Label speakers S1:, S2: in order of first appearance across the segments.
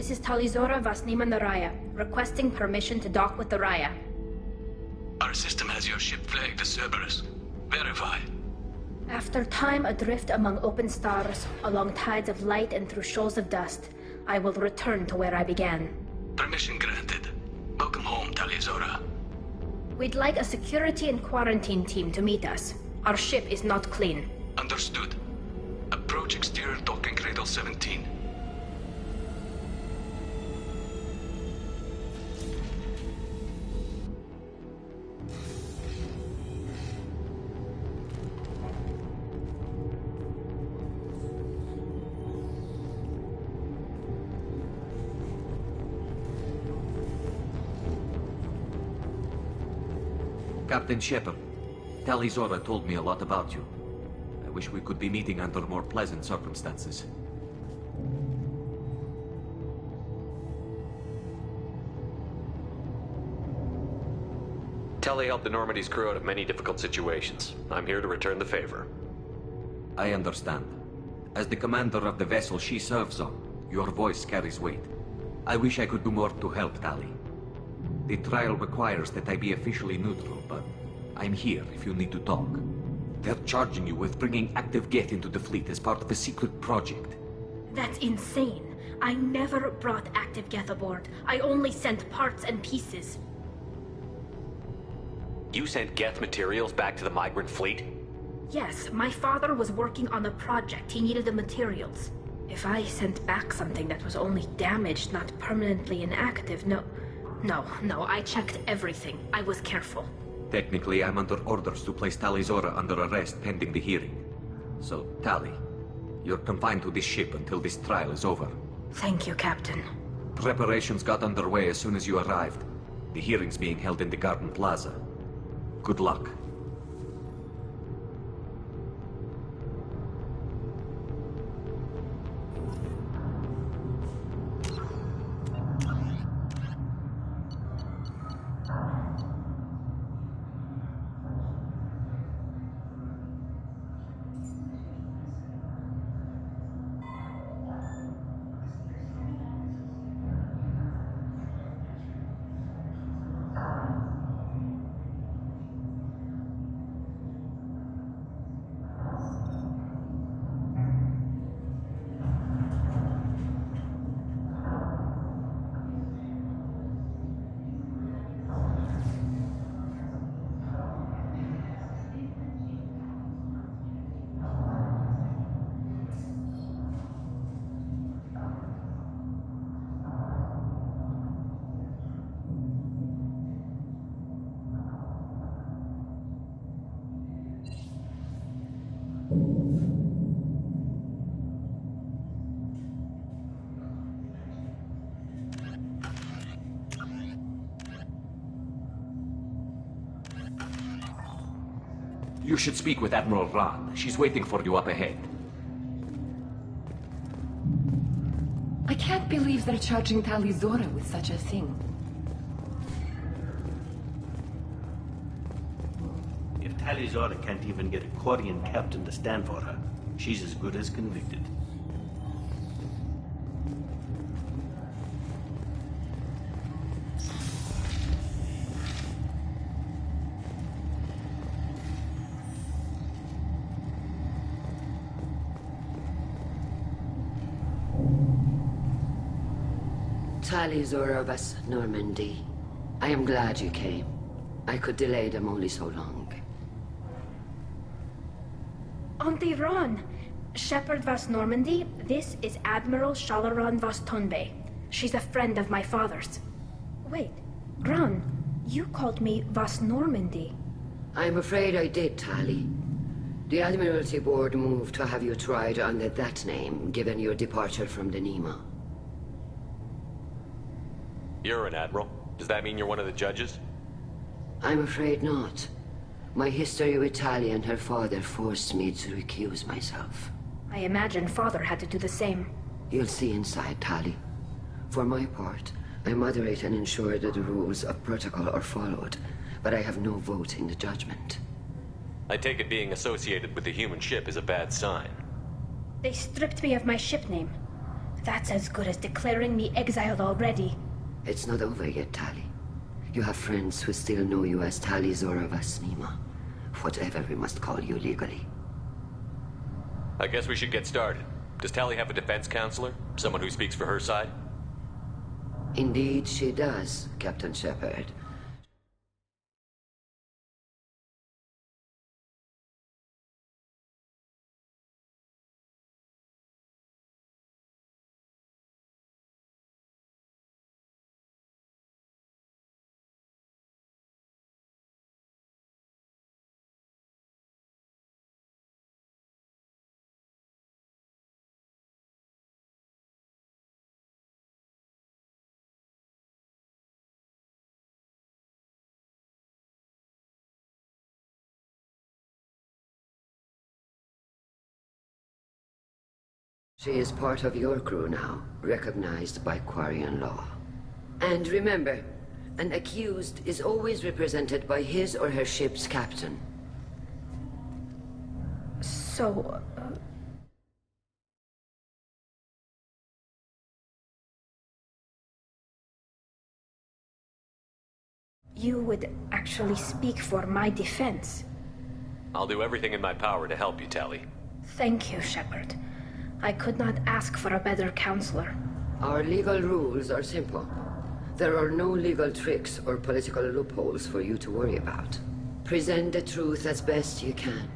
S1: This is Talizora Vasnima Naraya, requesting permission to dock with the Raya.
S2: Our system has your ship flagged as Cerberus. Verify.
S1: After time adrift among open stars, along tides of light and through shoals of dust, I will return to where I began.
S2: Permission granted. Welcome home, Talizora.
S1: We'd like a security and quarantine team to meet us. Our ship is not clean.
S2: Understood. Approach exterior docking cradle 17.
S3: Captain Shepard, Talizora told me a lot about you. I wish we could be meeting under more pleasant circumstances.
S4: Tali helped the Normandy's crew out of many difficult situations. I'm here to return the favor.
S3: I understand. As the commander of the vessel she serves on, your voice carries weight. I wish I could do more to help, Tali. The trial requires that I be officially neutral, but I'm here if you need to talk. They're charging you with bringing active Geth into the fleet as part of a secret project.
S1: That's insane. I never brought active Geth aboard. I only sent parts and pieces.
S4: You sent Geth materials back to the migrant fleet?
S1: Yes, my father was working on a project. He needed the materials. If I sent back something that was only damaged, not permanently inactive, No, I checked everything. I was careful.
S3: Technically, I'm under orders to place Talizora under arrest pending the hearing. So, Tali, you're confined to this ship until this trial is over.
S1: Thank you, Captain.
S3: Preparations got underway as soon as you arrived. The hearing's being held in the Garden Plaza. Good luck. You should speak with Admiral Ran. She's waiting for you up ahead.
S5: I can't believe they're charging Talizora with such a thing.
S6: If Talizora can't even get a Quarian captain to stand for her, she's as good as convicted.
S7: Talizora Vas Normandy. I am glad you came. I could delay them only so long.
S1: Auntie Ron! Shepard Vas Normandy, this is Admiral Shalaran Vas Tonbe. She's a friend of my father's. Wait, Ron, you called me Vas Normandy.
S7: I'm afraid I did, Tali. The Admiralty Board moved to have you tried under that name, given your departure from the Nima.
S4: You're an admiral. Does that mean you're one of the judges?
S7: I'm afraid not. My history with Tali and her father forced me to recuse myself.
S1: I imagine father had to do the same.
S7: You'll see inside, Tali. For my part, I moderate and ensure that the rules of protocol are followed, but I have no vote in the judgment.
S4: I take it being associated with the human ship is a bad sign.
S1: They stripped me of my ship name. That's as good as declaring me exiled already.
S7: It's not over yet, Tali. You have friends who still know you as Tali Zora Vas Nema. Whatever we must call you legally.
S4: I guess we should get started. Does Tali have a defense counselor? Someone who speaks for her side?
S7: Indeed she does, Captain Shepard. She is part of your crew now, recognized by Quarian law. And remember, an accused is always represented by his or her ship's captain.
S1: So, you would actually speak for my defense?
S4: I'll do everything in my power to help you, Tali.
S1: Thank you, Shepard. I could not ask for a better counselor.
S7: Our legal rules are simple. There are no legal tricks or political loopholes for you to worry about. Present the truth as best you can.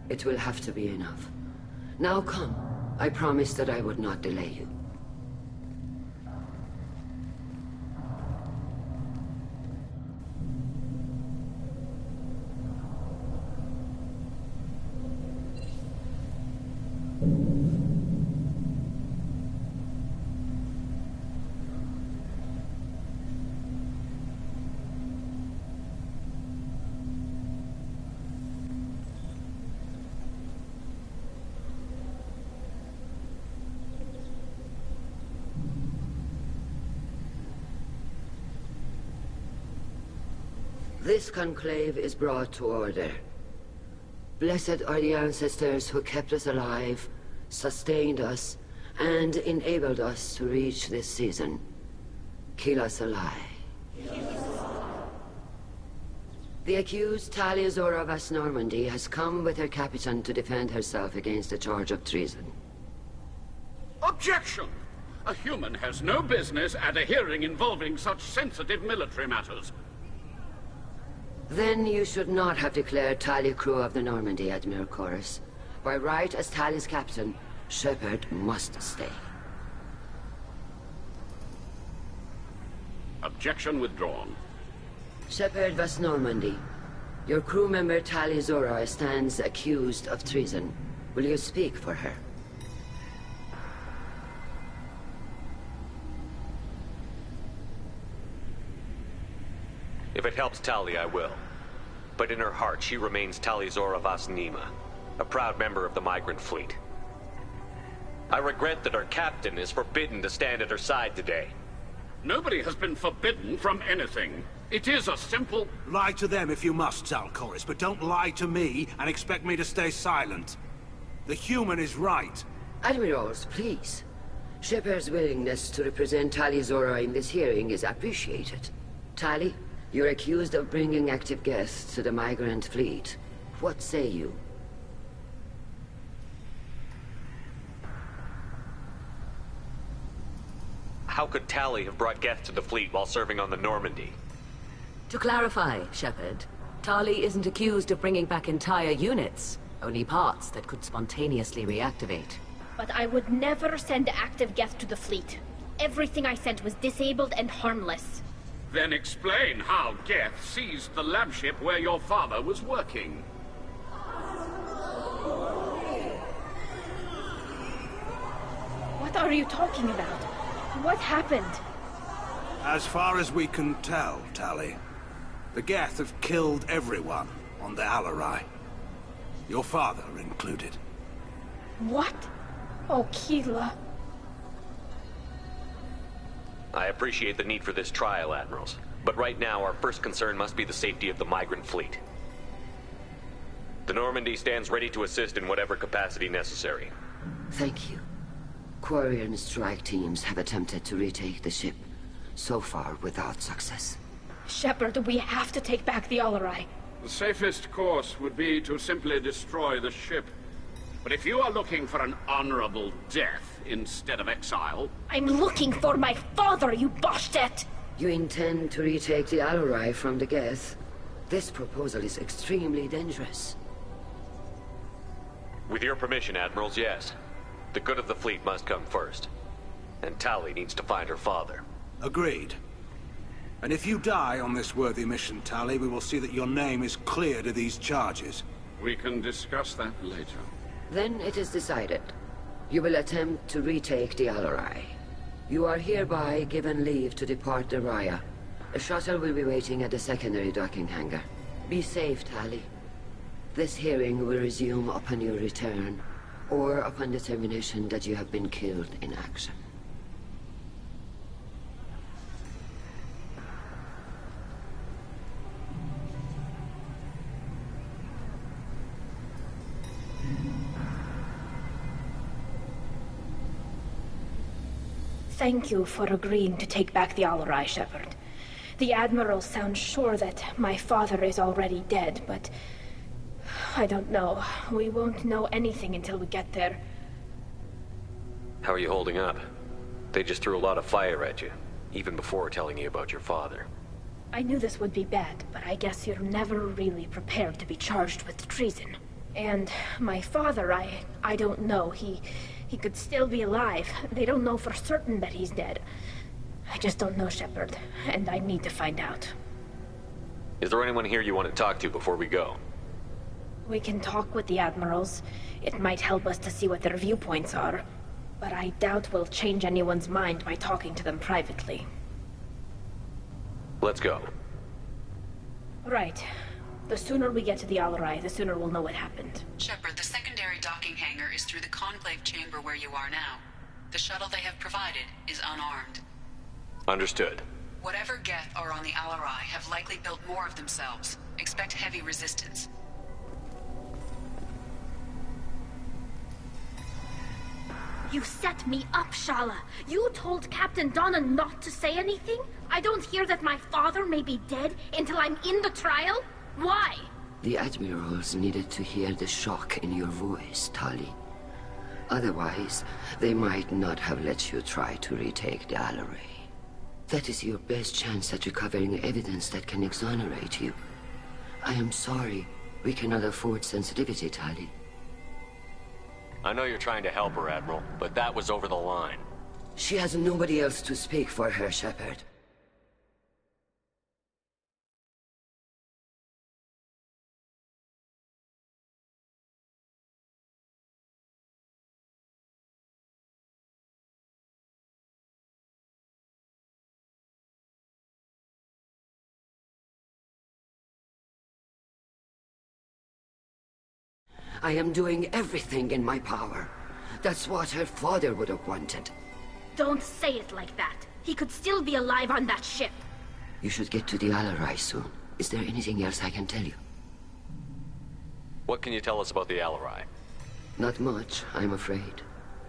S7: It will have to be enough. Now come. I promised that I would not delay you. This conclave is brought to order. Blessed are the ancestors who kept us alive, sustained us, and enabled us to reach this season. Kila Salai. The accused Tali Zora Vas Normandy has come with her captain to defend herself against a charge of treason.
S8: Objection! A human has no business at a hearing involving such sensitive military matters.
S7: Then you should not have declared Tali crew of the Normandy, Admiral Chorus. By right as Tali's captain, Shepard must stay.
S8: Objection withdrawn.
S7: Shepard Vas Normandy, your crew member Tali Zora stands accused of treason. Will you speak for her?
S4: If it helps Tali, I will. But in her heart, she remains Tali Zora Vas Nema, a proud member of the migrant fleet. I regret that our captain is forbidden to stand at her side today.
S8: Nobody has been forbidden from anything. It is a simple...
S9: Lie to them if you must, Zalcoris, but don't lie to me and expect me to stay silent. The human is right.
S7: Admirals, please. Shepard's willingness to represent Tali Zora in this hearing is appreciated. Tali, you're accused of bringing active guests to the migrant fleet. What say you?
S4: How could Tali have brought Geth to the fleet while serving on the Normandy?
S10: To clarify, Shepard, Tali isn't accused of bringing back entire units, only parts that could spontaneously reactivate.
S1: But I would never send active Geth to the fleet. Everything I sent was disabled and harmless.
S8: Then explain how Geth seized the lab ship where your father was working.
S1: What are you talking about? What happened?
S9: As far as we can tell, Tali, the Geth have killed everyone on the Alarai. Your father included.
S1: What? Oh, Kila.
S4: I appreciate the need for this trial, Admirals. But right now, our first concern must be the safety of the migrant fleet. The Normandy stands ready to assist in whatever capacity necessary.
S7: Thank you. Quarian strike teams have attempted to retake the ship, so far without success.
S1: Shepard, we have to take back the Alarai.
S8: The safest course would be to simply destroy the ship. But if you are looking for an honorable death instead of exile...
S1: I'm looking for my father, you Bastet!
S7: You intend to retake the Alarai from the Geth? This proposal is extremely dangerous.
S4: With your permission, Admirals, yes. The good of the fleet must come first. And Tali needs to find her father.
S9: Agreed. And if you die on this worthy mission, Tali, we will see that your name is cleared of these charges.
S8: We can discuss that later.
S7: Then it is decided. You will attempt to retake the Alarai. You are hereby given leave to depart the Raya. A shuttle will be waiting at the secondary docking hangar. Be safe, Tali. This hearing will resume upon your return, or upon determination that you have been killed in action.
S1: Thank you for agreeing to take back the Alarai, Shepard. The Admiral sounds sure that my father is already dead, but... I don't know. We won't know anything until we get there.
S4: How are you holding up? They just threw a lot of fire at you, even before telling you about your father.
S1: I knew this would be bad, but I guess you're never really prepared to be charged with treason. And my father, I don't know. He could still be alive. They don't know for certain that he's dead. I just don't know, Shepard, and I need to find out.
S4: Is there anyone here you want to talk to before we go?
S1: We can talk with the Admirals. It might help us to see what their viewpoints are. But I doubt we'll change anyone's mind by talking to them privately.
S4: Let's go.
S1: Right. The sooner we get to the Alarai, the sooner we'll know what happened.
S11: Shepard, the secondary docking hangar is through the Conclave chamber where you are now. The shuttle they have provided is unarmed.
S4: Understood.
S11: Whatever Geth are on the Alarai have likely built more of themselves. Expect heavy resistance.
S1: You set me up, Shala. You told Captain Donna not to say anything? I don't hear that my father may be dead until I'm in the trial? Why?
S7: The Admirals needed to hear the shock in your voice, Tali. Otherwise, they might not have let you try to retake the Alarai. That is your best chance at recovering evidence that can exonerate you. I am sorry. We cannot afford sensitivity, Tali.
S4: I know you're trying to help her, Admiral, but that was over the line.
S7: She has nobody else to speak for her, Shepard. I am doing everything in my power. That's what her father would have wanted.
S1: Don't say it like that. He could still be alive on that ship.
S7: You should get to the Alarai soon. Is there anything else I can tell you?
S4: What can you tell us about the Alarai?
S7: Not much, I'm afraid.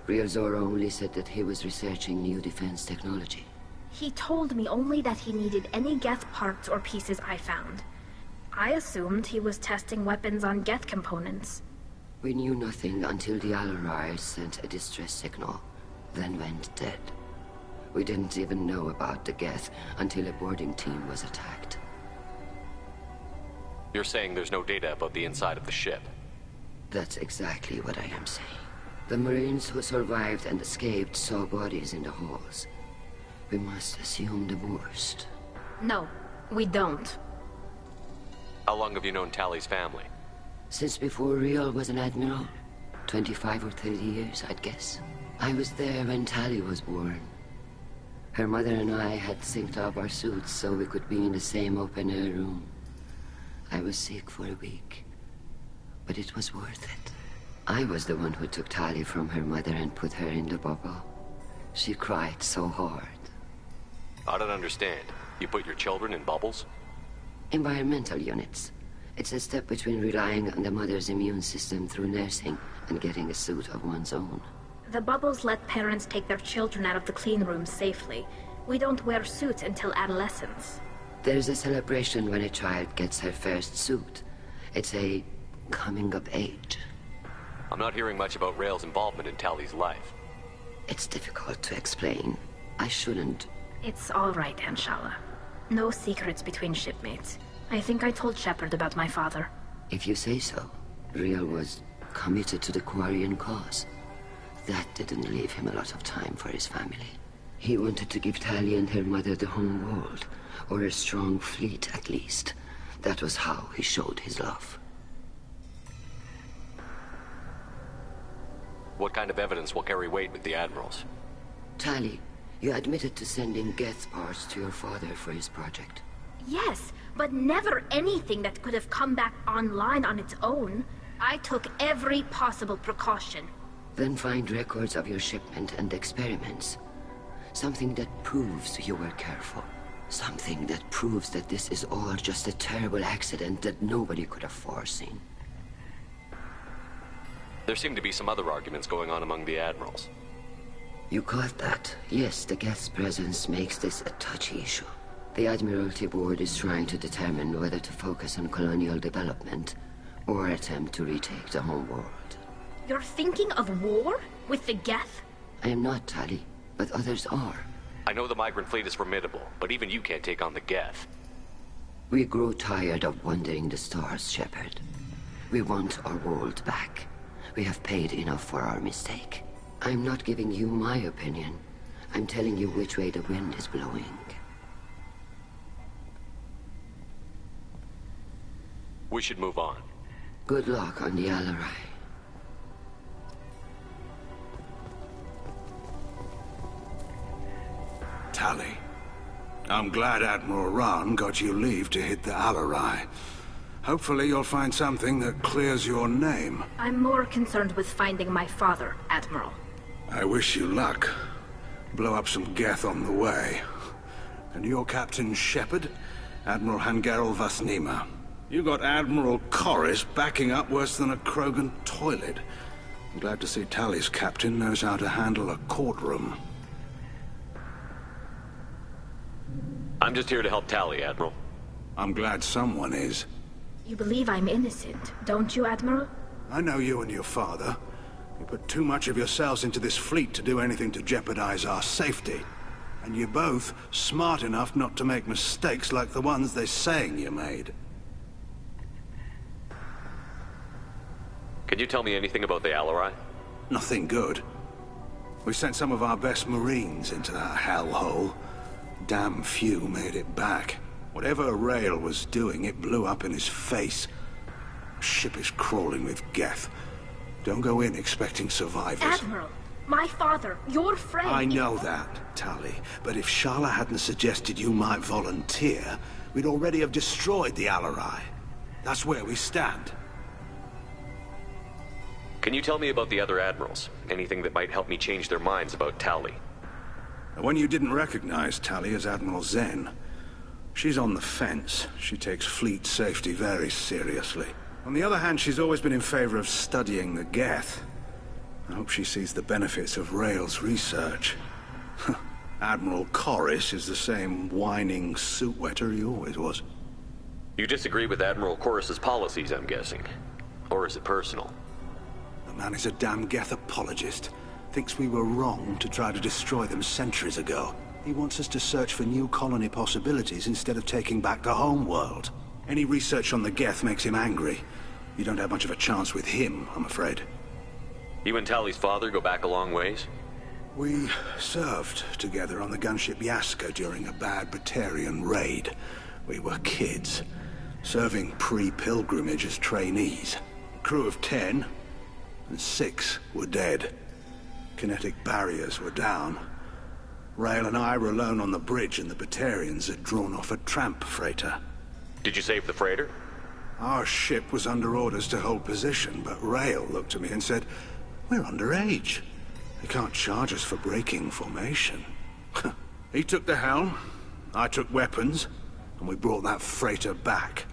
S7: Real Zora only said that he was researching new defense technology.
S1: He told me only that he needed any Geth parts or pieces I found. I assumed he was testing weapons on Geth components.
S7: We knew nothing until the Alarai sent a distress signal, then went dead. We didn't even know about the Geth until a boarding team was attacked.
S4: You're saying there's no data about the inside of the ship?
S7: That's exactly what I am saying. The Marines who survived and escaped saw bodies in the halls. We must assume the worst.
S1: No, we don't.
S4: How long have you known Tali's family?
S7: Since before Real was an admiral. 25 or 30 years, I'd guess. I was there when Tali was born. Her mother and I had synced up our suits so we could be in the same open-air room. I was sick for a week, but it was worth it. I was the one who took Tali from her mother and put her in the bubble. She cried so hard.
S4: I don't understand. You put your children in bubbles?
S7: Environmental units. It's a step between relying on the mother's immune system through nursing and getting a suit of one's own.
S1: The bubbles let parents take their children out of the clean rooms safely. We don't wear suits until adolescence.
S7: There's a celebration when a child gets her first suit. It's a coming of age.
S4: I'm not hearing much about Rael's involvement in Tally's life.
S7: It's difficult to explain. I shouldn't.
S1: It's all right, Anshala. No secrets between shipmates. I think I told Shepard about my father.
S7: If you say so. Rael was committed to the Quarian cause. That didn't leave him a lot of time for his family. He wanted to give Tali and her mother the home world, or a strong fleet at least. That was how he showed his love.
S4: What kind of evidence will carry weight with the Admirals?
S7: Tali, you admitted to sending Geth parts to your father for his project.
S1: Yes, but never anything that could have come back online on its own. I took every possible precaution.
S7: Then find records of your shipment and experiments. Something that proves you were careful. Something that proves that this is all just a terrible accident that nobody could have foreseen.
S4: There seem to be some other arguments going on among the Admirals.
S7: You caught that? Yes, the Geth's presence makes this a touchy issue. The Admiralty Board is trying to determine whether to focus on colonial development or attempt to retake the home world.
S1: You're thinking of war? With the Geth?
S7: I am not, Tali, but others are.
S4: I know the Migrant Fleet is formidable, but even you can't take on the Geth.
S7: We grow tired of wandering the stars, Shepard. We want our world back. We have paid enough for our mistake. I'm not giving you my opinion. I'm telling you which way the wind is blowing.
S4: We should move on.
S7: Good luck on the Alarai.
S9: Tali, I'm glad Admiral Rahn got you leave to hit the Alarai. Hopefully you'll find something that clears your name.
S1: I'm more concerned with finding my father, Admiral.
S9: I wish you luck. Blow up some Geth on the way. And your Captain Shepard, Admiral Hangarel Vasnima. You got Admiral Corris backing up worse than a Krogan toilet. I'm glad to see Tali's captain knows how to handle a courtroom.
S4: I'm just here to help Tali, Admiral.
S9: I'm glad someone is.
S1: You believe I'm innocent, don't you, Admiral?
S9: I know you and your father. You put too much of yourselves into this fleet to do anything to jeopardize our safety. And you're both smart enough not to make mistakes like the ones they're saying you made.
S4: Can you tell me anything about the Alarai?
S9: Nothing good. We sent some of our best Marines into that hellhole. Damn few made it back. Whatever Rael was doing, it blew up in his face. Ship is crawling with Geth. Don't go in expecting survivors.
S1: Admiral, my father, your friend...
S9: I know that, Tali. But if Shala hadn't suggested you might volunteer, we'd already have destroyed the Alarai. That's where we stand.
S4: Can you tell me about the other Admirals? Anything that might help me change their minds about Tali?
S9: When you didn't recognize Tali as Admiral Zen, she's on the fence. She takes fleet safety very seriously. On the other hand, she's always been in favor of studying the Geth. I hope she sees the benefits of Rael's research. Admiral Corris is the same whining suit-wetter he always was.
S4: You disagree with Admiral Corris's policies, I'm guessing. Or is it personal?
S9: The man is a damn Geth apologist. Thinks we were wrong to try to destroy them centuries ago. He wants us to search for new colony possibilities instead of taking back the home world. Any research on the Geth makes him angry. You don't have much of a chance with him, I'm afraid.
S4: You and Tali's father go back a long ways?
S9: We served together on the gunship Yaska during a bad Batarian raid. We were kids, serving pre-pilgrimage as trainees. A crew of 10, and 6 were dead. Kinetic barriers were down. Rael and I were alone on the bridge, and the Batarians had drawn off a tramp freighter.
S4: Did you save the freighter?
S9: Our ship was under orders to hold position, but Rael looked at me and said, "We're underage. They can't charge us for breaking formation." He took the helm, I took weapons, and we brought that freighter back.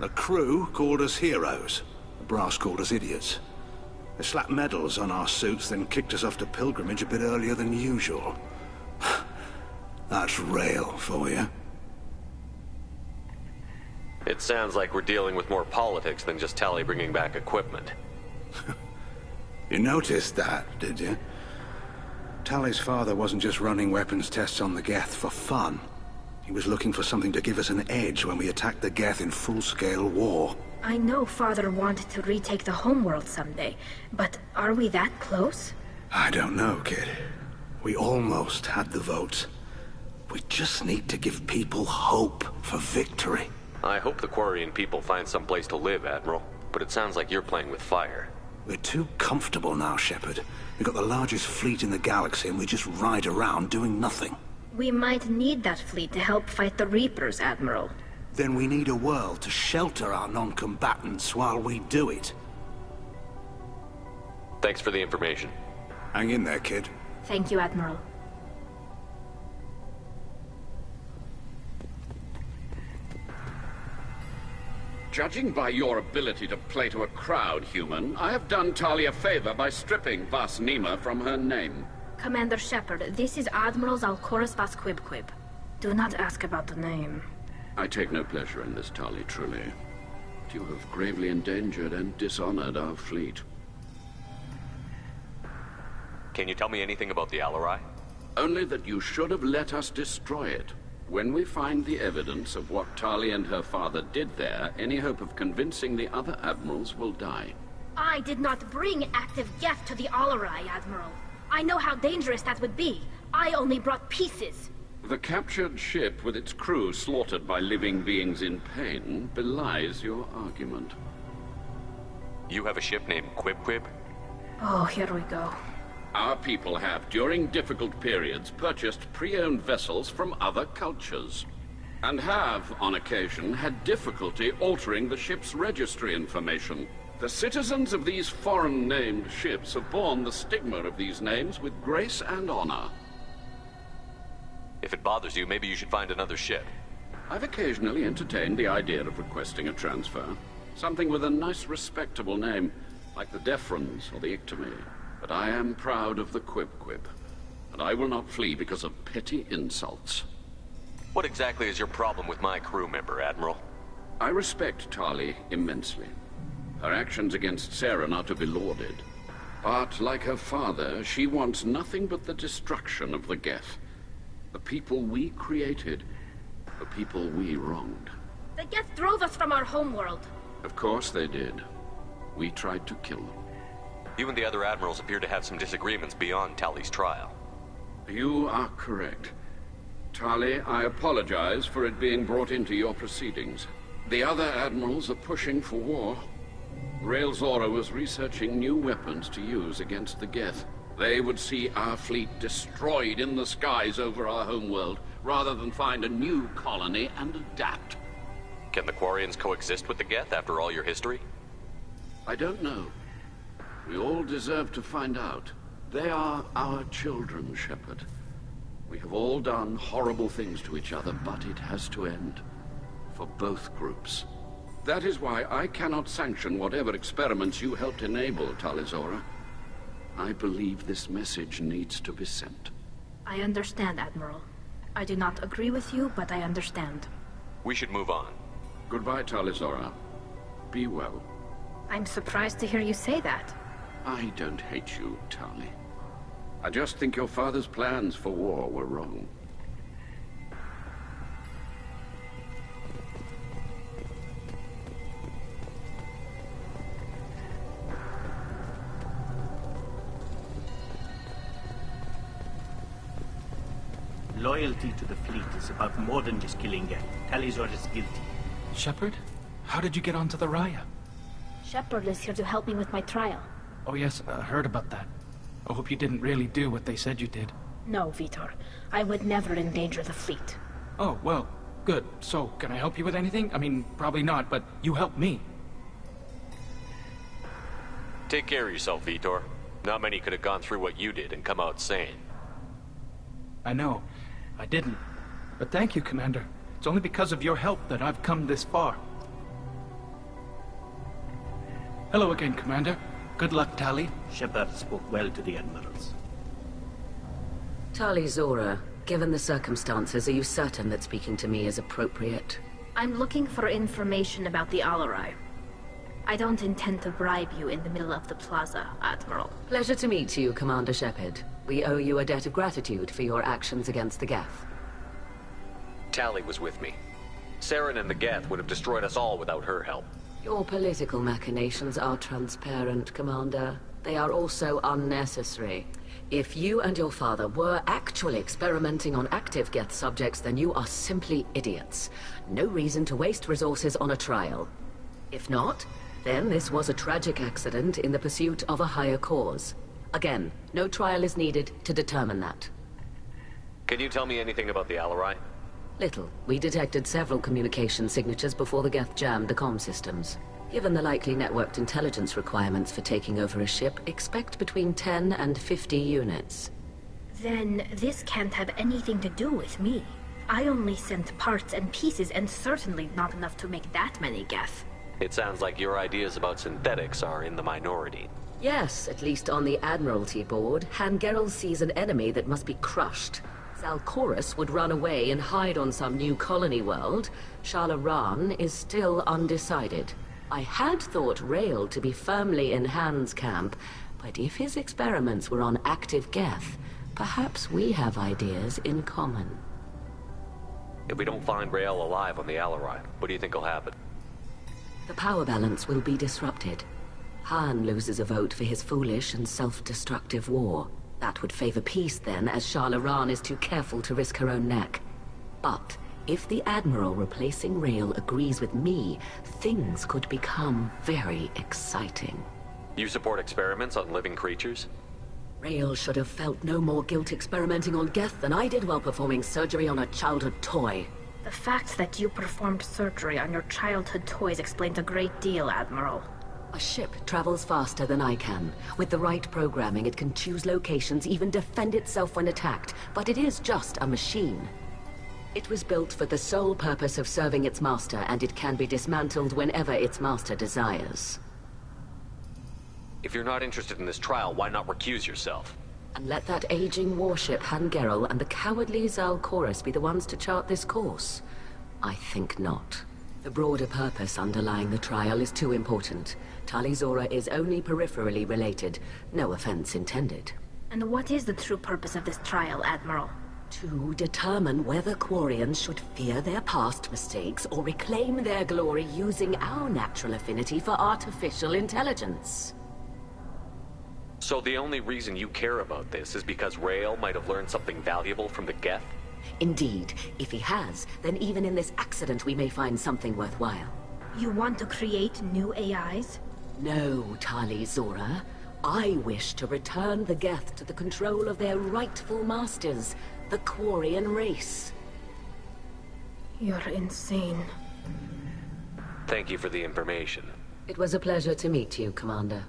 S9: The crew called us heroes. The brass called us idiots. They slapped medals on our suits, then kicked us off to pilgrimage a bit earlier than usual. That's rail for you.
S4: It sounds like we're dealing with more politics than just Tali bringing back equipment.
S9: You noticed that, did you? Tali's father wasn't just running weapons tests on the Geth for fun. He was looking for something to give us an edge when we attacked the Geth in full-scale war.
S1: I know Father wanted to retake the homeworld someday, but are we that close?
S9: I don't know, kid. We almost had the votes. We just need to give people hope for victory.
S4: I hope the Quarian people find some place to live, Admiral. But it sounds like you're playing with fire.
S9: We're too comfortable now, Shepard. We've got the largest fleet in the galaxy and we just ride around doing nothing.
S1: We might need that fleet to help fight the Reapers, Admiral.
S9: Then we need a world to shelter our non-combatants while we do it.
S4: Thanks for the information.
S9: Hang in there, kid.
S1: Thank you, Admiral.
S8: Judging by your ability to play to a crowd, human, I have done Tali a favor by stripping Vas Nima from her name.
S1: Commander Shepard, this is Admiral Zalkorus Vas Quib. Do not ask about the name.
S8: I take no pleasure in this, Tali, truly. You have gravely endangered and dishonored our fleet.
S4: Can you tell me anything about the Alarai?
S8: Only that you should have let us destroy it. When we find the evidence of what Tali and her father did there, any hope of convincing the other admirals will die.
S1: I did not bring active Geth to the Alarai, Admiral. I know how dangerous that would be. I only brought pieces.
S8: The captured ship with its crew slaughtered by living beings in pain belies your argument.
S4: You have a ship named Quib?
S1: Oh, here we go.
S8: Our people have, during difficult periods, purchased pre-owned vessels from other cultures. And have, on occasion, had difficulty altering the ship's registry information. The citizens of these foreign-named ships have borne the stigma of these names with grace and honor.
S4: If it bothers you, maybe you should find another ship.
S8: I've occasionally entertained the idea of requesting a transfer. Something with a nice, respectable name, like the Defrons or the Ictomy. But I am proud of the Quib, and I will not flee because of petty insults.
S4: What exactly is your problem with my crew member, Admiral?
S8: I respect Tali immensely. Her actions against Saren are to be lauded. But, like her father, she wants nothing but the destruction of the Geth. The people we created, the people we wronged.
S1: The Geth drove us from our homeworld.
S8: Of course they did. We tried to kill them.
S4: You and the other admirals appear to have some disagreements beyond Tali's trial.
S8: You are correct. Tali, I apologize for it being brought into your proceedings. The other admirals are pushing for war. Rael Zora was researching new weapons to use against the Geth. They would see our fleet destroyed in the skies over our homeworld, rather than find a new colony and adapt.
S4: Can the Quarians coexist with the Geth after all your history?
S8: I don't know. We all deserve to find out. They are our children, Shepard. We have all done horrible things to each other, but it has to end. For both groups. That is why I cannot sanction whatever experiments you helped enable, Talizora. I believe this message needs to be sent.
S1: I understand, Admiral. I do not agree with you, but I understand.
S4: We should move on.
S8: Goodbye, Talizora. Be well.
S1: I'm surprised to hear you say that.
S8: I don't hate you, Tali. I just think your father's plans for war were wrong.
S6: Loyalty to the fleet is about more than just killing Geth. Talizor is guilty.
S12: Shepard? How did you get onto the Raya?
S1: Shepard is here to help me with my trial.
S12: Oh yes, I heard about that. I hope you didn't really do what they said you did.
S1: No, Vitor. I would never endanger the fleet.
S12: Oh, well, good. So, can I help you with anything? I mean, probably not, but you helped me.
S4: Take care of yourself, Vitor. Not many could have gone through what you did and come out sane.
S12: I know. I didn't. But thank you, Commander. It's only because of your help that I've come this far. Hello again, Commander. Good luck, Tali.
S6: Shepard spoke well to the admirals.
S10: Tali Zora, given the circumstances, are you certain that speaking to me is appropriate?
S1: I'm looking for information about the Alarai. I don't intend to bribe you in the middle of the plaza, Admiral.
S10: Pleasure to meet you, Commander Shepard. We owe you a debt of gratitude for your actions against the Geth.
S4: Tali was with me. Saren and the Geth would have destroyed us all without her help.
S10: Your political machinations are transparent, Commander. They are also unnecessary. If you and your father were actually experimenting on active Geth subjects, then you are simply idiots. No reason to waste resources on a trial. If not, then this was a tragic accident in the pursuit of a higher cause. Again, no trial is needed to determine that.
S4: Can you tell me anything about the Alarai?
S10: Little. We detected several communication signatures before the Geth jammed the comm systems. Given the likely networked intelligence requirements for taking over a ship, expect between 10 and 50 units.
S1: Then this can't have anything to do with me. I only sent parts and pieces, and certainly not enough to make that many Geth.
S4: It sounds like your ideas about synthetics are in the minority.
S10: Yes, at least on the Admiralty board, Hangerel sees an enemy that must be crushed. Zalcorus would run away and hide on some new colony world. Shalaran is still undecided. I had thought Rael to be firmly in Han's camp, but if his experiments were on active Geth, perhaps we have ideas in common.
S4: If we don't find Rael alive on the Alarai, what do you think will happen?
S10: The power balance will be disrupted. Han loses a vote for his foolish and self-destructive war. That would favor peace then, as Shalaran is too careful to risk her own neck. But if the Admiral replacing Rael agrees with me, things could become very exciting.
S4: You support experiments on living creatures?
S10: Rael should have felt no more guilt experimenting on Geth than I did while performing surgery on a childhood toy.
S1: The fact that you performed surgery on your childhood toys explains a great deal, Admiral.
S10: A ship travels faster than I can. With the right programming, it can choose locations, even defend itself when attacked. But it is just a machine. It was built for the sole purpose of serving its master, and it can be dismantled whenever its master desires.
S4: If you're not interested in this trial, why not recuse yourself?
S10: And let that aging warship Hangerel and the cowardly Zalcorus be the ones to chart this course? I think not. The broader purpose underlying the trial is too important. Tali Zora is only peripherally related. No offense intended.
S1: And what is the true purpose of this trial, Admiral?
S10: To determine whether Quarians should fear their past mistakes or reclaim their glory using our natural affinity for artificial intelligence.
S4: So the only reason you care about this is because Rael might have learned something valuable from the Geth?
S10: Indeed. If he has, then even in this accident we may find something worthwhile.
S1: You want to create new AIs?
S10: No, Tali Zora. I wish to return the Geth to the control of their rightful masters, the Quarian race.
S1: You're insane.
S4: Thank you for the information.
S10: It was a pleasure to meet you, Commander.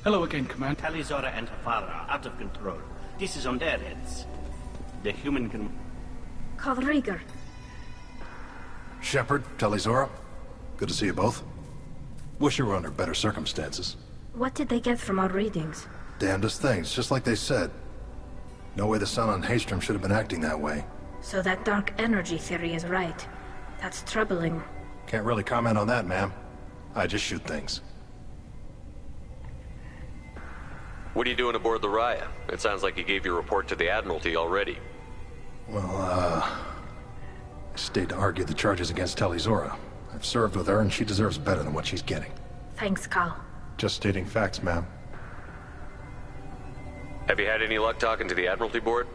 S12: Hello again, Commander.
S6: Tali Zora and her father are out of control. This is on their heads. The human can...
S1: Call Rieger.
S9: Shepard, Tali Zora. Good to see you both. Wish you were under better circumstances.
S1: What did they get from our readings?
S9: Damnedest things, just like they said. No way the sun on Haestrom should have been acting that way.
S1: So that dark energy theory is right. That's troubling.
S9: Can't really comment on that, ma'am. I just shoot things.
S4: What are you doing aboard the Raya? It sounds like you gave your report to the Admiralty already.
S9: Well, I stayed to argue the charges against Tali Zora. I've served with her, and she deserves better than what she's getting.
S1: Thanks, Cal.
S9: Just stating facts, ma'am.
S4: Have you had any luck talking to the Admiralty board?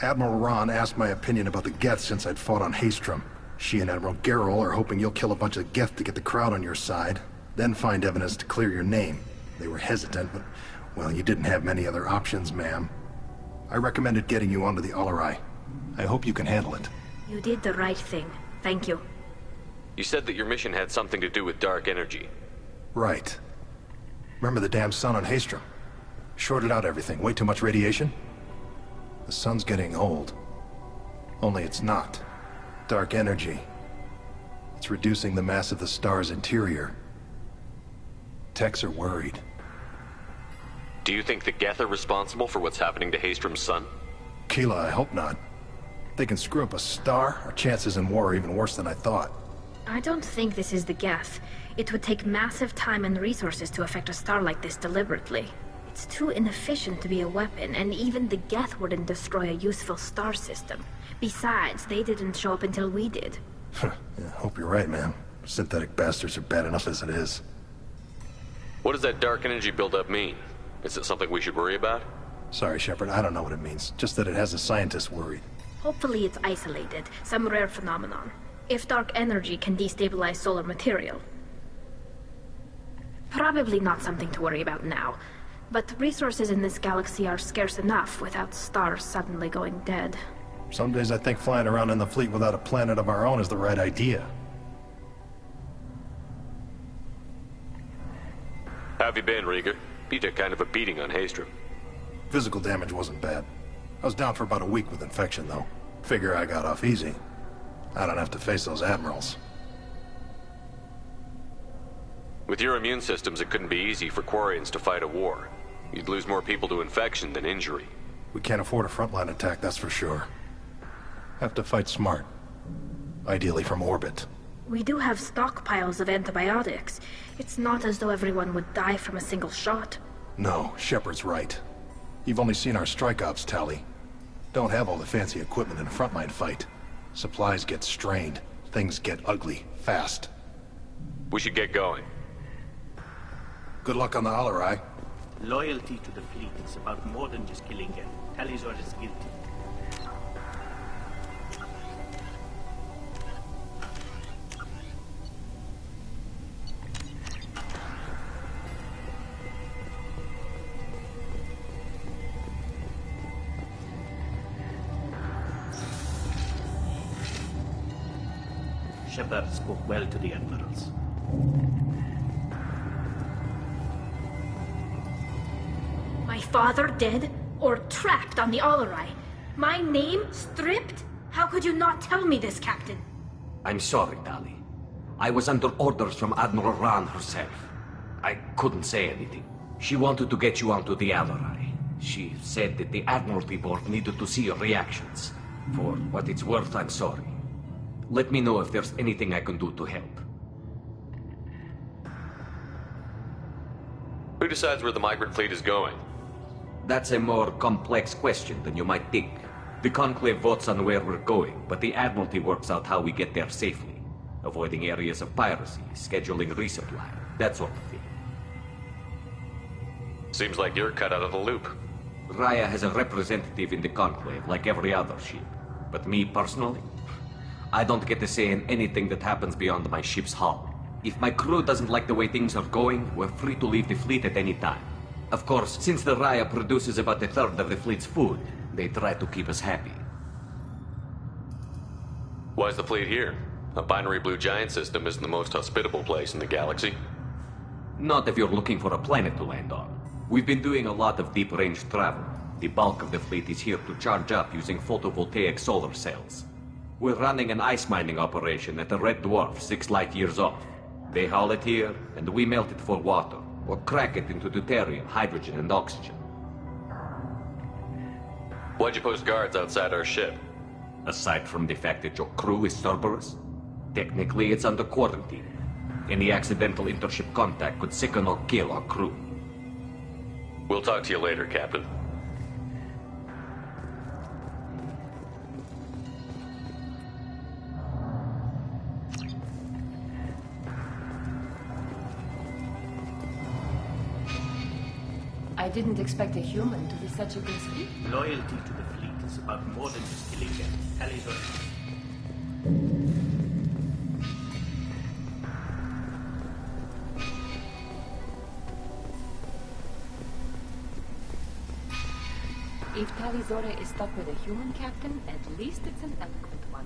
S9: Admiral Ron asked my opinion about the Geth since I'd fought on Haestrom. She and Admiral Gerrel are hoping you'll kill a bunch of Geth to get the crowd on your side, then find evidence to clear your name. They were hesitant, but, well, you didn't have many other options, ma'am. I recommended getting you onto the Alarai. I hope you can handle it.
S1: You did the right thing. Thank you.
S4: You said that your mission had something to do with dark energy.
S9: Right. Remember the damn sun on Haestrom? Shorted out everything. Way too much radiation? The sun's getting old. Only it's not. Dark energy. It's reducing the mass of the star's interior.
S13: techs are worried.
S4: Do you think the Geth are responsible for what's happening to Hastrom's son?
S13: Keela, I hope not. If they can screw up a star, our chances in war are even worse than I thought.
S1: I don't think this is the Geth. It would take massive time and resources to affect a star like this deliberately. It's too inefficient to be a weapon, and even the Geth wouldn't destroy a useful star system. Besides, they didn't show up until we did.
S13: Yeah, hope you're right, man. Synthetic bastards are bad enough as it is.
S4: What does that dark energy buildup mean? Is it something we should worry about?
S13: Sorry, Shepard, I don't know what it means. Just that it has the scientists worried.
S1: Hopefully it's isolated, some rare phenomenon. If dark energy can destabilize solar material. Probably not something to worry about now. But resources in this galaxy are scarce enough without stars suddenly going dead.
S13: Some days I think flying around in the fleet without a planet of our own is the right idea.
S4: How have you been, Rieger? You took kind of a beating on Hastrom.
S13: Physical damage wasn't bad. I was down for about a week with infection, though. Figure I got off easy. I don't have to face those admirals.
S4: With your immune systems, it couldn't be easy for Quarians to fight a war. You'd lose more people to infection than injury.
S13: We can't afford a frontline attack, that's for sure. Have to fight smart. Ideally from orbit.
S1: We do have stockpiles of antibiotics. It's not as though everyone would die from a single shot.
S13: No, Shepard's right. You've only seen our strike ops tally. Don't have all the fancy equipment in a frontline fight. Supplies get strained. Things get ugly, fast.
S4: We should get going.
S13: Good luck on the Alarai.
S6: Loyalty to the fleet is about more than just killing Geth. Talizor is guilty. Shepard spoke well to the admirals.
S1: My father dead? Or trapped on the Alarai? My name stripped? How could you not tell me this, Captain?
S3: I'm sorry, Tali. I was under orders from Admiral Ran herself. I couldn't say anything. She wanted to get you onto the Alarai. She said that the Admiralty Board needed to see your reactions. For what it's worth, I'm sorry. Let me know if there's anything I can do to help.
S4: Who decides where the migrant fleet is going?
S3: That's a more complex question than you might think. The Conclave votes on where we're going, but the Admiralty works out how we get there safely. Avoiding areas of piracy, scheduling resupply, that sort of thing.
S4: Seems like you're cut out of the loop.
S3: Raya has a representative in the Conclave, like every other ship. But me, personally, I don't get to say in anything that happens beyond my ship's hull. If my crew doesn't like the way things are going, we're free to leave the fleet at any time. Of course, since the Raya produces about a third of the fleet's food, they try to keep us happy.
S4: Why is the fleet here? A binary blue giant system isn't the most hospitable place in the galaxy.
S3: Not if you're looking for a planet to land on. We've been doing a lot of deep-range travel. The bulk of the fleet is here to charge up using photovoltaic solar cells. We're running an ice mining operation at the Red Dwarf 6 light years off. They haul it here, and we melt it for water, or crack it into deuterium, hydrogen, and oxygen.
S4: Why'd you post guards outside our ship?
S3: Aside from the fact that your crew is Cerberus, technically it's under quarantine. Any accidental intership contact could sicken or kill our crew.
S4: We'll talk to you later, Captain.
S5: I didn't expect a human to be such a good speaker.
S6: Loyalty to the fleet is about more than just killing Geth. Talizor.
S5: If Talizora is stuck with a human captain, at least it's an eloquent one.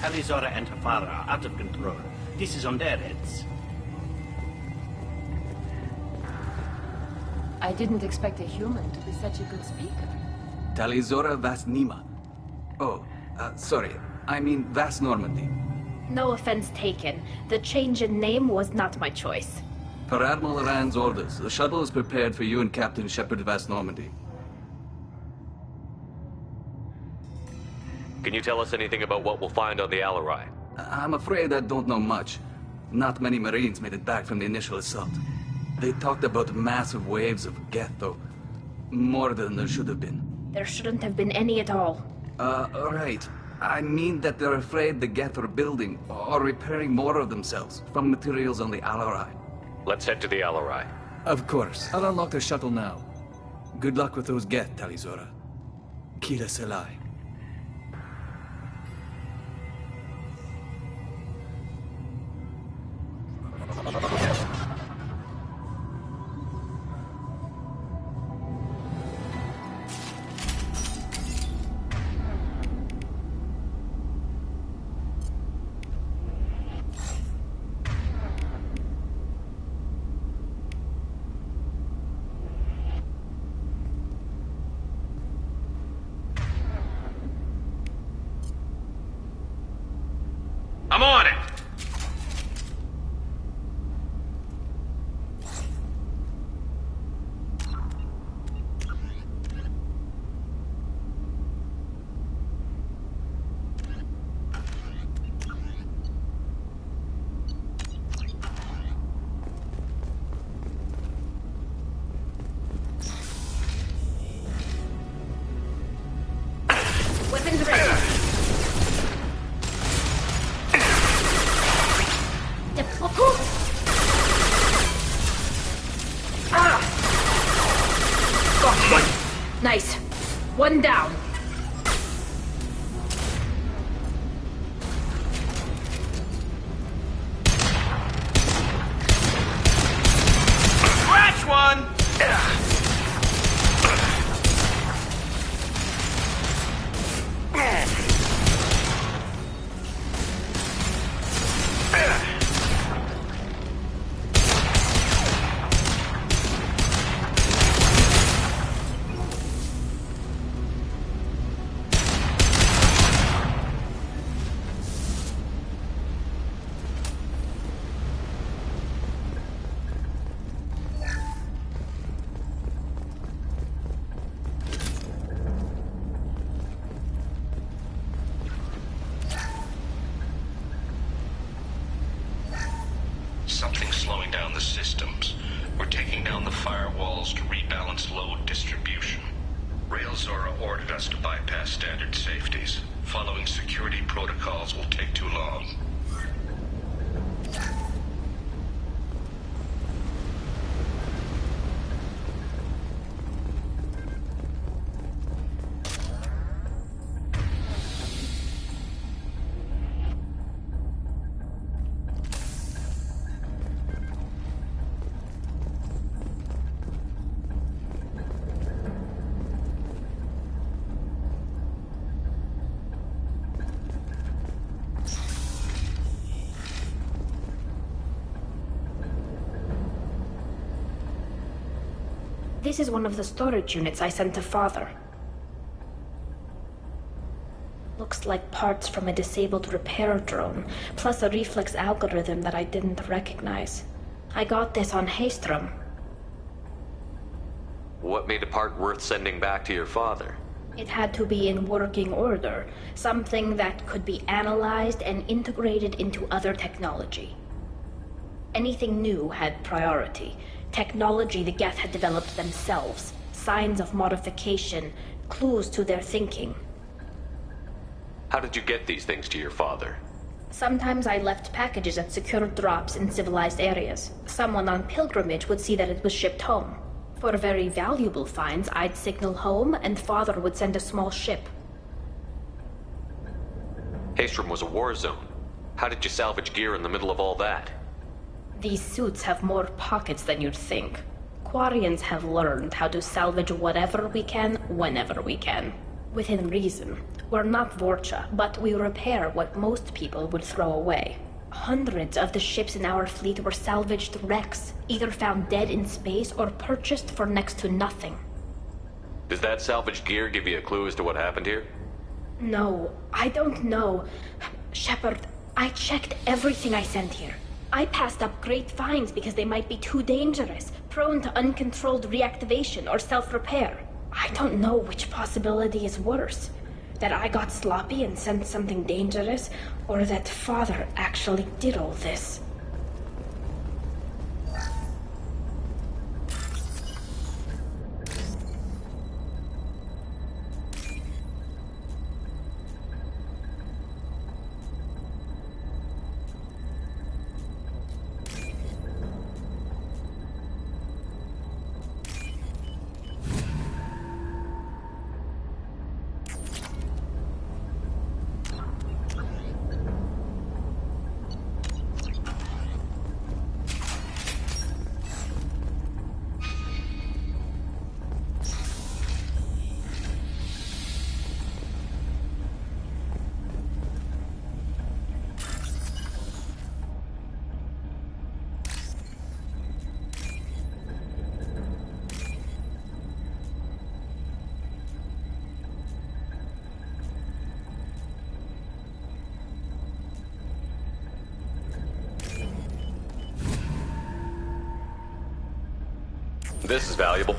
S6: Talizora and her father are out of control. This is on their heads.
S5: I didn't expect a human to be such a good speaker.
S14: Talizora Vas Nima. Oh, sorry. I mean Vas Normandy.
S1: No offense taken. The change in name was not my choice.
S14: Per Admiral Rand's orders, the shuttle is prepared for you and Captain Shepard Vas Normandy.
S4: Can you tell us anything about what we'll find on the Alarai?
S14: I'm afraid I don't know much. Not many Marines made it back from the initial assault. They talked about massive waves of Geth, though. More than there should have been.
S1: There shouldn't have been any at all.
S14: Right. I mean that they're afraid the Geth are building or repairing more of themselves from materials on the Alarai.
S4: Let's head to the Alarai.
S14: Of course. I'll unlock the shuttle now. Good luck with those Geth, Talizora. Kira Selai.
S2: I'm on it!
S1: Weapons ready. Got one. Nice. One down.
S2: Scratch one!
S15: Something's slowing down the systems. We're taking down the firewalls to rebalance load distribution. Railzora ordered us to bypass standard safeties. Following security protocols will take too long.
S1: This is one of the storage units I sent to Father. Looks like parts from a disabled repair drone, plus a reflex algorithm that I didn't recognize. I got this on Haestrom.
S4: What made a part worth sending back to your father?
S1: It had to be in working order, something that could be analyzed and integrated into other technology. Anything new had priority. Technology the Geth had developed themselves, signs of modification, clues to their thinking.
S4: How did you get these things to your father?
S1: Sometimes I left packages at secure drops in civilized areas. Someone on pilgrimage would see that it was shipped home. For very valuable finds, I'd signal home, and Father would send a small ship.
S4: Haestrom was a war zone. How did you salvage gear in the middle of all that?
S1: These suits have more pockets than you'd think. Quarians have learned how to salvage whatever we can, whenever we can. Within reason. We're not Vorcha, but we repair what most people would throw away. hundreds of the ships in our fleet were salvaged wrecks, either found dead in space or purchased for next to nothing.
S4: Does that salvaged gear give you a clue as to what happened here?
S1: No, I don't know. Shepard, I checked everything I sent here. I passed up great finds because they might be too dangerous, prone to uncontrolled reactivation or self-repair. I don't know which possibility is worse. That I got sloppy and sent something dangerous, or that Father actually did all this.
S4: This is valuable.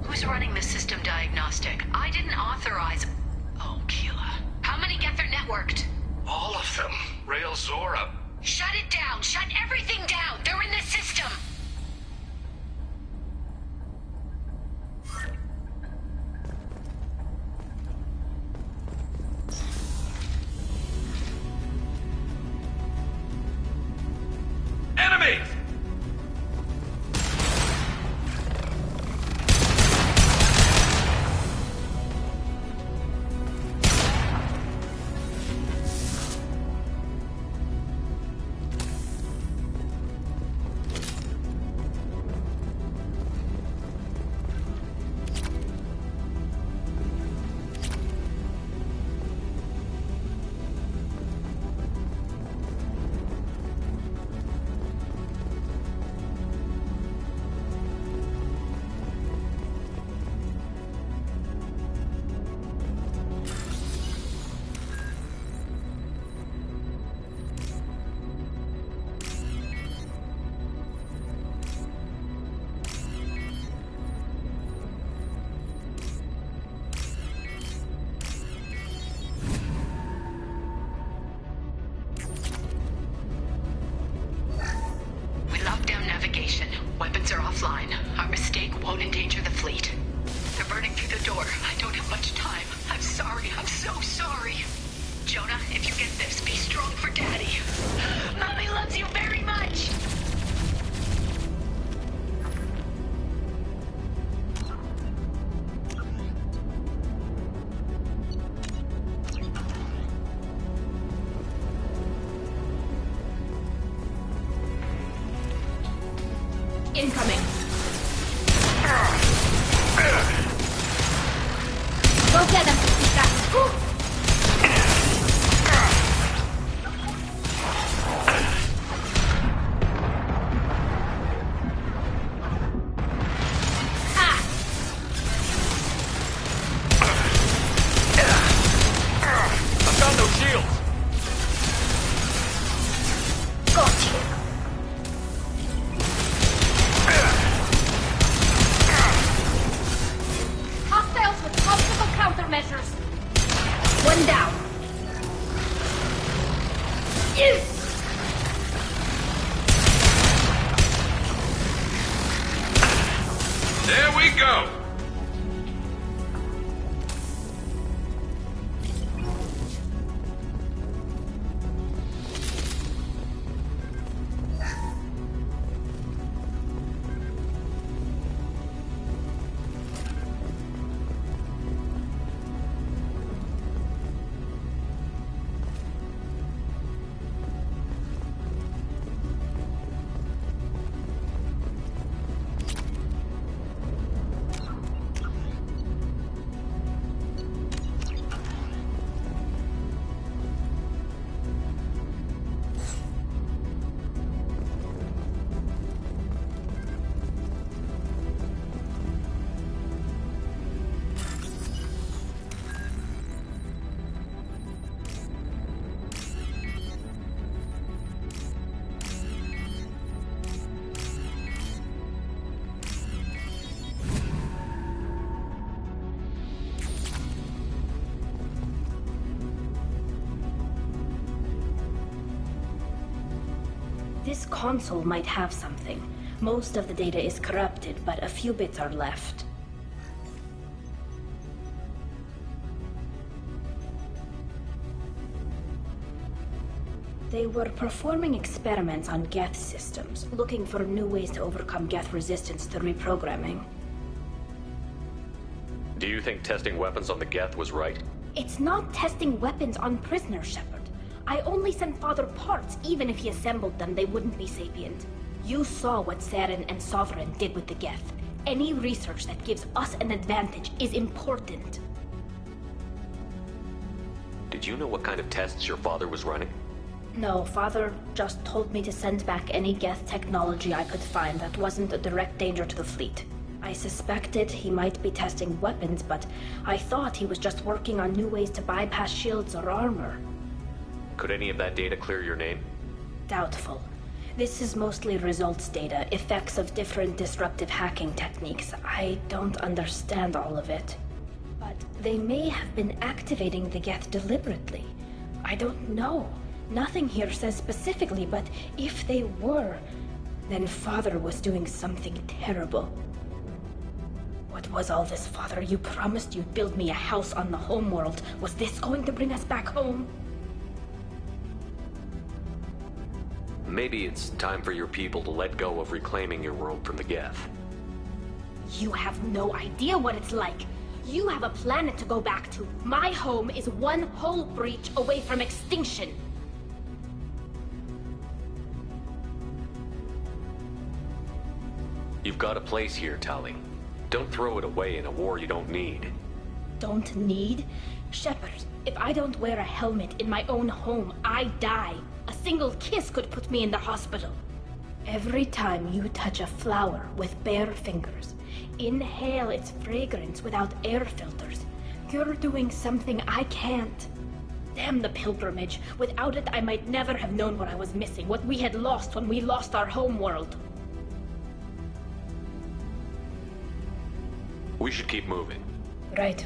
S11: Who's running the system diagnostic? I didn't authorize... Oh, Keela. How many get their networked?
S15: All of them. Rail Zora.
S11: Shut it down! Shut everything down! They're in the system!
S4: Enemies!
S11: Weapons are offline. Our mistake won't endanger the fleet. They're burning through the door. I don't have much time. I'm sorry. I'm so sorry. Jonah, if you get this, be strong for Daddy. Mommy loves you very much!
S1: Incoming. Go get them, Pika.
S4: I've got no shields.
S1: Gotcha. Hostiles with possible countermeasures. One down. Yes!
S4: There we go.
S1: This console might have something. Most of the data is corrupted, but a few bits are left. They were performing experiments on Geth systems, looking for new ways to overcome Geth resistance to reprogramming.
S4: Do you think testing weapons on the Geth was right?
S1: It's not testing weapons on prisoners, Shepard. I only sent Father parts. Even if he assembled them, they wouldn't be sapient. You saw what Saren and Sovereign did with the Geth. Any research that gives us an advantage is important.
S4: Did you know what kind of tests your father was running?
S1: No, Father just told me to send back any Geth technology I could find that wasn't a direct danger to the fleet. I suspected he might be testing weapons, but I thought he was just working on new ways to bypass shields or armor.
S4: Could any of that data clear your name?
S1: Doubtful. This is mostly results data, effects of different disruptive hacking techniques. I don't understand all of it. But they may have been activating the Geth deliberately. I don't know. Nothing here says specifically, but if they were, then Father was doing something terrible. What was all this, Father? You promised you'd build me a house on the homeworld. Was this going to bring us back home?
S4: Maybe it's time for your people to let go of reclaiming your world from the Geth.
S1: You have no idea what it's like. You have a planet to go back to. My home is one hull breach away from extinction.
S4: You've got a place here, Tali. Don't throw it away in a war you don't need.
S1: Don't need? Shepard, if I don't wear a helmet in my own home, I die. A single kiss could put me in the hospital. Every time you touch a flower with bare fingers, inhale its fragrance without air filters, you're doing something I can't. Damn the pilgrimage. Without it, I might never have known what I was missing, what we had lost when we lost our homeworld.
S4: We should keep moving.
S1: Right.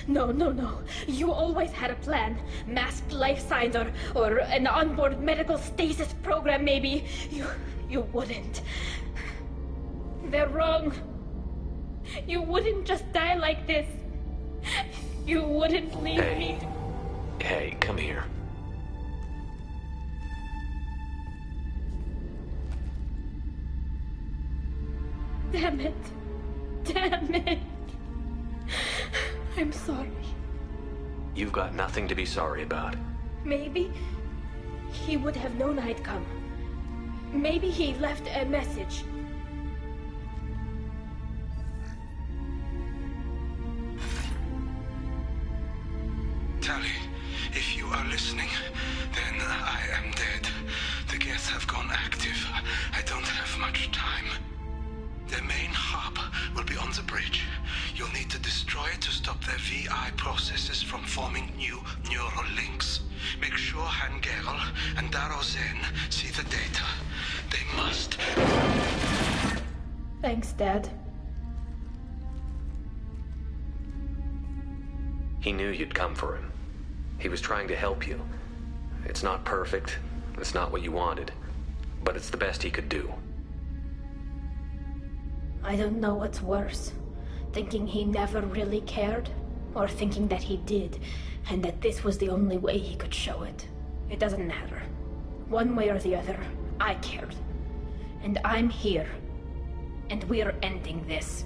S1: No. You always had a plan. Masked life signs or an onboard medical stasis program, maybe. You wouldn't. They're wrong. You wouldn't just die like this. You wouldn't leave me.
S4: Hey, come here.
S1: Damn it. I'm sorry.
S4: You've got nothing to be sorry about.
S1: Maybe he would have known I'd come. Maybe he left a message.
S9: Tali, if you are listening, then I am dead. The Geth have gone active. I don't have much time. Their main hub will be on the bridge. You'll need to destroy it to stop their VI processes from forming new neural links. Make sure Han-Gerel and Daro Zen see the data. They must.
S1: Thanks, Dad.
S4: He knew you'd come for him. He was trying to help you. It's not perfect. It's not what you wanted. But it's the best he could do.
S1: I don't know what's worse. Thinking he never really cared, or thinking that he did, and that this was the only way he could show it. It doesn't matter. One way or the other, I cared. And I'm here. And we're ending this.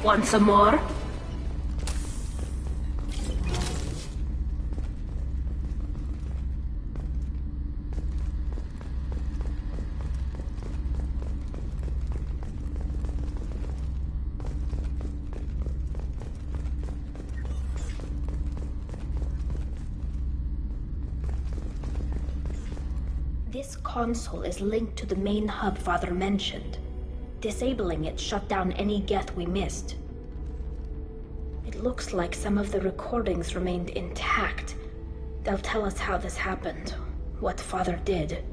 S1: Want some more? This console is linked to the main hub Father mentioned. Disabling it shut down any Geth we missed. It looks like some of the recordings remained intact. They'll tell us how this happened, what Father did.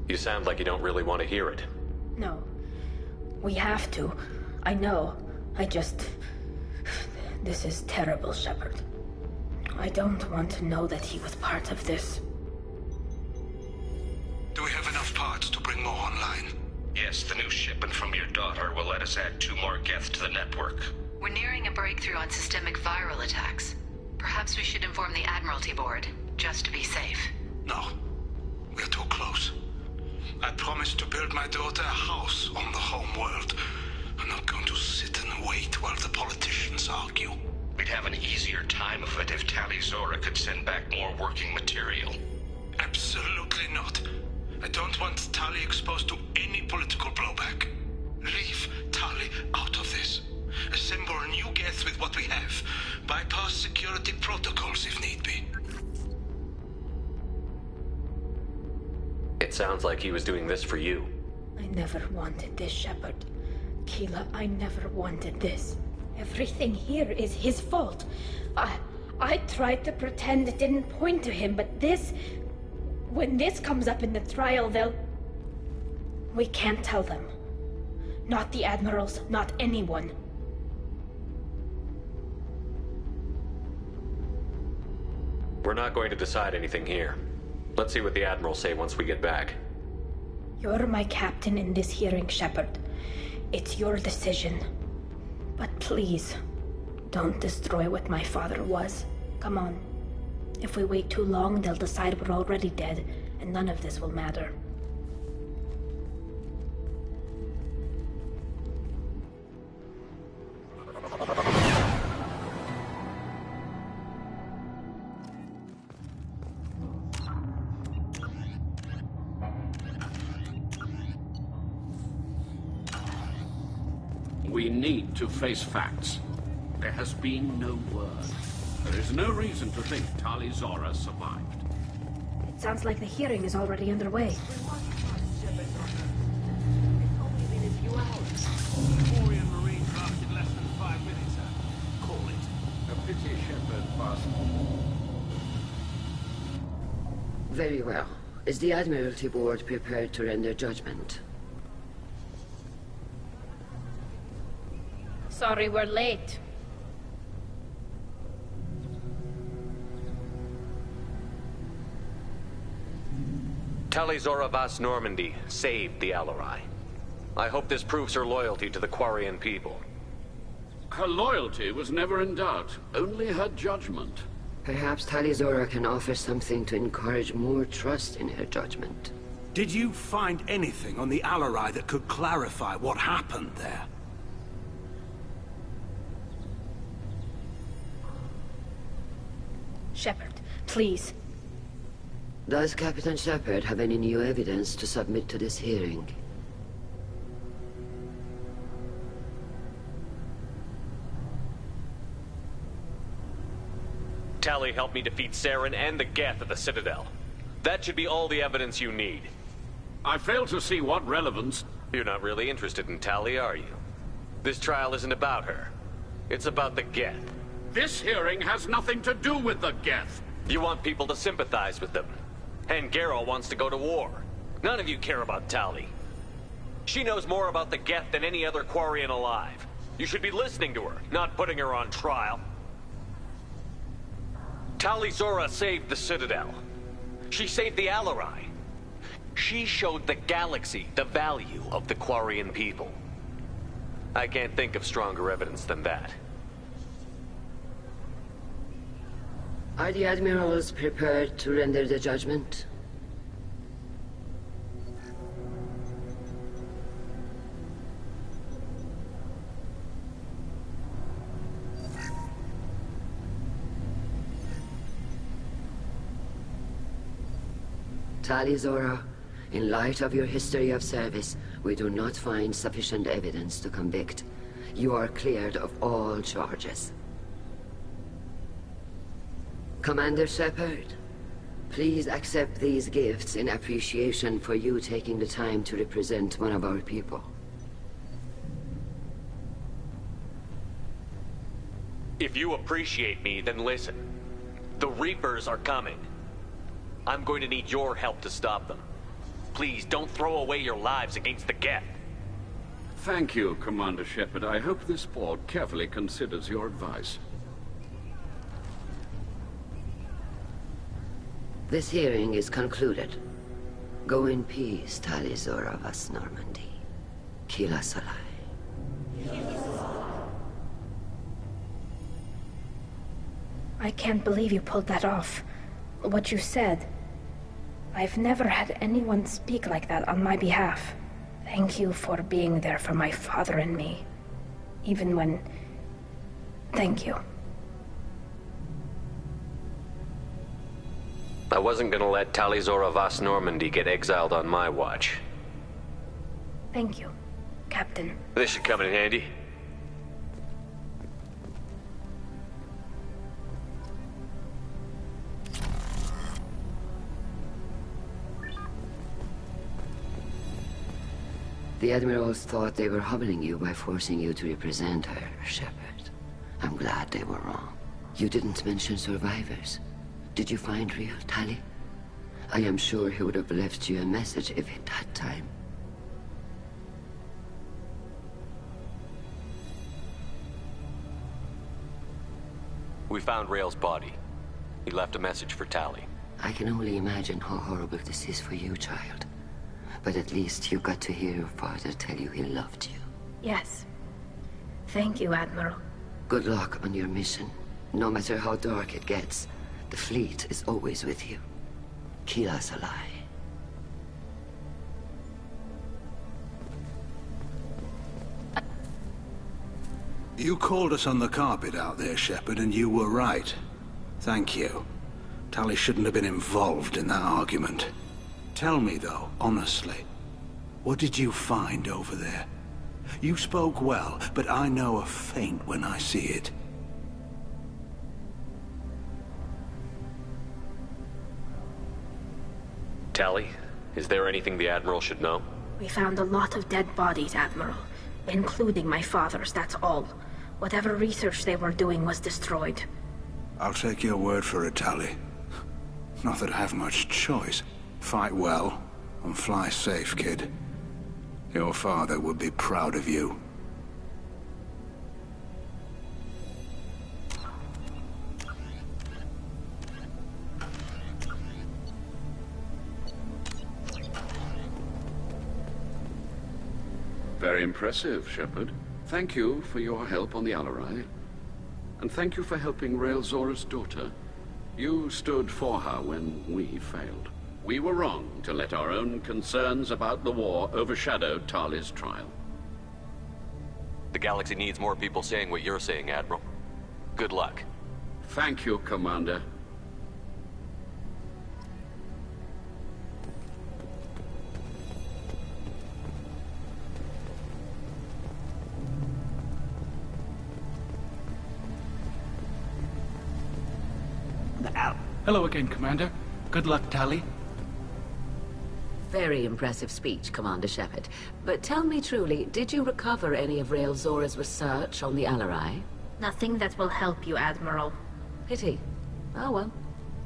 S4: You sound like you don't really want to hear it.
S1: No. We have to. I know. This is terrible, Shepard. I don't want to know that he was part of this.
S9: Do we have enough parts to bring more online?
S15: Yes, the new shipment from your daughter will let us add 2 more Geth to the network.
S11: We're nearing a breakthrough on systemic viral attacks. Perhaps we should inform the Admiralty Board, just to be safe.
S9: No. We're too close. I promised to build my daughter a house on the home world. I'm not going to sit and wait while the politicians argue.
S15: We'd have an easier time of it if Tali Zora could send back more working material.
S9: Absolutely not. I don't want Tali exposed to any political blowback. Leave Tali out of this. Assemble a new Geth with what we have. Bypass security protocols if need be.
S4: It sounds like he was doing this for you.
S1: I never wanted this, Shepard. Keela, I never wanted this. Everything here is his fault. I tried to pretend it didn't point to him, but this... When this comes up in the trial, they'll... We can't tell them. Not the Admirals, not anyone.
S4: We're not going to decide anything here. Let's see what the Admirals say once we get back.
S1: You're my captain in this hearing, Shepard. It's your decision. But please, don't destroy what my father was. Come on. If we wait too long, they'll decide we're already dead, and none of this will matter.
S8: We need to face facts. There has been no word. There is no reason to think Tali Zora survived.
S1: It sounds like the hearing is already underway.
S7: Very well. Is the Admiralty Board prepared to render judgment?
S1: Sorry we're late.
S4: Tali Zora Vas Normandy saved the Alarai. I hope this proves her loyalty to the Quarian people.
S8: Her loyalty was never in doubt, only her judgment.
S7: Perhaps Tali Zora can offer something to encourage more trust in her judgment.
S9: Did you find anything on the Alarai that could clarify what happened there?
S1: Shepard, please.
S7: Does Captain Shepard have any new evidence to submit to this hearing?
S4: Tali helped me defeat Saren and the Geth at the Citadel. That should be all the evidence you need.
S8: I fail to see what relevance...
S4: You're not really interested in Tali, are you? This trial isn't about her. It's about the Geth.
S8: This hearing has nothing to do with the Geth.
S4: You want people to sympathize with them. And Garrow wants to go to war. None of you care about Tali. She knows more about the Geth than any other Quarian alive. You should be listening to her, not putting her on trial. Tali Zora saved the Citadel. She saved the Alarai. She showed the galaxy the value of the Quarian people. I can't think of stronger evidence than that.
S7: Are the Admirals prepared to render the judgment? Tali Zora, in light of your history of service, we do not find sufficient evidence to convict. You are cleared of all charges. Commander Shepard, please accept these gifts in appreciation for you taking the time to represent one of our people.
S4: If you appreciate me, then listen. The Reapers are coming. I'm going to need your help to stop them. Please, don't throw away your lives against the Geth.
S8: Thank you, Commander Shepard. I hope this board carefully considers your advice.
S7: This hearing is concluded. Go in peace, Tali Zora Vas Normandy. Keela Solai.
S1: I can't believe you pulled that off. What you said. I've never had anyone speak like that on my behalf. Thank you for being there for my father and me. even when... Thank you.
S4: I wasn't gonna let Tali'Zorah Vas Normandy get exiled on my watch.
S1: Thank you, Captain.
S4: This should come in handy.
S7: The Admirals thought they were humbling you by forcing you to represent her, Shepard. I'm glad they were wrong. You didn't mention survivors. Did you find real Tali? I am sure he would have left you a message if he'd had time.
S4: We found Rael's body. He left a message for Tali.
S7: I can only imagine how horrible this is for you, child. But at least you got to hear your father tell you he loved you.
S1: Yes. Thank you, Admiral.
S7: Good luck on your mission. No matter how dark it gets, the fleet is always with you. Keela Se'lai.
S9: You called us on the carpet out there, Shepard, and you were right. Thank you. Tali shouldn't have been involved in that argument. Tell me, though, honestly, what did you find over there? You spoke well, but I know a feint when I see it.
S4: Tali, is there anything the Admiral should know?
S1: We found a lot of dead bodies, Admiral. Including my father's, that's all. Whatever research they were doing was destroyed.
S9: I'll take your word for it, Tali. Not that I have much choice. Fight well, and fly safe, kid. Your father would be proud of you.
S8: Very impressive, Shepard. Thank you for your help on the Alarai. And thank you for helping Rael Zora's daughter. You stood for her when we failed. We were wrong to let our own concerns about the war overshadow Tali's trial.
S4: The galaxy needs more people saying what you're saying, Admiral. Good luck.
S8: Thank you, Commander.
S12: Hello again, Commander. Good luck, Tali.
S10: Very impressive speech, Commander Shepard. But tell me truly, did you recover any of Rael Zora's research on the Alarai?
S1: Nothing that will help you, Admiral.
S10: Pity. Oh well.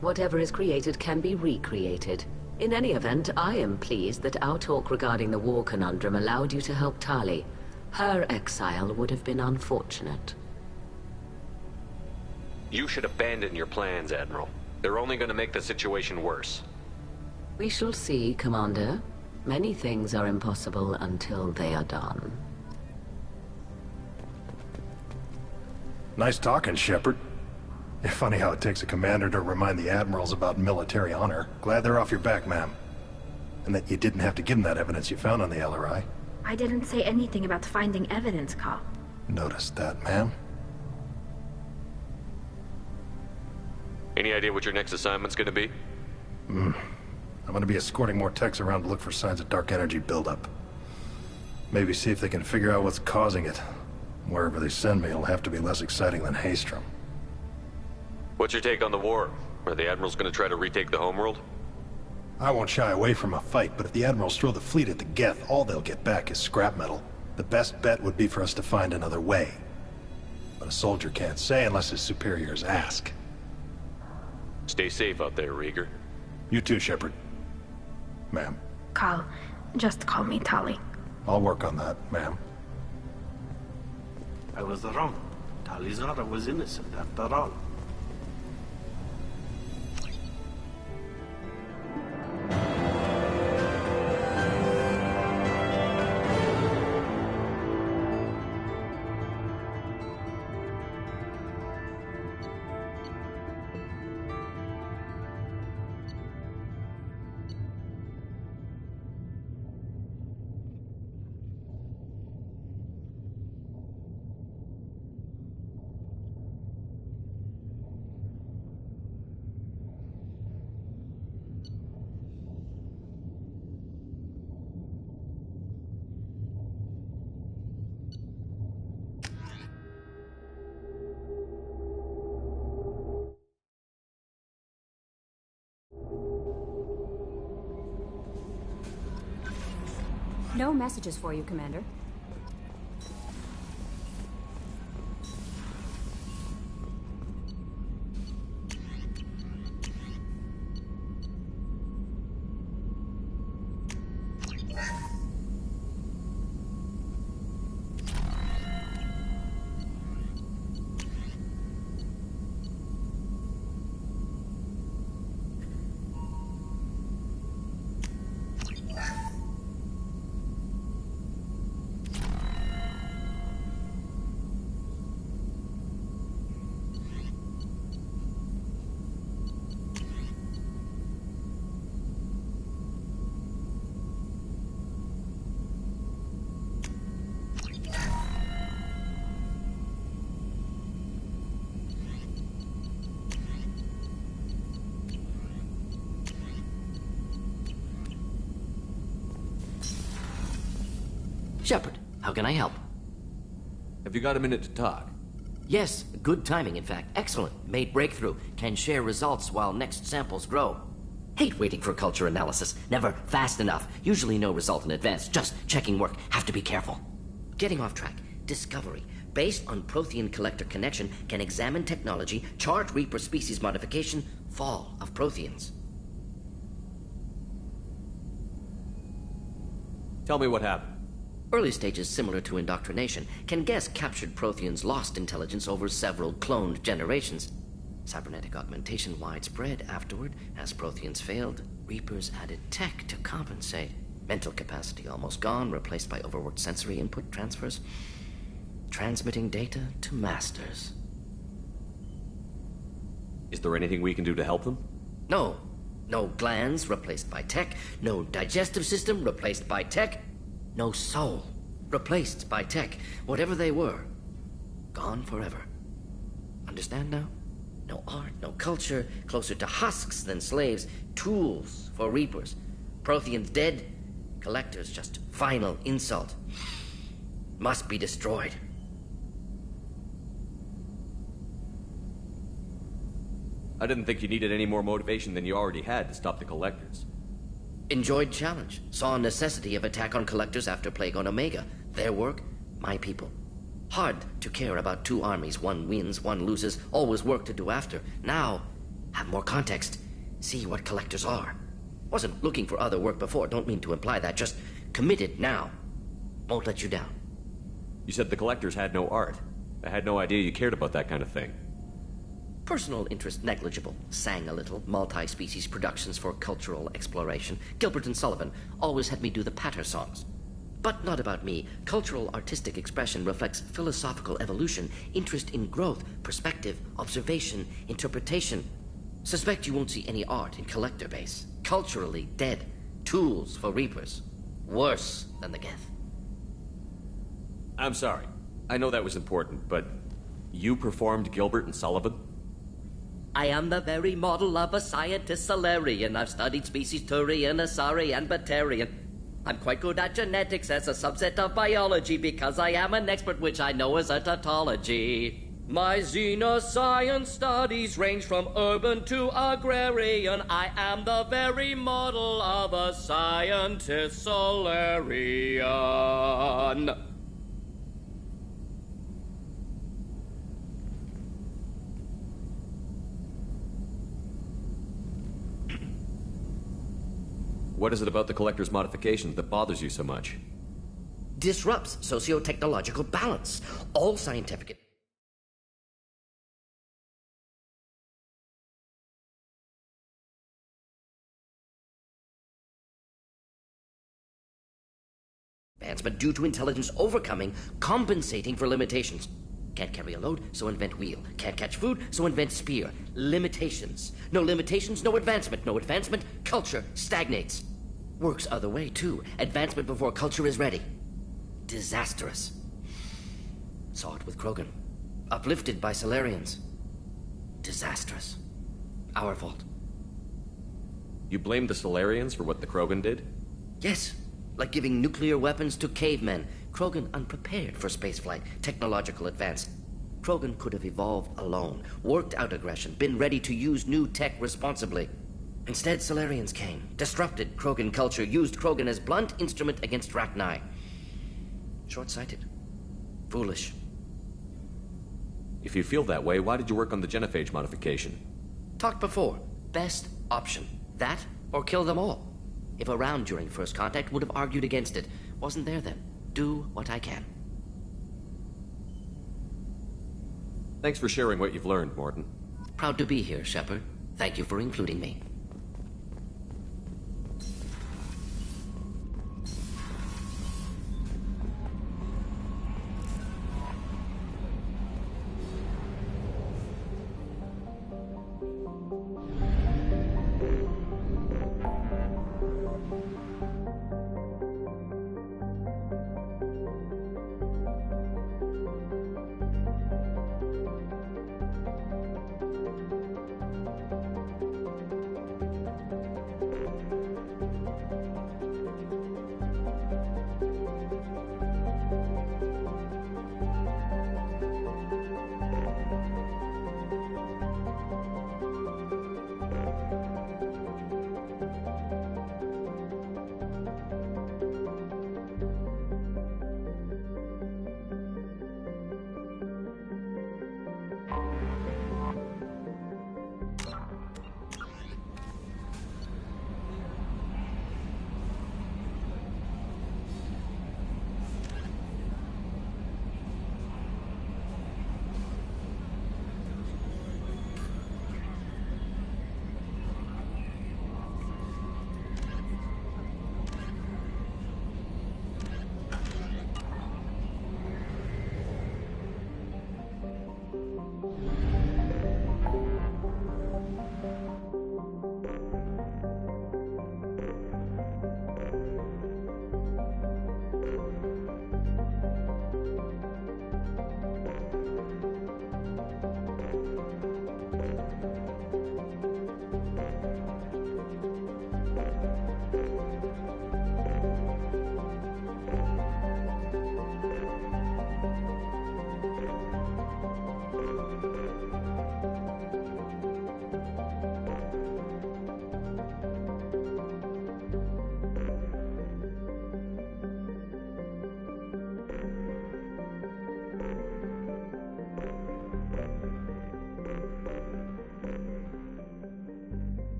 S10: Whatever is created can be recreated. In any event, I am pleased that our talk regarding the war conundrum allowed you to help Tali. Her exile would have been unfortunate.
S4: You should abandon your plans, Admiral. They're only going to make the situation worse.
S10: We shall see, Commander. Many things are impossible until they are done.
S13: Nice talking, Shepard. Funny how it takes a commander to remind the admirals about military honor. Glad they're off your back, ma'am. And that you didn't have to give them that evidence you found on the LRI.
S1: I didn't say anything about finding evidence, Cal.
S13: Noticed that, ma'am.
S4: Any idea what your next assignment's gonna be?
S13: I'm gonna be escorting more techs around to look for signs of dark energy buildup. Maybe see if they can figure out what's causing it. Wherever they send me, it'll have to be less exciting than Haestrom.
S4: What's your take on the war? Are the Admirals gonna try to retake the homeworld?
S13: I won't shy away from a fight, but if the Admirals throw the fleet at the Geth, all they'll get back is scrap metal. The best bet would be for us to find another way. But a soldier can't say unless his superiors ask.
S4: Stay safe out there, Rieger.
S13: You too, Shepard. Ma'am.
S1: Cal, just call me Tali.
S13: I'll work on that, ma'am.
S6: I was wrong. Tali'Zorah was innocent after all.
S16: No messages for you, Commander.
S17: Shepard, how can I help?
S3: Have you got a minute to talk?
S17: Yes, good timing, in fact. Excellent. Made breakthrough. Can share results while next samples grow. Hate waiting for culture analysis. Never fast enough. Usually no result in advance. Just checking work. Have to be careful. Getting off track. Discovery. Based on Prothean collector connection, can examine technology, chart Reaper species modification, fall of Protheans.
S4: Tell me what happened.
S17: Early stages similar to indoctrination, can guess captured Protheans lost intelligence over several cloned generations. Cybernetic augmentation widespread afterward. As Protheans failed, Reapers added tech to compensate. Mental capacity almost gone, replaced by overworked sensory input transfers. Transmitting data to masters.
S4: Is there anything we can do to help them?
S17: No. No glands replaced by tech. No digestive system replaced by tech. No soul, replaced by tech. Whatever they were, gone forever. Understand now? No art, no culture, closer to husks than slaves. Tools for Reapers. Protheans dead, collectors just final insult. Must be destroyed.
S4: I didn't think you needed any more motivation than you already had to stop the collectors.
S17: Enjoyed challenge. Saw necessity of attack on collectors after Plague on Omega. Their work, my people. Hard to care about two armies. One wins, one loses. Always work to do after. Now, have more context. See what collectors are. Wasn't looking for other work before. Don't mean to imply that. Just committed now. Won't let you down.
S4: You said the collectors had no art. I had no idea you cared about that kind of thing.
S17: Personal interest negligible. Sang a little. Multi-species productions for cultural exploration. Gilbert and Sullivan always had me do the patter songs. But not about me. Cultural artistic expression reflects philosophical evolution, interest in growth, perspective, observation, interpretation. Suspect you won't see any art in collector base. Culturally dead. Tools for Reapers. Worse than the Geth.
S4: I'm sorry. I know that was important, but you performed Gilbert and Sullivan?
S17: I am the very model of a scientist Solarian. I've studied species Turian, Asari, and Batarian. I'm quite good at genetics as a subset of biology because I am an expert, which I know is a tautology. My xenoscience studies range from urban to agrarian. I am the very model of a scientist Solarian.
S4: What is it about the collector's modifications that bothers you so much?
S17: Disrupts socio-technological balance. All scientific advancement due to intelligence overcoming, compensating for limitations. Can't carry a load, so invent wheel. Can't catch food, so invent spear. Limitations. No limitations, no advancement. No advancement, culture stagnates. Works other way, too. Advancement before culture is ready. Disastrous. Saw it with Krogan. Uplifted by Solarians. Disastrous. Our fault.
S4: You blame the Solarians for what the Krogan did?
S17: Yes. Like giving nuclear weapons to cavemen. Krogan unprepared for spaceflight, technological advance. Krogan could have evolved alone, worked out aggression, been ready to use new tech responsibly. Instead, Solarians came, disrupted Krogan culture, used Krogan as blunt instrument against Rachni. Short-sighted. Foolish.
S4: If you feel that way, why did you work on the genophage modification?
S17: Talked before. Best option. That, or kill them all. If around during first contact, would have argued against it. Wasn't there then. Do what I can.
S4: Thanks for sharing what you've learned, Morton.
S17: Proud to be here, Shepard. Thank you for including me.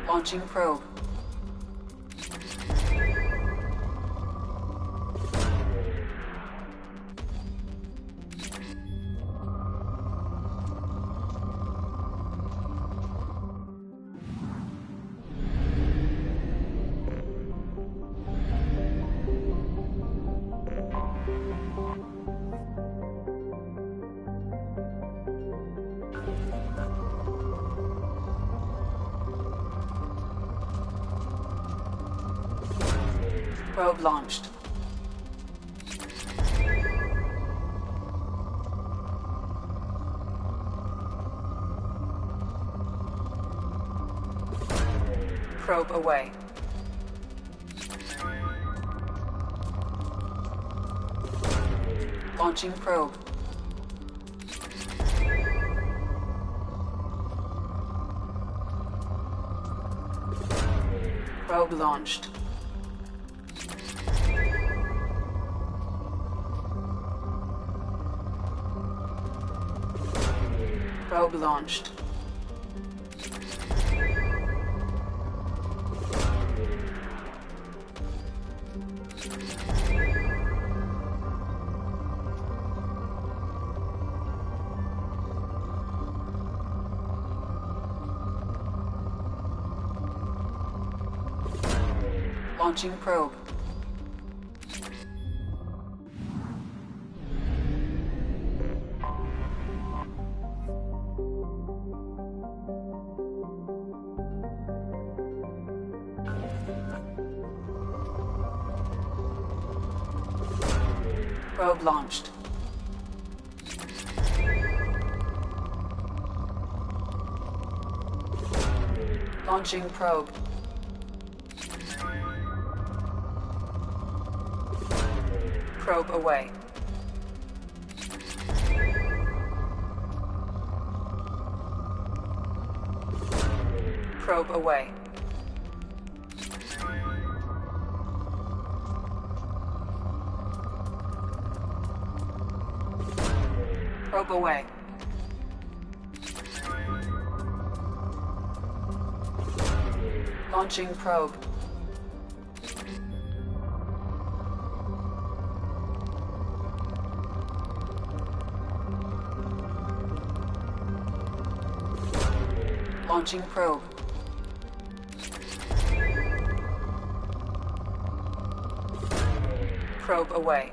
S5: Launching probe. Probe launched. Probe away. Launching probe. Probe launched. Probe launched.
S16: Launching probe. Probe launched. Launching probe. Probe away. Probe away. Probe away. Launching probe. Launching probe. Probe away.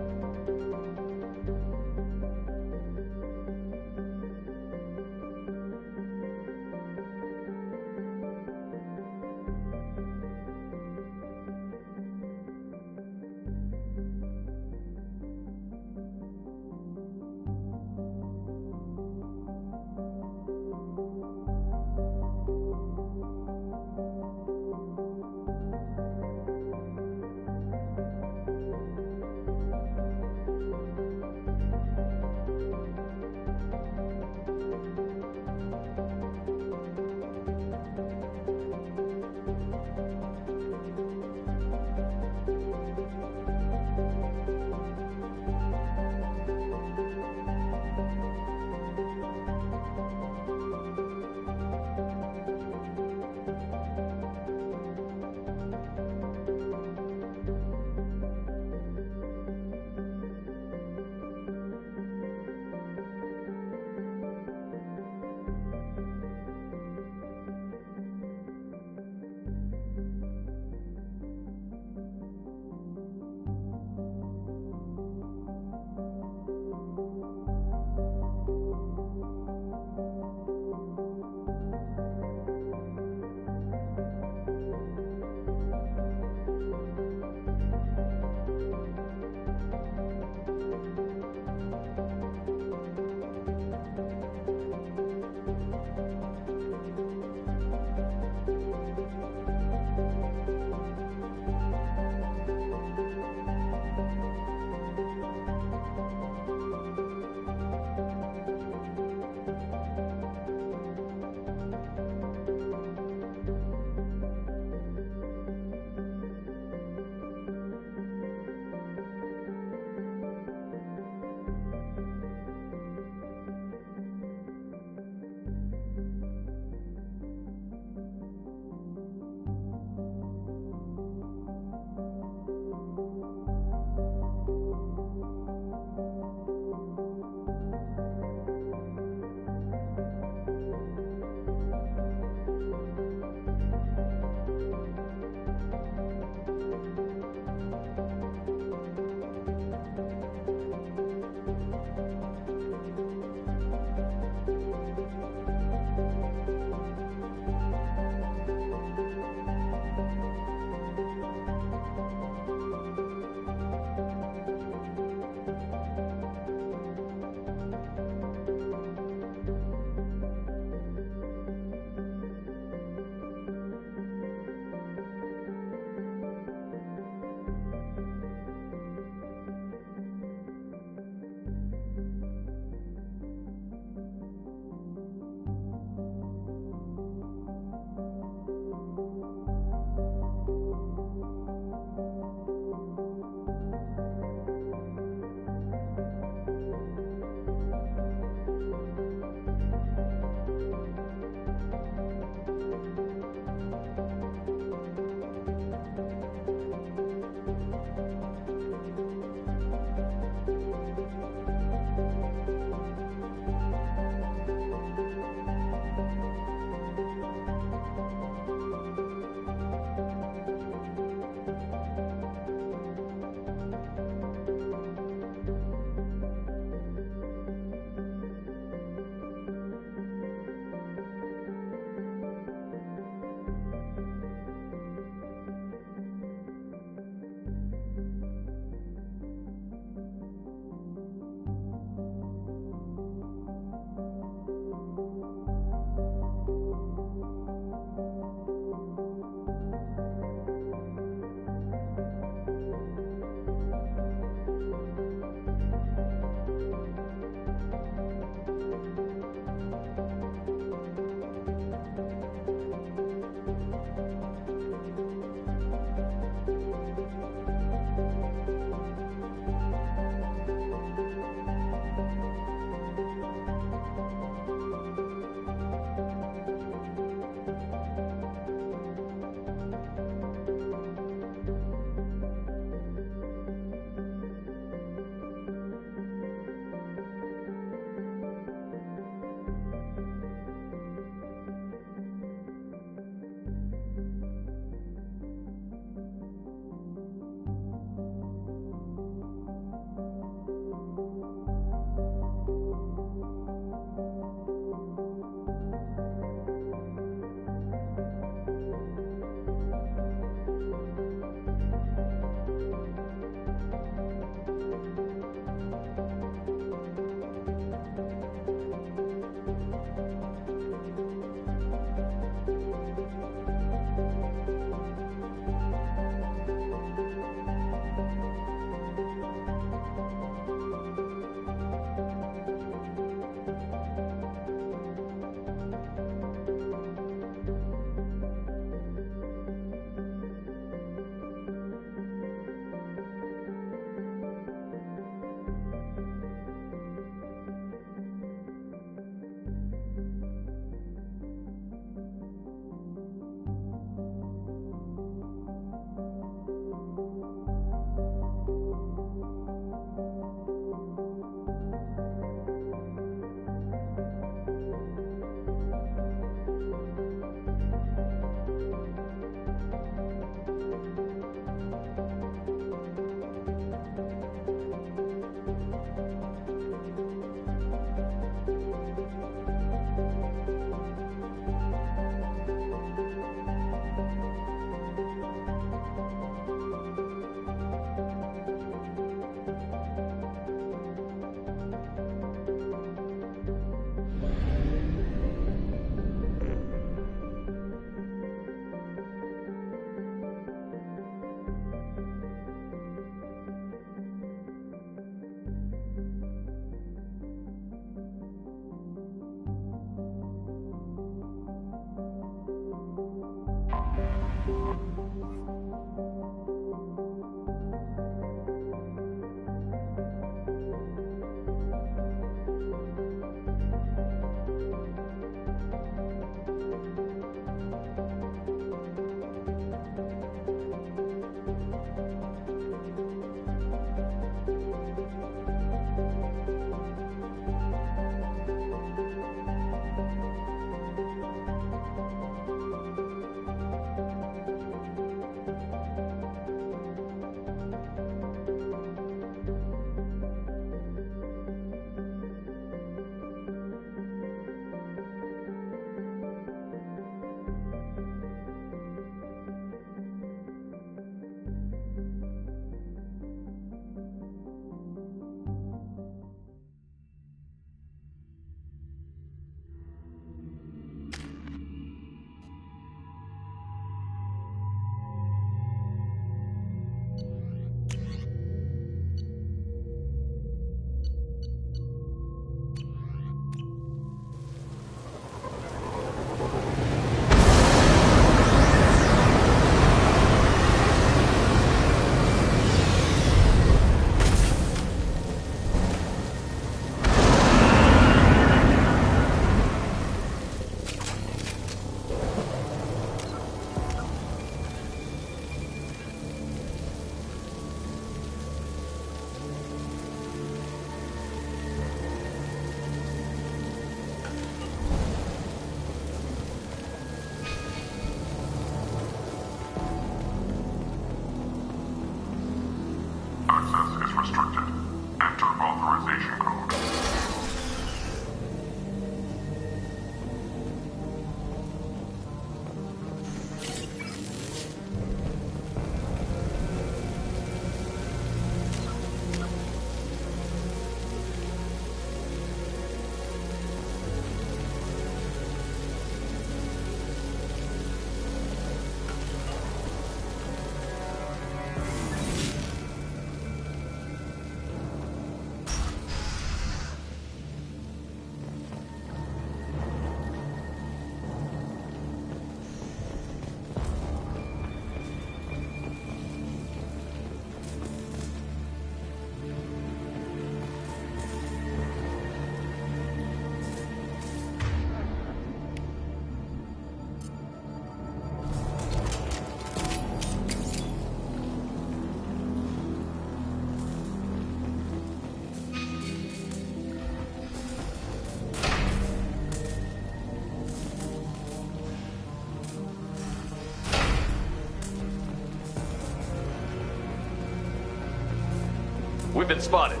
S4: We've been spotted.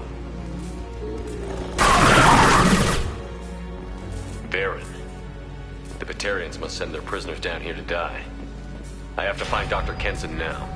S4: Baron. The Batarians must send their prisoners down here to die. I have to find Dr. Kenson now.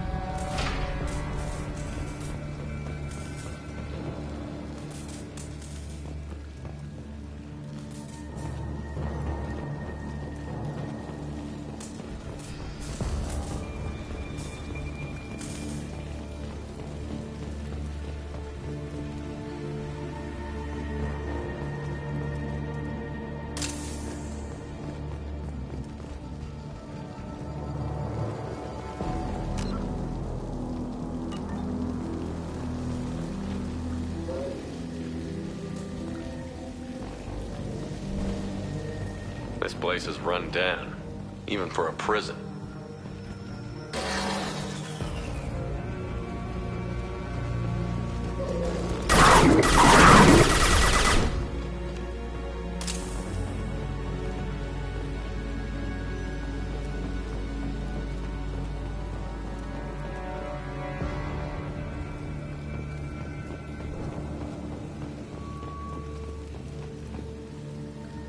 S4: This place is run down, even for a prison.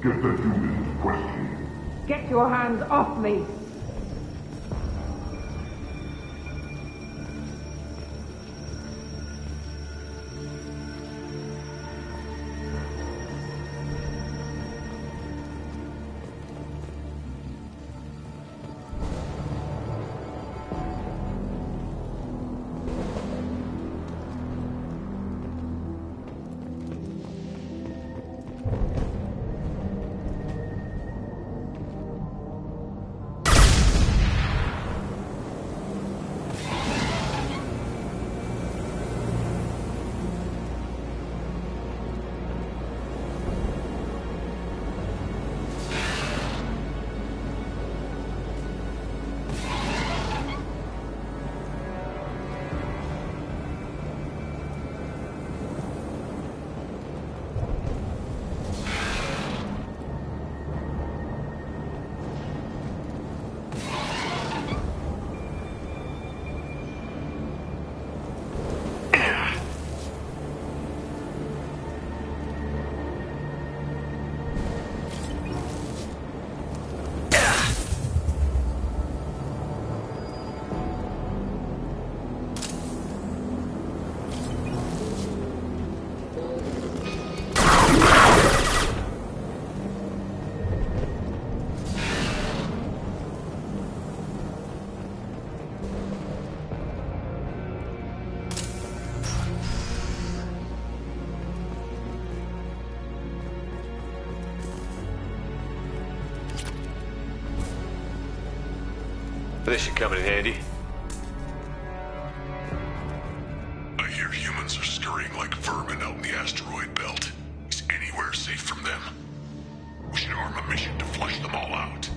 S18: Get the dude's question.
S19: Get your hands off me!
S4: This should come in handy.
S18: I hear humans are scurrying like vermin out in the asteroid belt. Is anywhere safe from them? We should arm a mission to flush them all out.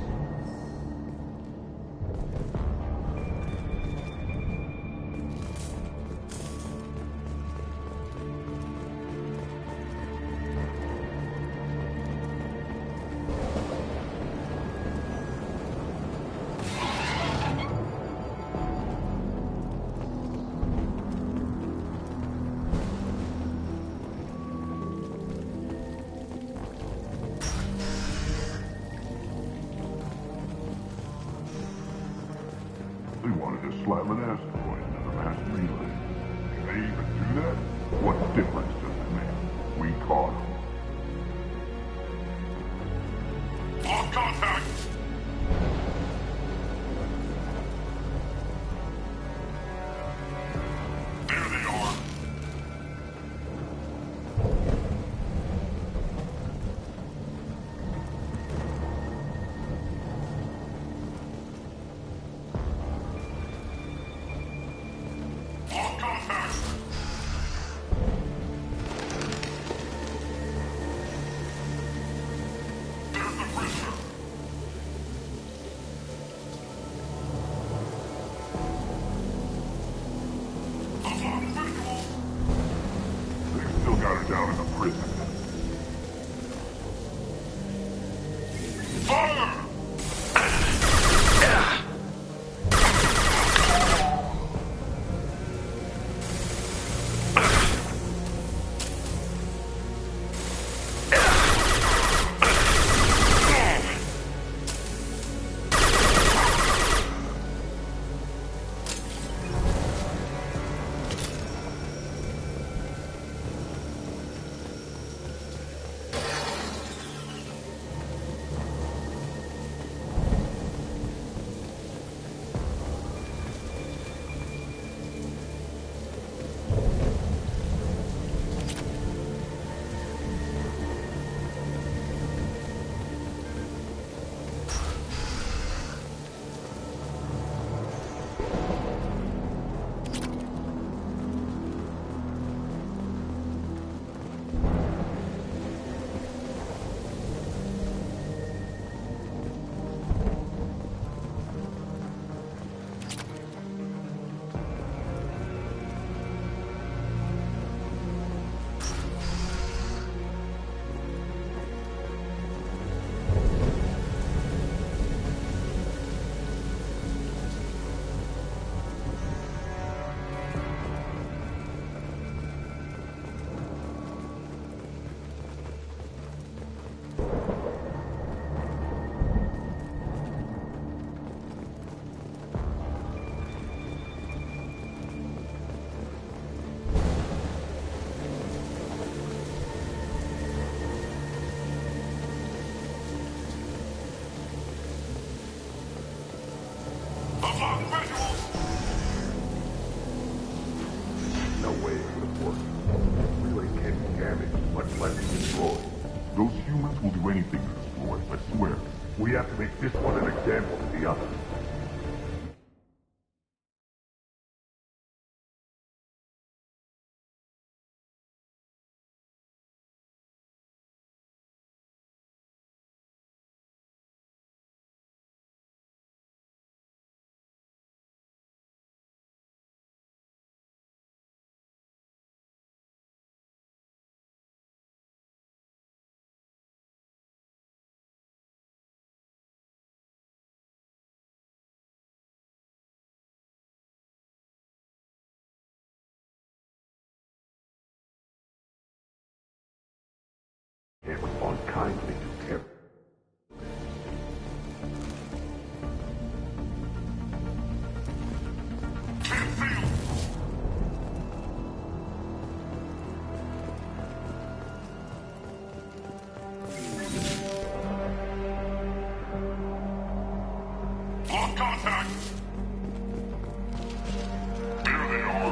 S18: They wanted to slam an asteroid into the mass relay. Can they even do that? What difference does it make? We caught them. Lost contact! There they are. Lost contact! We have to make this one an example to the others. Can't respond kindly to terror.
S15: Lost contact!
S18: There they are!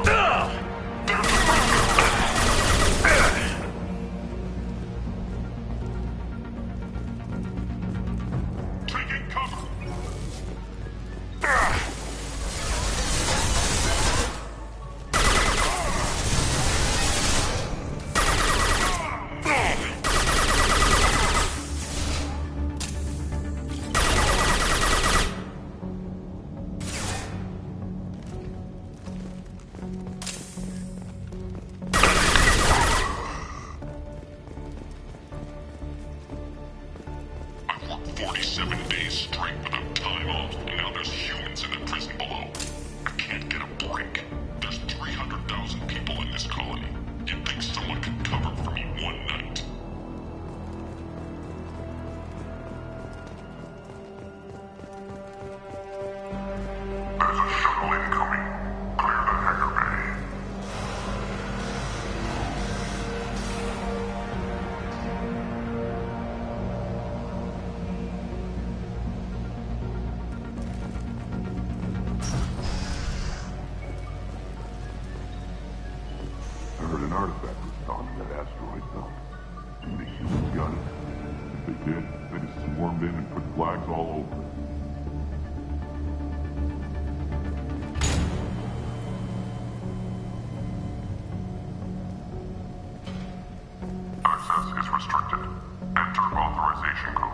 S15: Taking cover!
S18: I've worked 47 days straight without time off, and now there's humans in the prison below. I can't get a break. There's 300,000 people in this colony. You'd think someone could cover for me one night. There's a shuttle incoming. Clear the hangar bay. I heard an artifact was found in that asteroid belt. And the humans got it. If they did, they just swarmed in and put flags all over it. Access is restricted. Enter authorization code.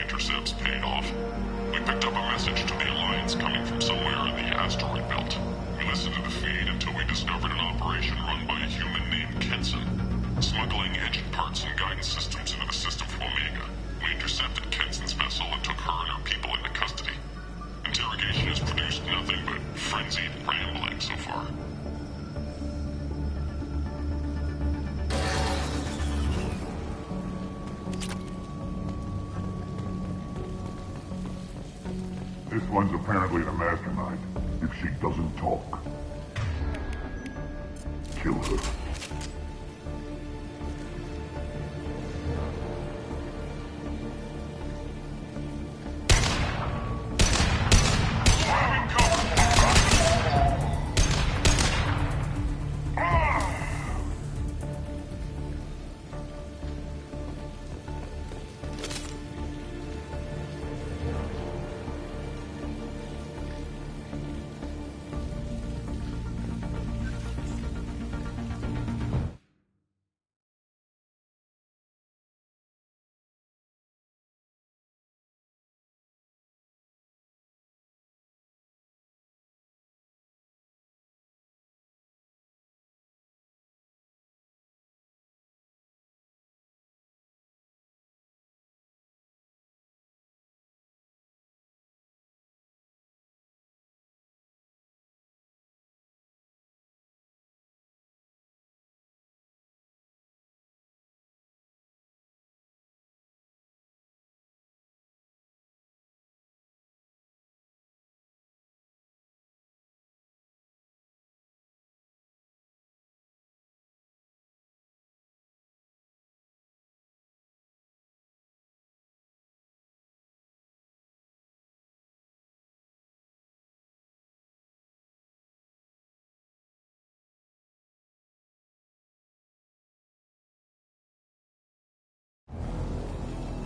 S18: intercepts paid off. We picked up a message to the Alliance coming from somewhere in the asteroid belt. We listened to the feed until we discovered an operation run by a human named Kenson, smuggling engine parts and guidance systems into the system from Omega. We intercepted Kenson's This one's apparently the mastermind. If she doesn't talk, kill her.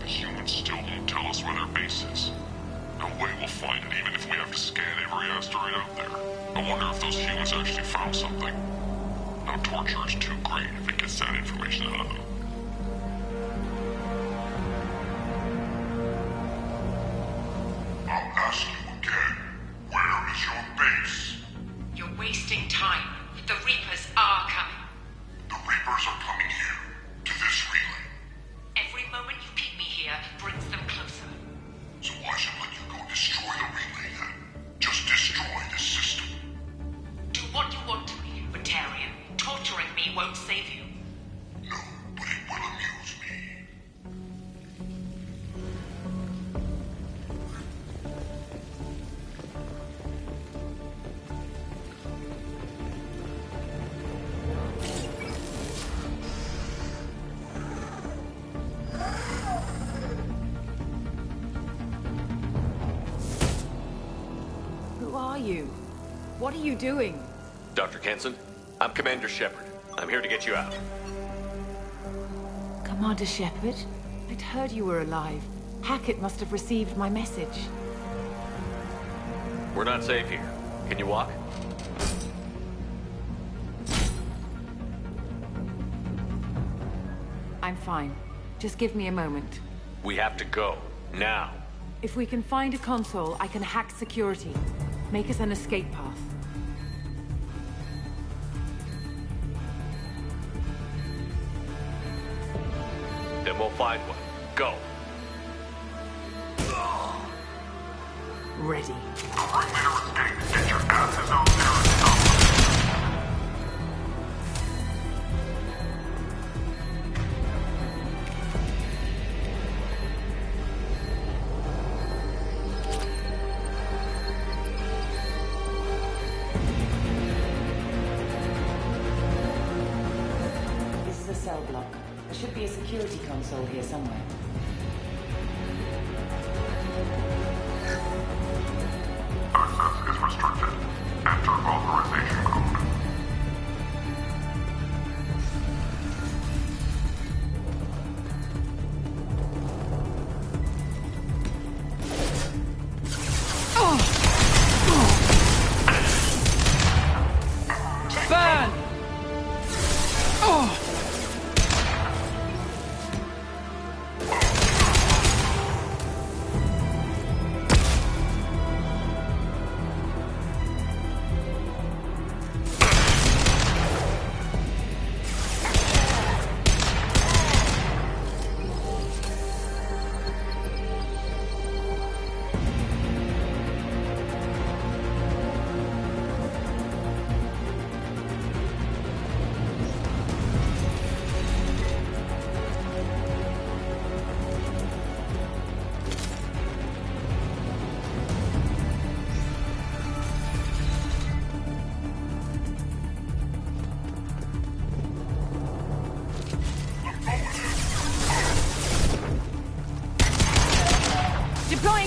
S18: Humans still won't tell us where their base is. No way we'll find it, even if we have to scan every asteroid out there. I wonder if those humans actually found something. No torture is too great if it gets that information out of them. I'll ask you again. Where is your base?
S11: You're wasting time. The Reapers are coming.
S18: The Reapers are coming here, to this relay.
S11: Every moment you keep me here brings them closer.
S18: So why should I let you go destroy the relay then? Just destroy the system.
S11: Do what you want to me, Batarian. Torturing me won't save you.
S18: No, but it will amuse me.
S16: Who are you? What are you doing?
S4: Dr. Kenson, I'm Commander Shepard. I'm here to get you out.
S16: Commander Shepard? I'd heard you were alive. Hackett must have received my message.
S4: We're not safe here. Can you walk?
S16: I'm fine. Just give me a moment.
S4: We have to go. Now.
S16: If we can find a console, I can hack security. Make us an escape path.
S4: Then we'll find one. Go.
S16: Ready.
S18: Get your asses out there and stop.
S16: This is a cell block. There should be a security console here somewhere.
S18: Access is restricted. Enter authorization code.
S16: Burn!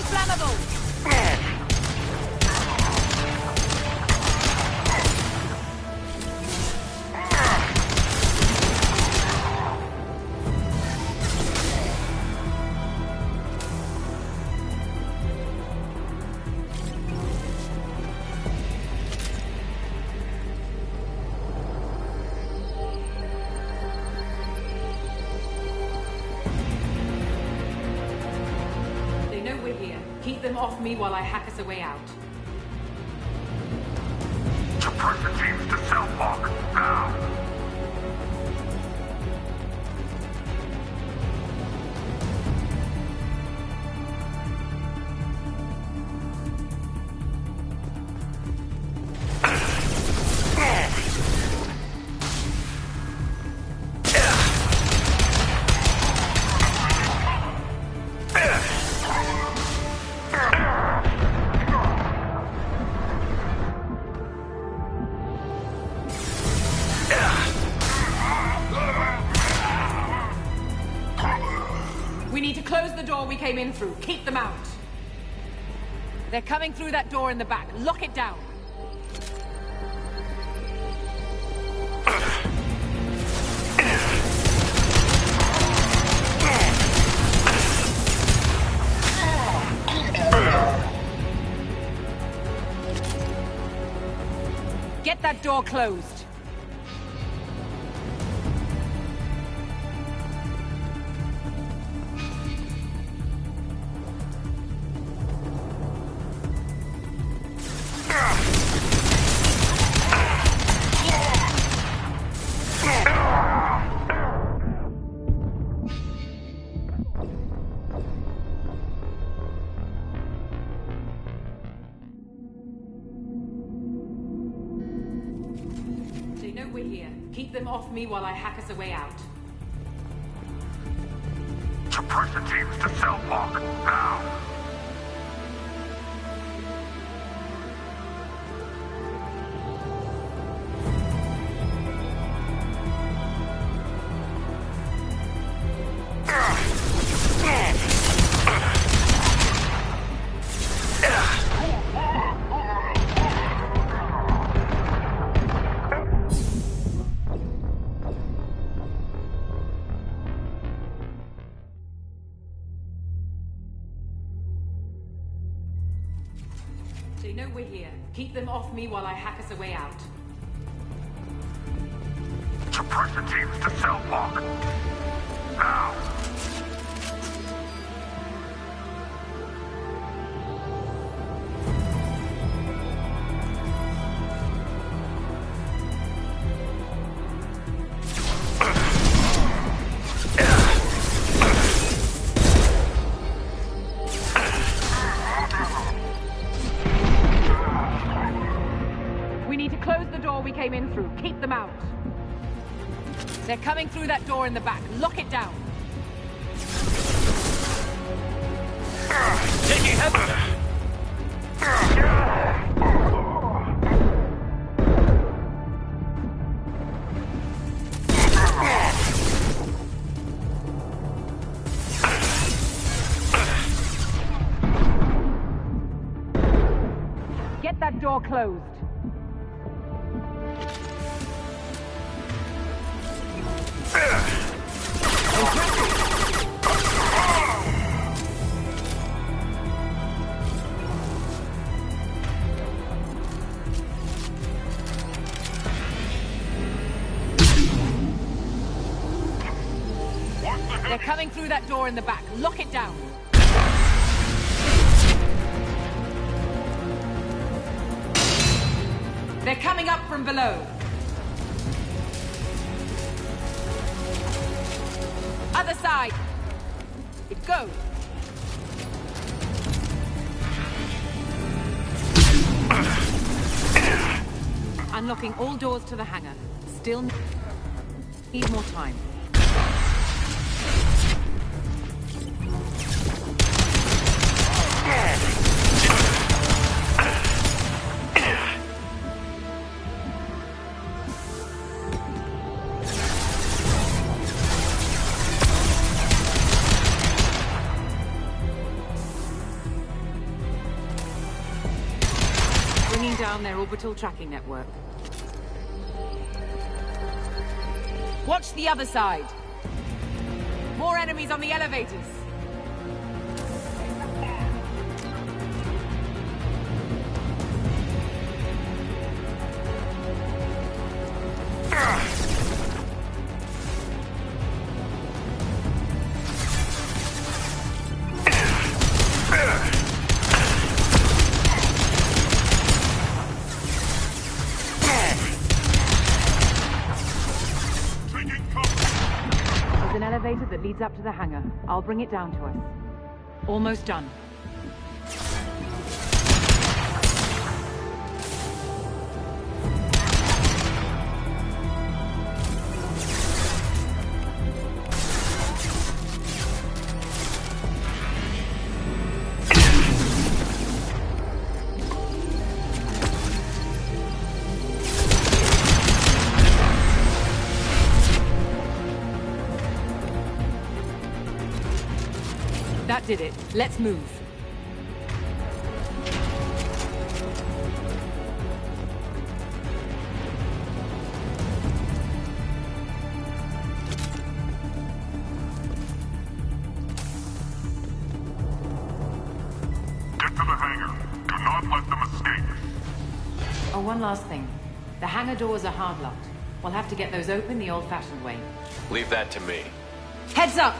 S16: flammable! Keep them off me while I hack us a way out.
S18: Support the teams to self-lock, now!
S16: We came in through. Keep them out. They're coming through that door in the back. Lock it down. Get that door closed. We're here. Keep them off me while I hack us a way out.
S18: Suppress the teams to self-lock, now!
S16: They know we're here. Keep them off me while I hack us a way out.
S18: Suppress the teams to self-lock, now!
S16: Came in through. Keep them out. They're coming through that door in the back. Lock it down.
S18: Taking heavy.
S16: Get that door closed. They're coming through that door in the back. Lock it down. They're coming up from below. Other side. It goes. Unlocking all doors to the hangar. Still need more time. bringing down their orbital tracking network. Watch the other side. More enemies on the elevators. That leads up to the hangar. I'll bring it down to us. Almost done. That did it. Let's move.
S18: Get to the hangar. Do not let them escape.
S16: Oh, one last thing. The hangar doors are hard-locked. We'll have to get those open the old-fashioned way.
S4: Leave that to me.
S16: Heads up!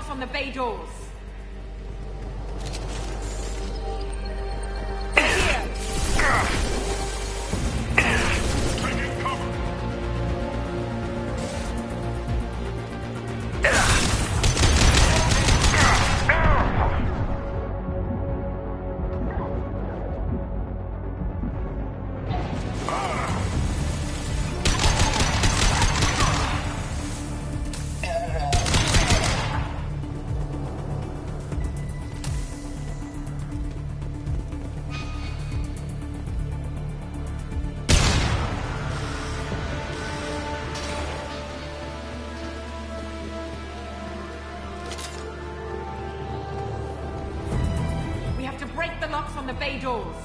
S16: On the bay doors. Break the locks on the bay doors.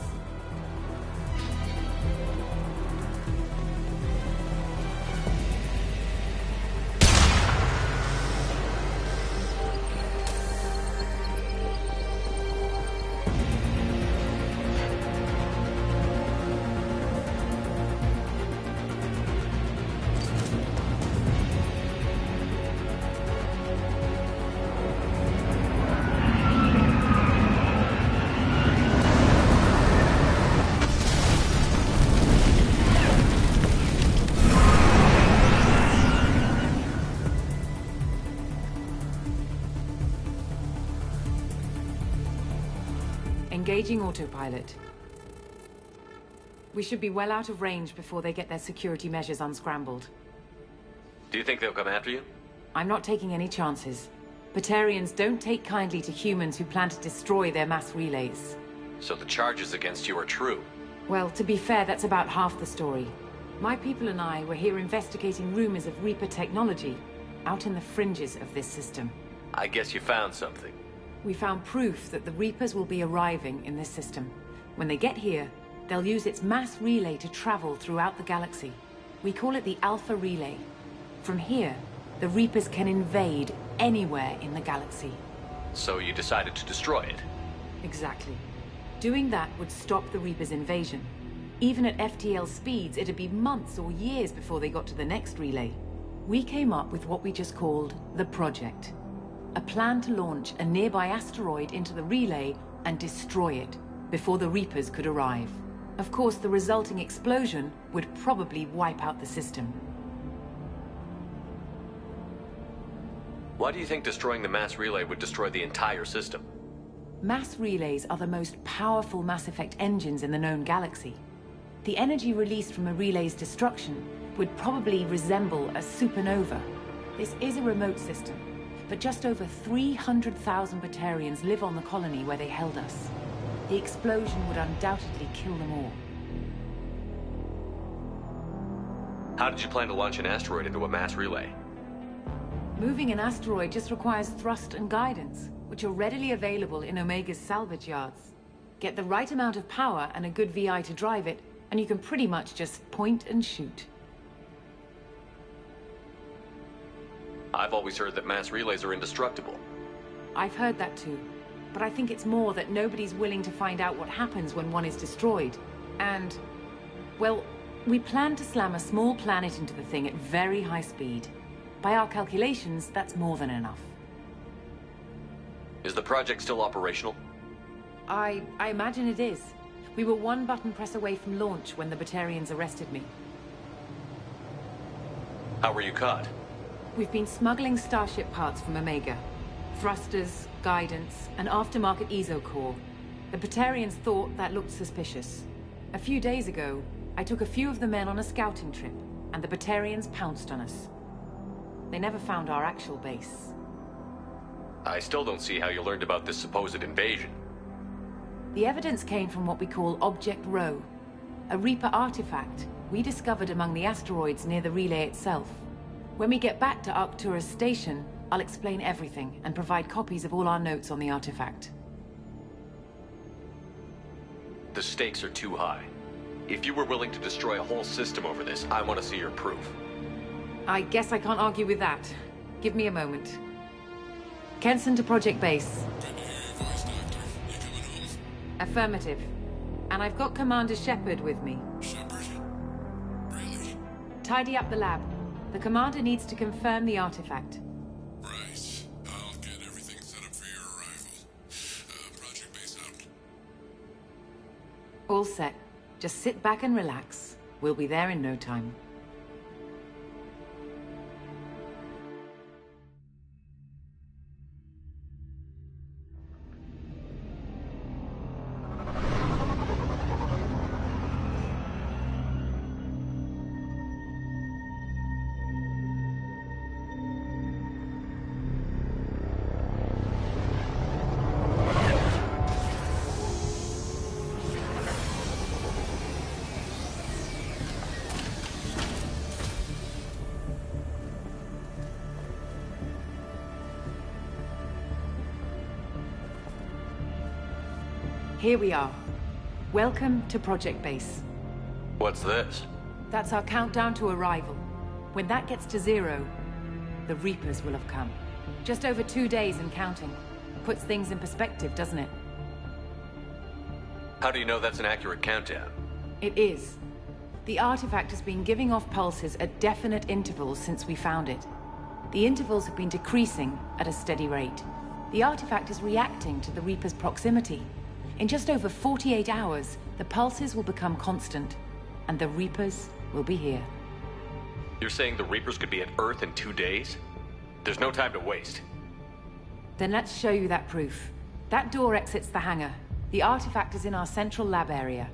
S16: Engaging autopilot. We should be well out of range before they get their security measures unscrambled.
S4: Do you think they'll come after you?
S16: I'm not taking any chances. Batarians don't take kindly to humans who plan to destroy their mass relays.
S4: So the charges against you are true?
S16: Well, to be fair, that's about half the story. My people and I were here investigating rumors of Reaper technology, out in the fringes of this system.
S4: I guess you found something.
S16: We found proof that the Reapers will be arriving in this system. When they get here, they'll use its mass relay to travel throughout the galaxy. We call it the Alpha Relay. From here, The Reapers can invade anywhere in the galaxy.
S4: So you decided to destroy it?
S16: Exactly. Doing that would stop the Reapers' invasion. Even at FTL speeds, it'd be months or years before they got to the next relay. We came up with what we just called the Project. A plan to launch a nearby asteroid into the relay and destroy it before the Reapers could arrive. Of course, the resulting explosion would probably wipe out the system.
S4: Why do you think destroying the mass relay would destroy the entire system?
S16: Mass relays are the most powerful Mass Effect engines in the known galaxy. The energy released from a relay's destruction would probably resemble a supernova. This is a remote system, but just over 300,000 Batarians live on the colony where they held us. The explosion would undoubtedly kill them all.
S4: How did you plan to launch an asteroid into a mass relay?
S16: Moving an asteroid just requires thrust and guidance, which are readily available in Omega's salvage yards. Get the right amount of power and a good VI to drive it, and you can pretty much just point and shoot.
S4: I've always heard that mass relays are indestructible.
S16: I've heard that too, but I think it's more that nobody's willing to find out what happens when one is destroyed. And, well, we plan to slam a small planet into the thing at very high speed. By our calculations, that's more than enough.
S4: Is the project still operational?
S16: I imagine it is. We were one button press away from launch when the Batarians arrested me.
S4: How were you caught?
S16: We've been smuggling Starship parts from Omega. Thrusters, guidance, and aftermarket ESO core. The Batarians thought that looked suspicious. A few days ago, I took a few of the men on a scouting trip, and the Batarians pounced on us. They never found our actual base.
S4: I still don't see how you learned about this supposed invasion.
S16: The evidence came from what we call Object Rho, a Reaper artifact we discovered among the asteroids near the relay itself. When we get back to Arcturus Station, I'll explain everything and provide copies of all our notes on the artifact.
S4: The stakes are too high. If you were willing to destroy a whole system over this, I want to see your proof.
S16: I guess I can't argue with that. Give me a moment. Kenson to Project Base. Affirmative. And I've got Commander Shepard with me.
S18: Shepard? Really?
S16: Tidy up the lab. The Commander needs to confirm the artifact.
S18: Right. I'll get everything set up for your arrival. Project Base out.
S16: All set. Just sit back and relax. We'll be there in no time. Here we are. Welcome to Project Base.
S4: What's this?
S16: That's our countdown to arrival. When that gets to 0, the Reapers will have come. Just over 2 days and counting. Puts things in perspective, doesn't it?
S4: How do you know that's an accurate countdown?
S16: It is. The artifact has been giving off pulses at definite intervals since we found it. The intervals have been decreasing at a steady rate. The artifact is reacting to the Reaper's proximity. In just over 48 hours, the pulses will become constant, and the Reapers will be here.
S4: You're saying the Reapers could be at Earth in 2 days? There's no time to waste.
S16: Then let's show you that proof. That door exits the hangar. The artifact is in our central lab area.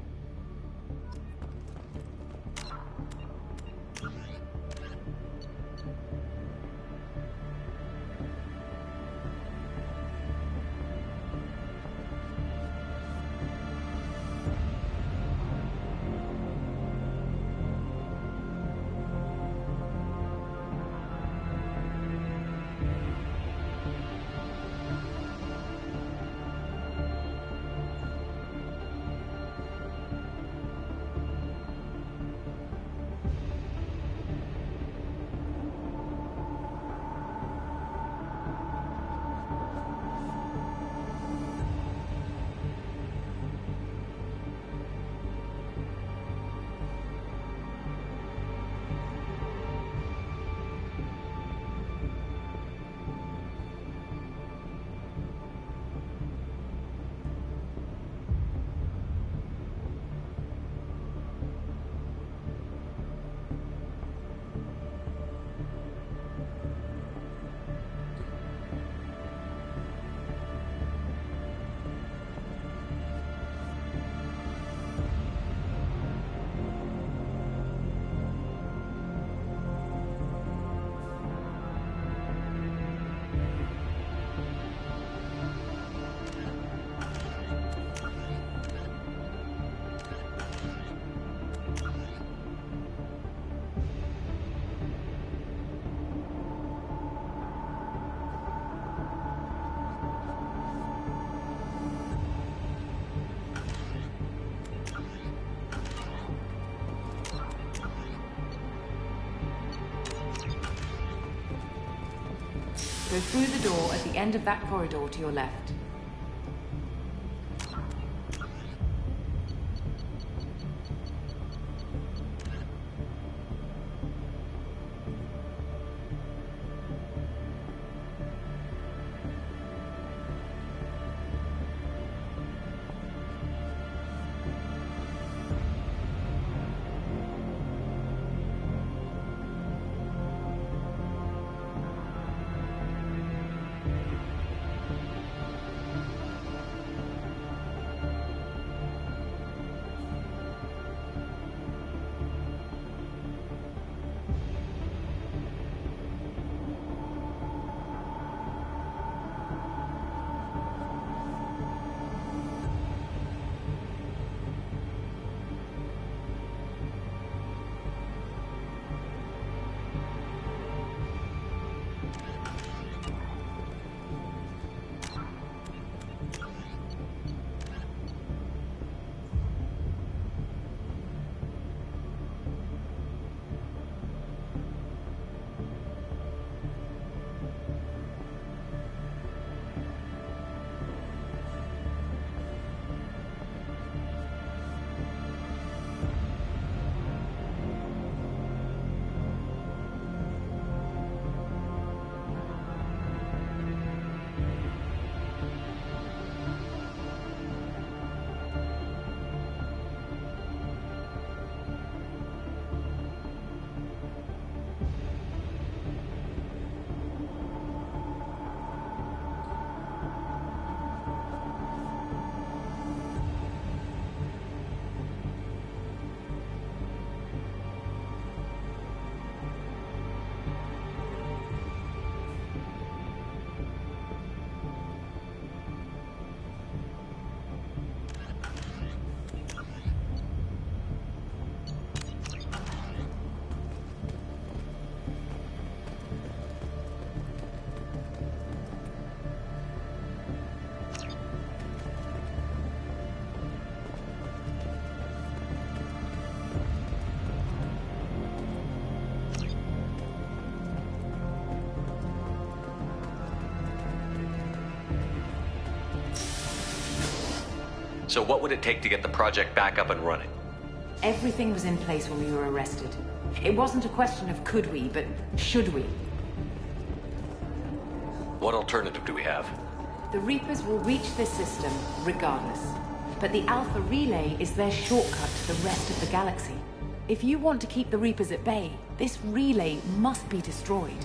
S16: Go through the door at the end of that corridor to your left.
S4: So what would it take to get the project back up and running?
S16: Everything was in place when we were arrested. It wasn't a question of could we, but should we.
S4: What alternative do we have?
S16: The Reapers will reach this system regardless. But the Alpha Relay is their shortcut to the rest of the galaxy. If you want to keep the Reapers at bay, this relay must be destroyed.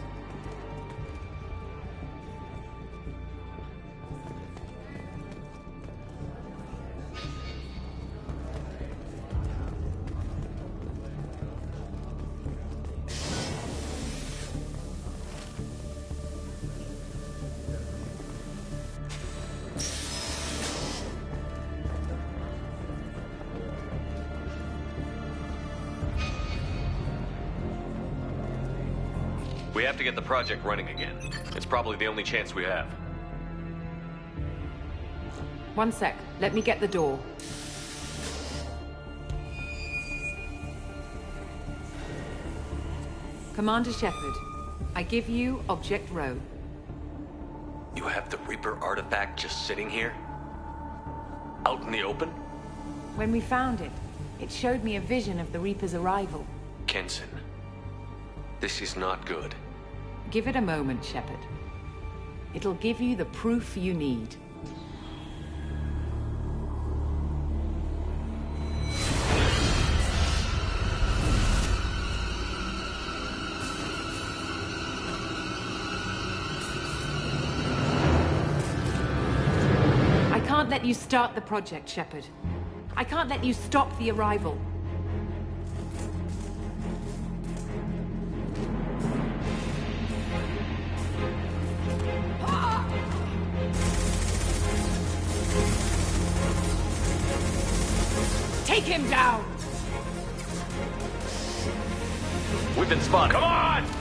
S4: We have to get the project running again. It's probably the only chance we have.
S16: One sec. Let me get the door. Commander Shepard, I give you Object Rho.
S4: You have the Reaper artifact just sitting here? Out in the open?
S16: When we found it, it showed me a vision of the Reaper's arrival.
S4: Kenson, this is not good.
S16: Give it a moment, Shepard. It'll give you the proof you need. I can't let you start the project, Shepard. I can't let you stop the arrival. Take him down!
S4: We've been spotted.
S15: Come on!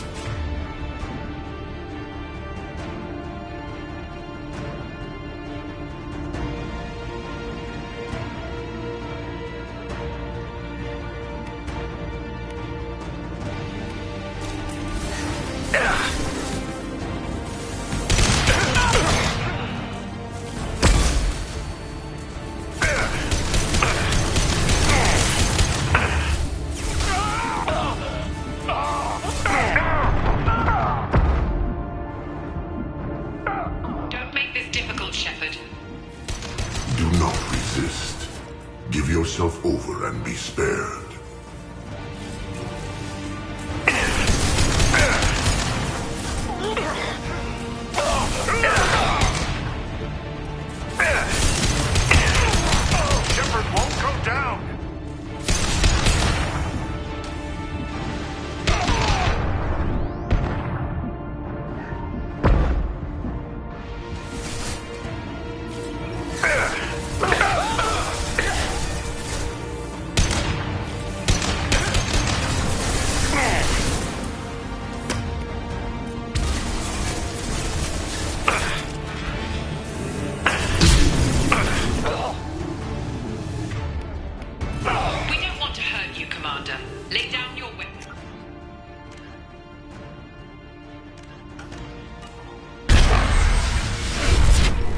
S18: yourself over and be spared.
S15: Shepard won't come down!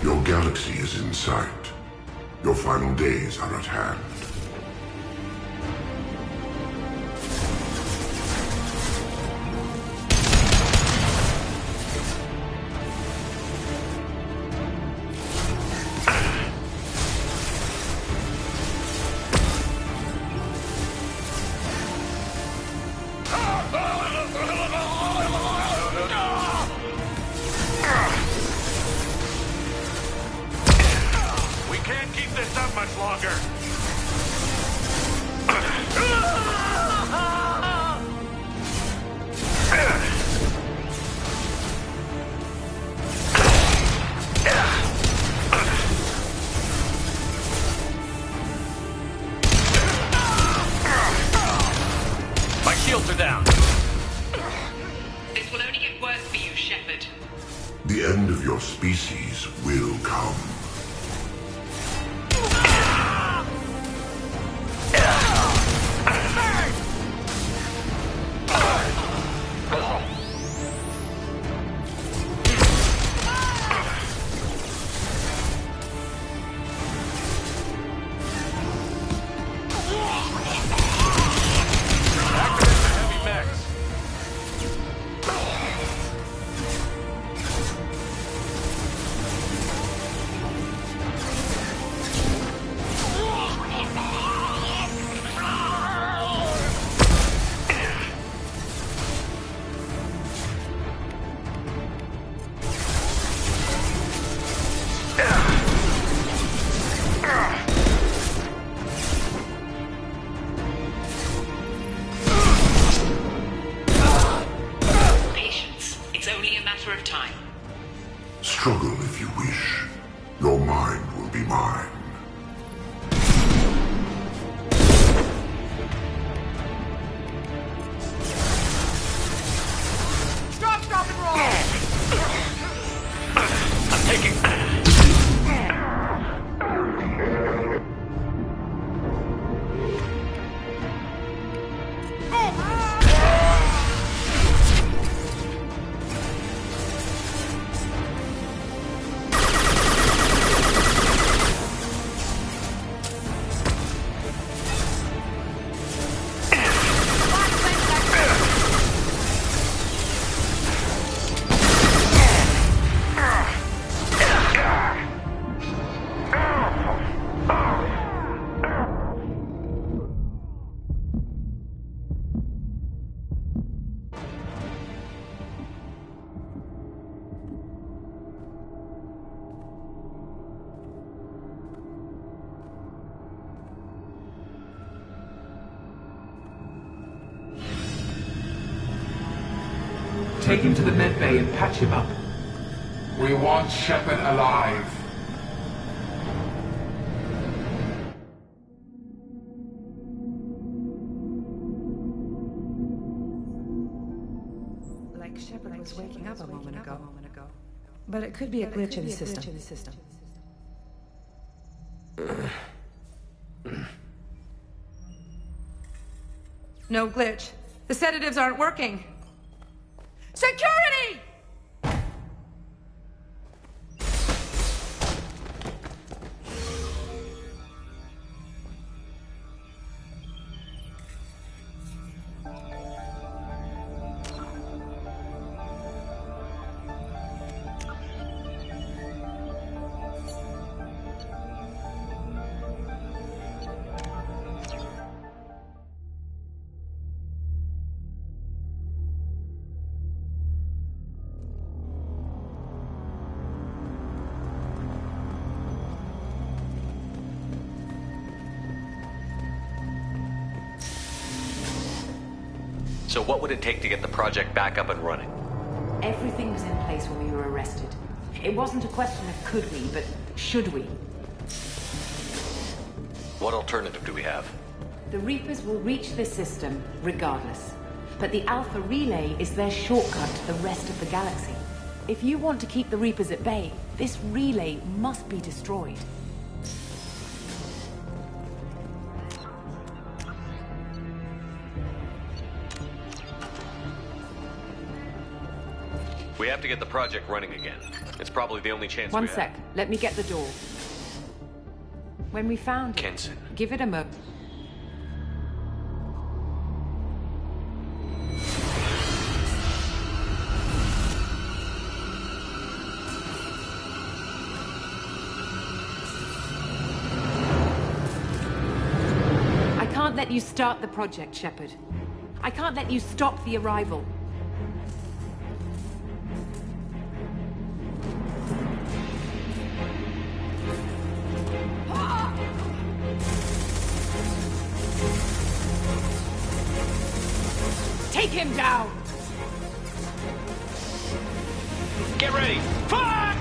S18: Your galaxy is in sight. Your final days are at hand.
S15: Much longer. My shields are down.
S11: This will only get worse for you, Shepard.
S18: The end of your species will come. Struggle if you wish. Your mind will be mine.
S15: Stop and roll! I'm taking...
S19: Take him to the med bay and patch him up. We want Shepard alive.
S16: Like Shepard was waking up a moment ago. But it could be a glitch in the system. No glitch. The sedatives aren't working. Security!
S4: So what would it take to get the project back up and running?
S16: Everything was in place when we were arrested. It wasn't a question of could we, but should we.
S4: What alternative do we have?
S16: The Reapers will reach this system regardless. But the Alpha Relay is their shortcut to the rest of the galaxy. If you want to keep the Reapers at bay, this relay must be destroyed.
S4: We have to get the project running again. It's probably the only chance
S16: One
S4: we
S16: sec. Let me get the door. When we found it,
S4: Kenson.
S16: Give it a moment. I can't let you start the project, Shepard. I can't let you stop the arrival. Take him down!
S4: Get ready! Fire!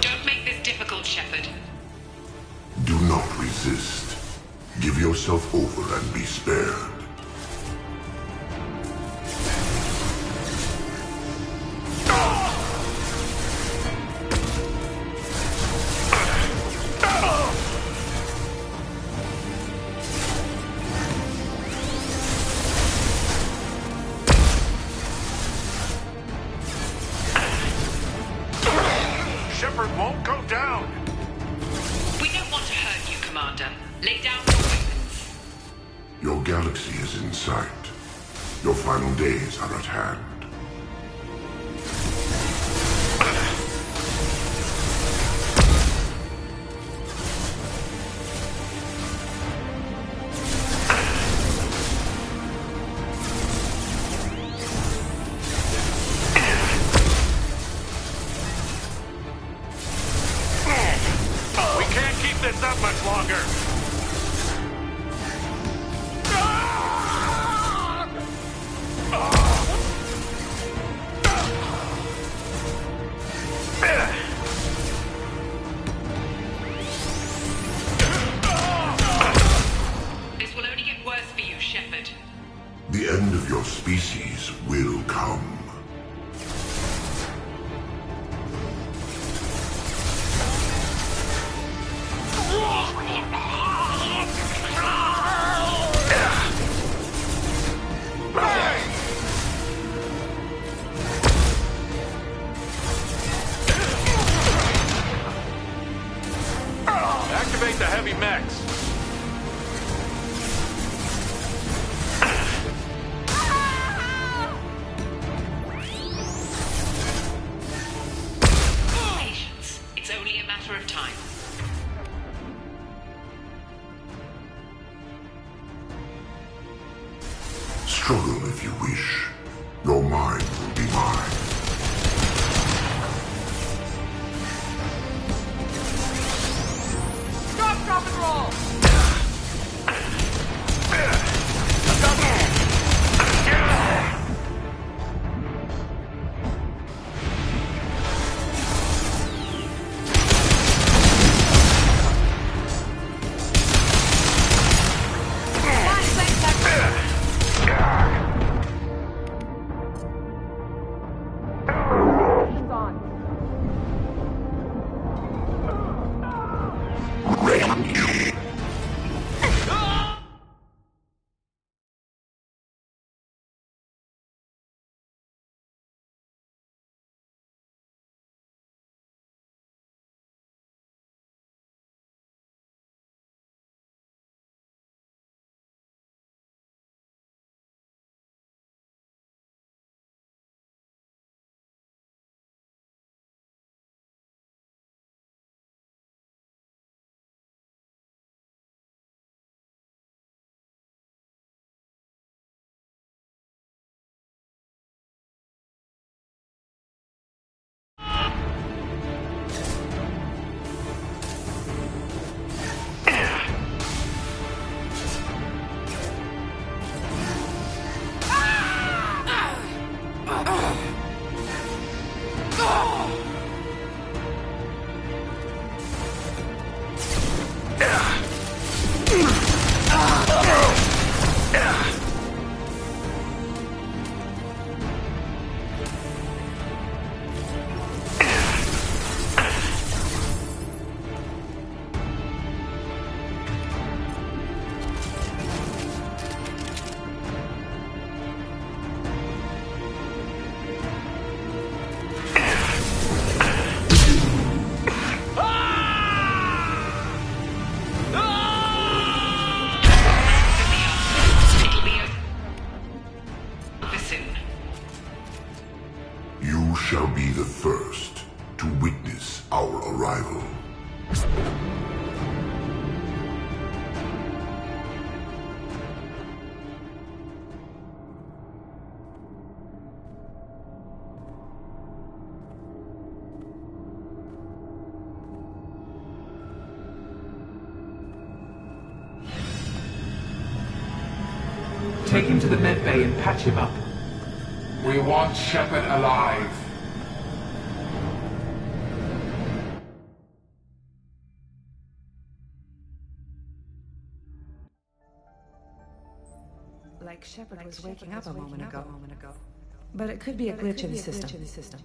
S11: Don't make this difficult, Shepard.
S18: Do not resist. Give yourself over and be spared.
S15: Shepard won't go down!
S11: We don't want to hurt you, Commander. Lay down your weapons.
S18: Your galaxy is in sight. Your final days are at hand.
S15: We can't keep this up much longer!
S11: This will only get worse for you, Shepard.
S18: The end of your species will come.
S15: Activate the heavy mechs!
S11: Patience. It's only a matter of time.
S18: Struggle if you wish. Your mind will be mine.
S11: Stop, drop, and roll!
S18: the first to witness our arrival.
S19: Take him to the med bay and patch him up. We want Shepard alive.
S20: Like Shepard was waking up a moment ago. But it could be a glitch in the system.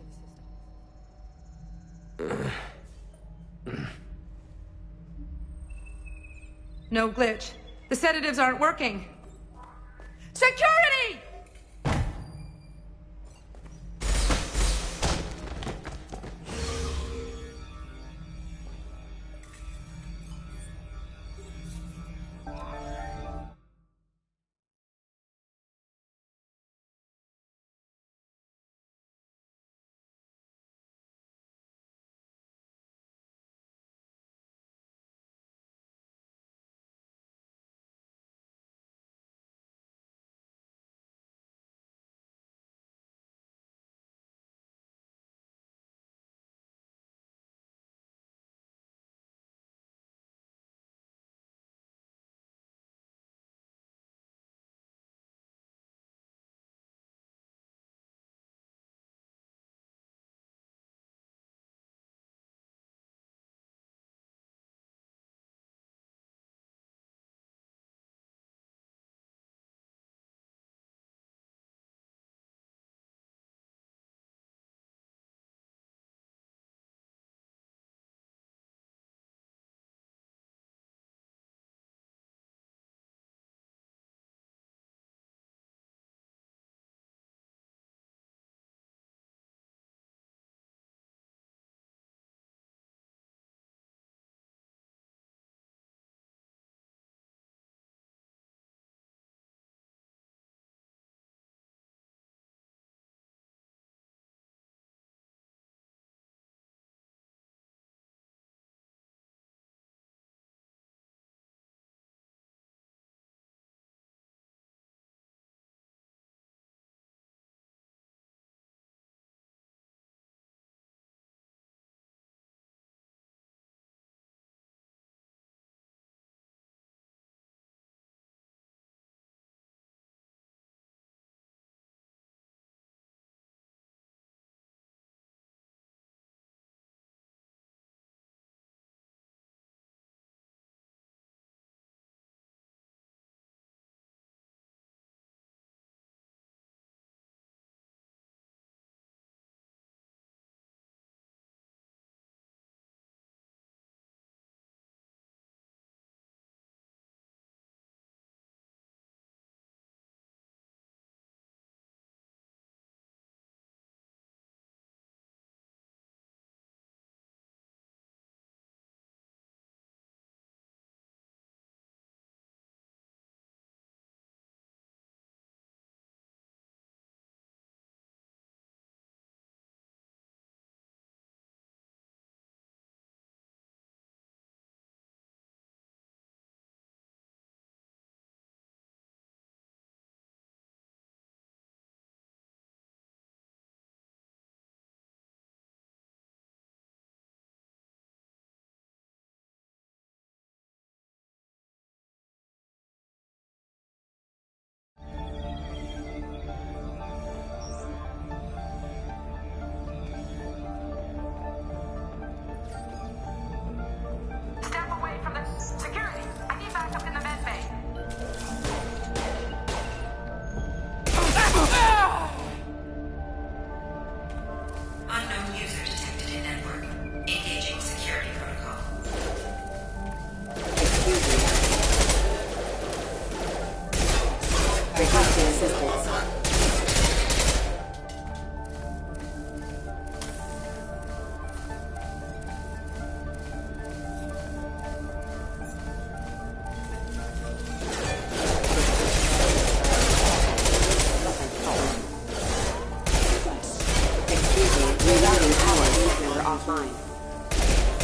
S20: No glitch. The sedatives aren't working. Security!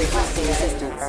S10: Requesting assistance.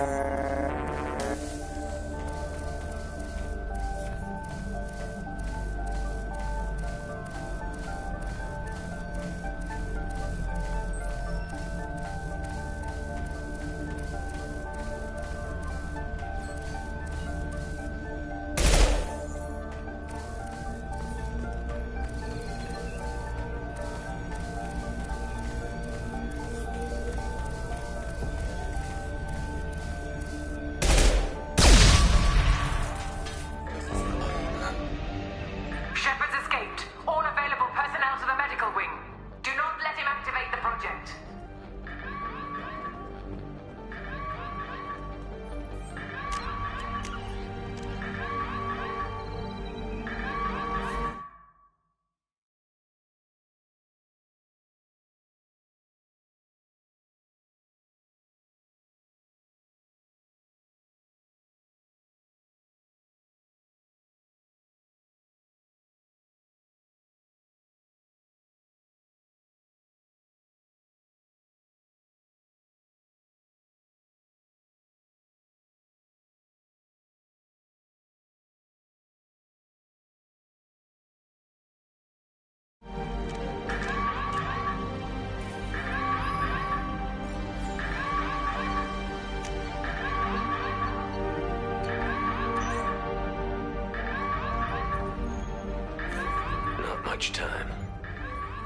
S4: Much time.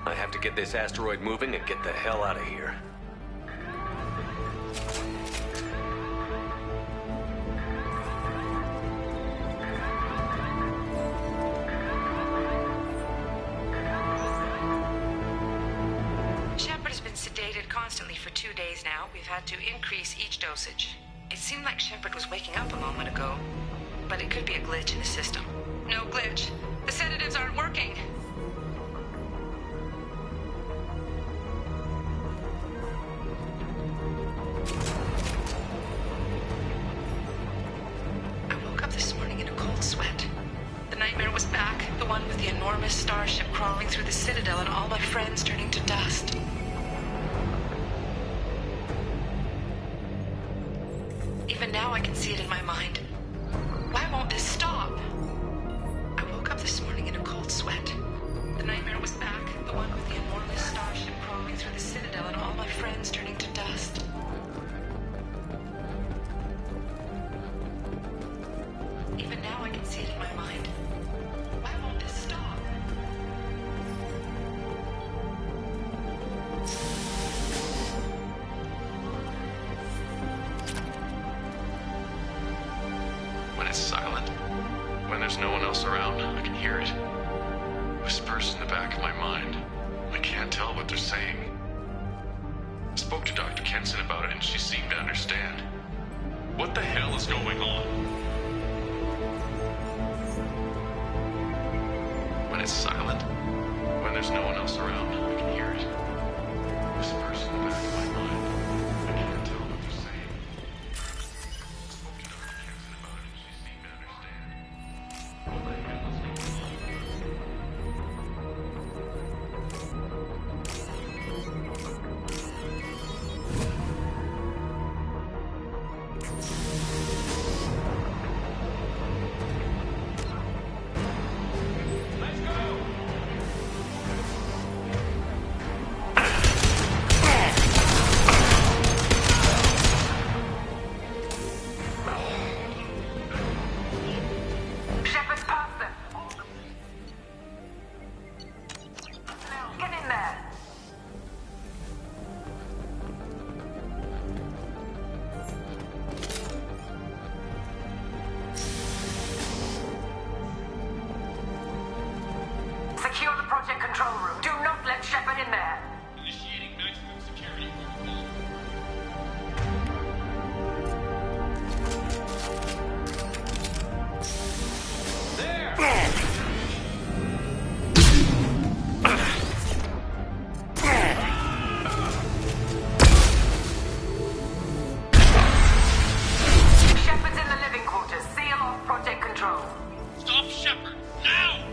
S4: I have to get this asteroid moving and get the hell out of here.
S20: Shepard has been sedated constantly for 2 days now. We've had to increase each dosage. It seemed like Shepard was waking up a moment ago, but it could be a glitch in the system. No glitch. The sedatives aren't working. Enormous starship crawling through the Citadel and all my friends turning to dust. Even now I can see it in my mind. Why won't this stop? I woke up this morning in a cold sweat. The nightmare was back, the one with the enormous starship crawling through the Citadel and all my friends turning to dust. Even now I can see it in my mind. Why won't this stop?
S15: When it's silent, when there's no one else around, I can hear it. Whispers in the back of my mind. I can't tell what they're saying. I spoke to Dr. Kenson about it and she seemed to understand. What the hell is going on? When it's silent, when there's no one else around, I can hear it. Whispers in the back of my mind. I can't tell what they're saying. I spoke to Dr. Kenson about it and she seemed to understand. What the hell is going on?
S20: Secure the project control room. Do not let Shepard in there.
S15: Initiating maximum security protocol.
S20: Shepard's in the living quarters. Seal off project control.
S15: Stop Shepard, now!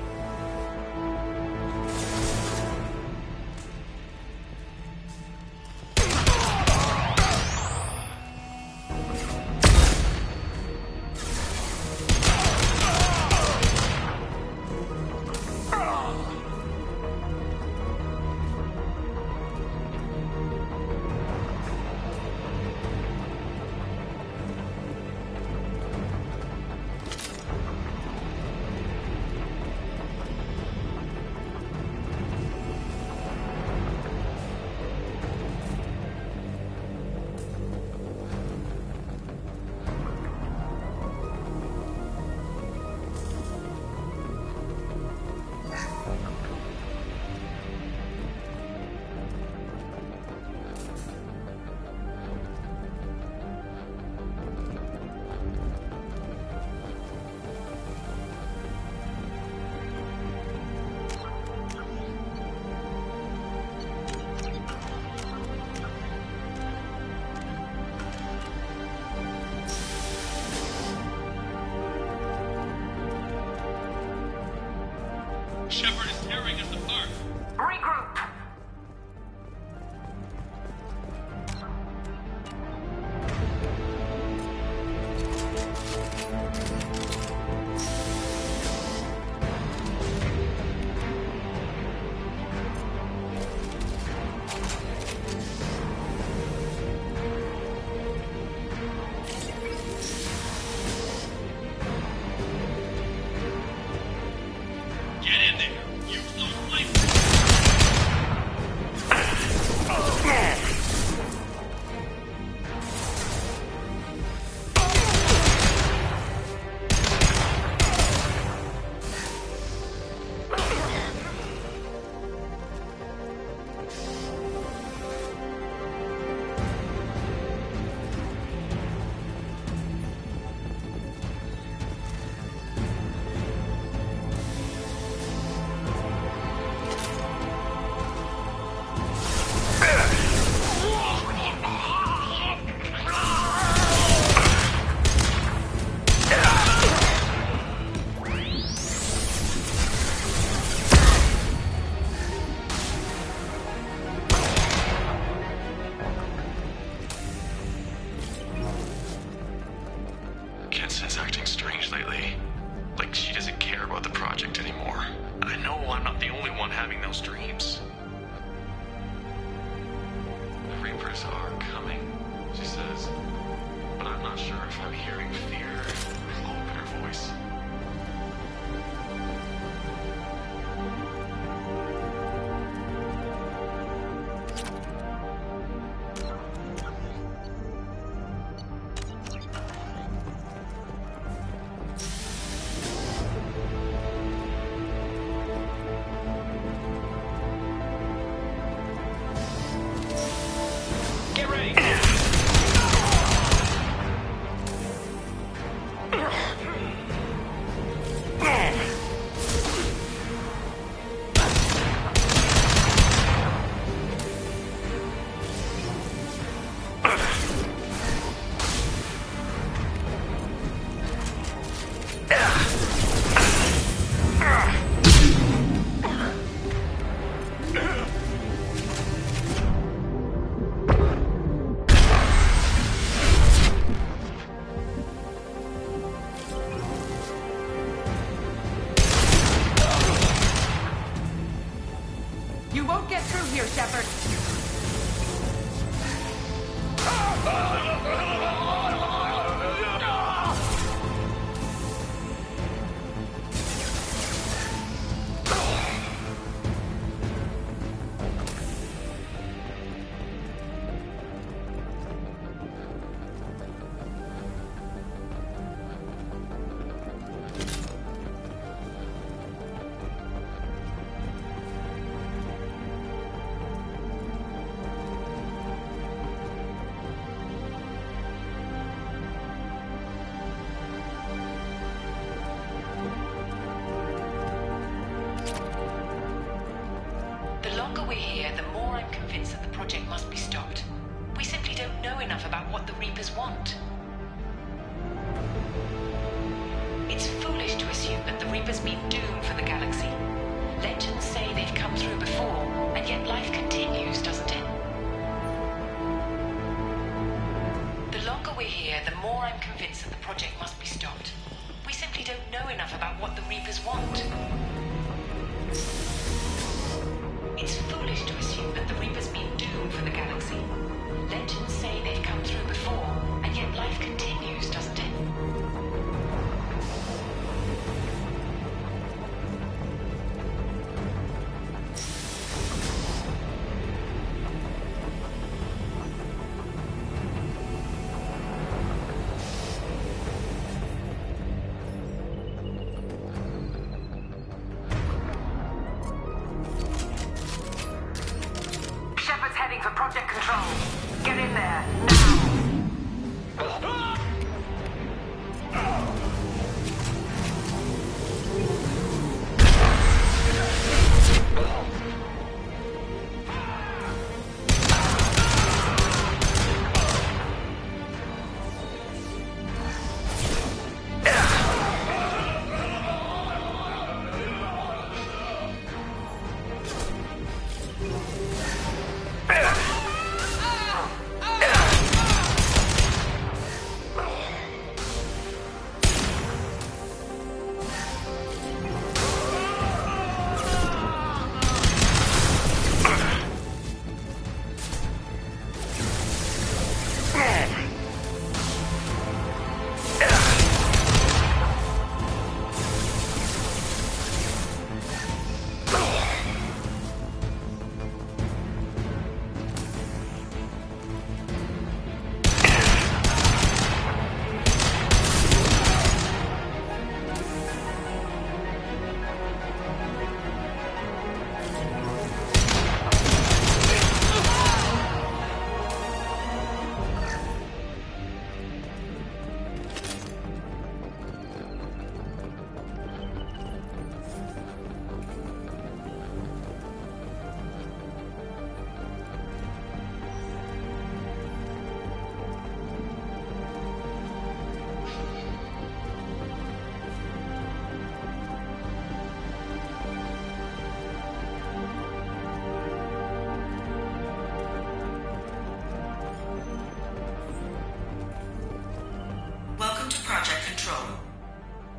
S2: Shepard is tearing us apart.
S11: Regroup!
S2: Get in there. Use those flames. Kenson's acting strange lately. Like she doesn't care about the project anymore. I know I'm not the only one having those dreams. The Reapers are coming, she says. But I'm not sure if I'm hearing fear or hope in her voice. Get ready!
S16: You won't get through here, Shepard.
S11: The longer we're here, the more I'm convinced that the project must be stopped. We simply don't know enough about what the Reapers want. It's foolish to assume that the Reapers mean doom for the galaxy. Legends say they've come through before, and yet life continues, doesn't it? The longer we're here, the more I'm convinced that the project must be stopped. We simply don't know enough about what the Reapers want. It's foolish to assume that the Reapers mean doom for the galaxy. Legends say they've come through before, and yet life continues, doesn't it?
S16: Shepard's heading for Project Control. Get in there, now!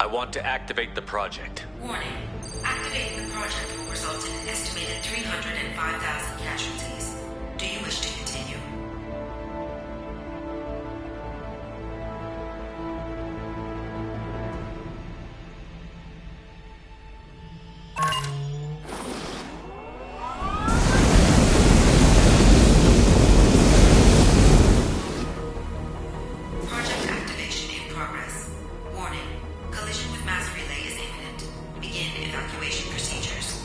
S4: want to activate the project.
S20: Warning. Activating the project will result in an estimated 305,000 casualties. Do you wish to continue? Project activation in progress. Warning. Collision with mass relay is imminent. Begin evacuation procedures.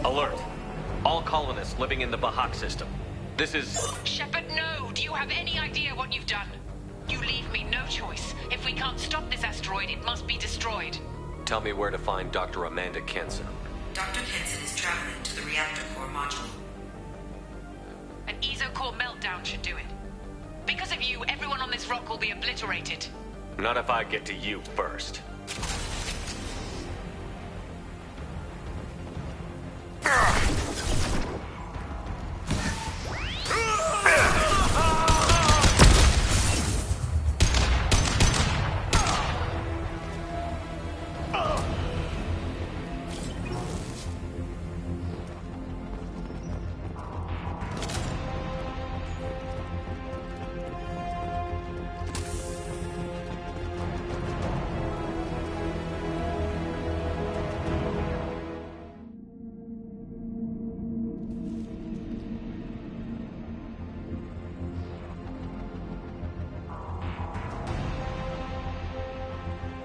S4: Alert. All colonists living in the Bahak system. This is...
S11: Shepard, no! Do you have any idea what you've done? You leave me no choice. If we can't stop this asteroid, it must be destroyed.
S4: Tell me where to find Dr. Amanda Kenson.
S20: Dr. Kenson is traveling to the reactor core module.
S11: An ESO-core meltdown should do it. Because of you, everyone on this rock will be obliterated.
S4: Not if I get to you first.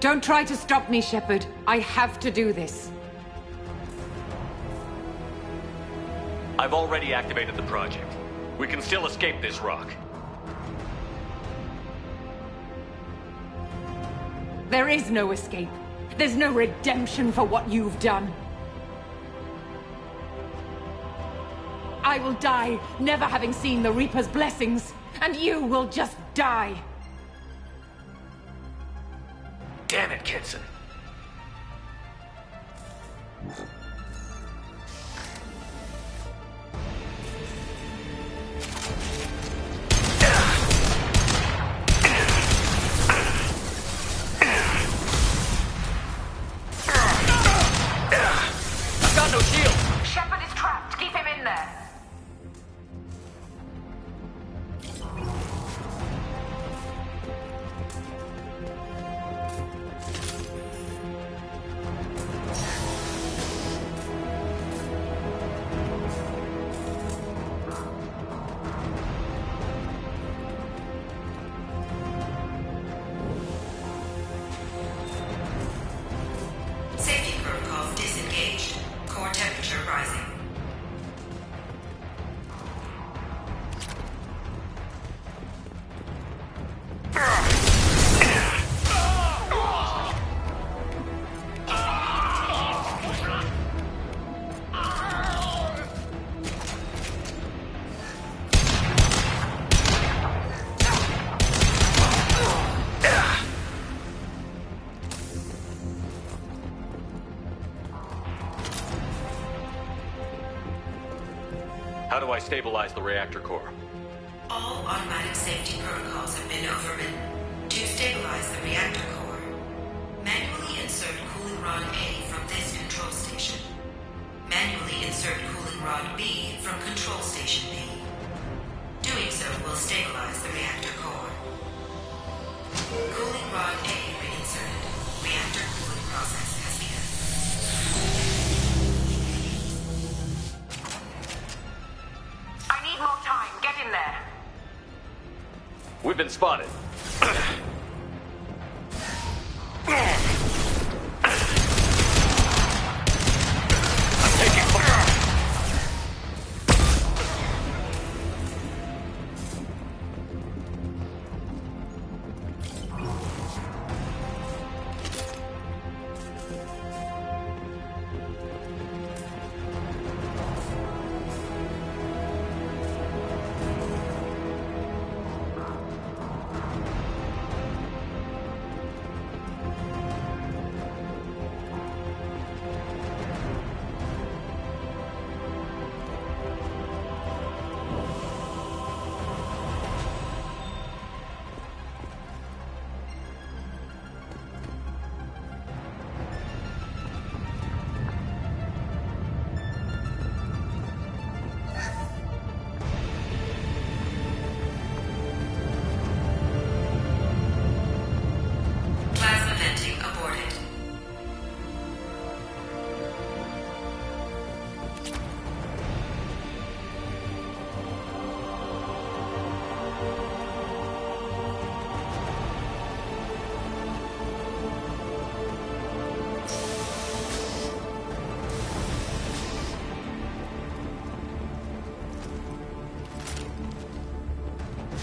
S16: Don't try to stop me, Shepard. I have to do this.
S4: I've already activated the project. We can still escape this rock.
S16: There is no escape. There's no redemption for what you've done. I will die, never having seen the Reaper's blessings, and you will just die.
S4: Damn it, Kenson. do I stabilize the reactor core?
S20: All automatic safety protocols have been overridden. To stabilize the reactor core, manually insert cooling rod A from this control station. Manually insert cooling rod B from control station B. Doing so will stabilize the reactor core. Cooling rod A reinserted. Reactor cooling process has begun.
S11: I need more time. Get in there.
S4: We've been spotted.
S20: Plasma venting aborted.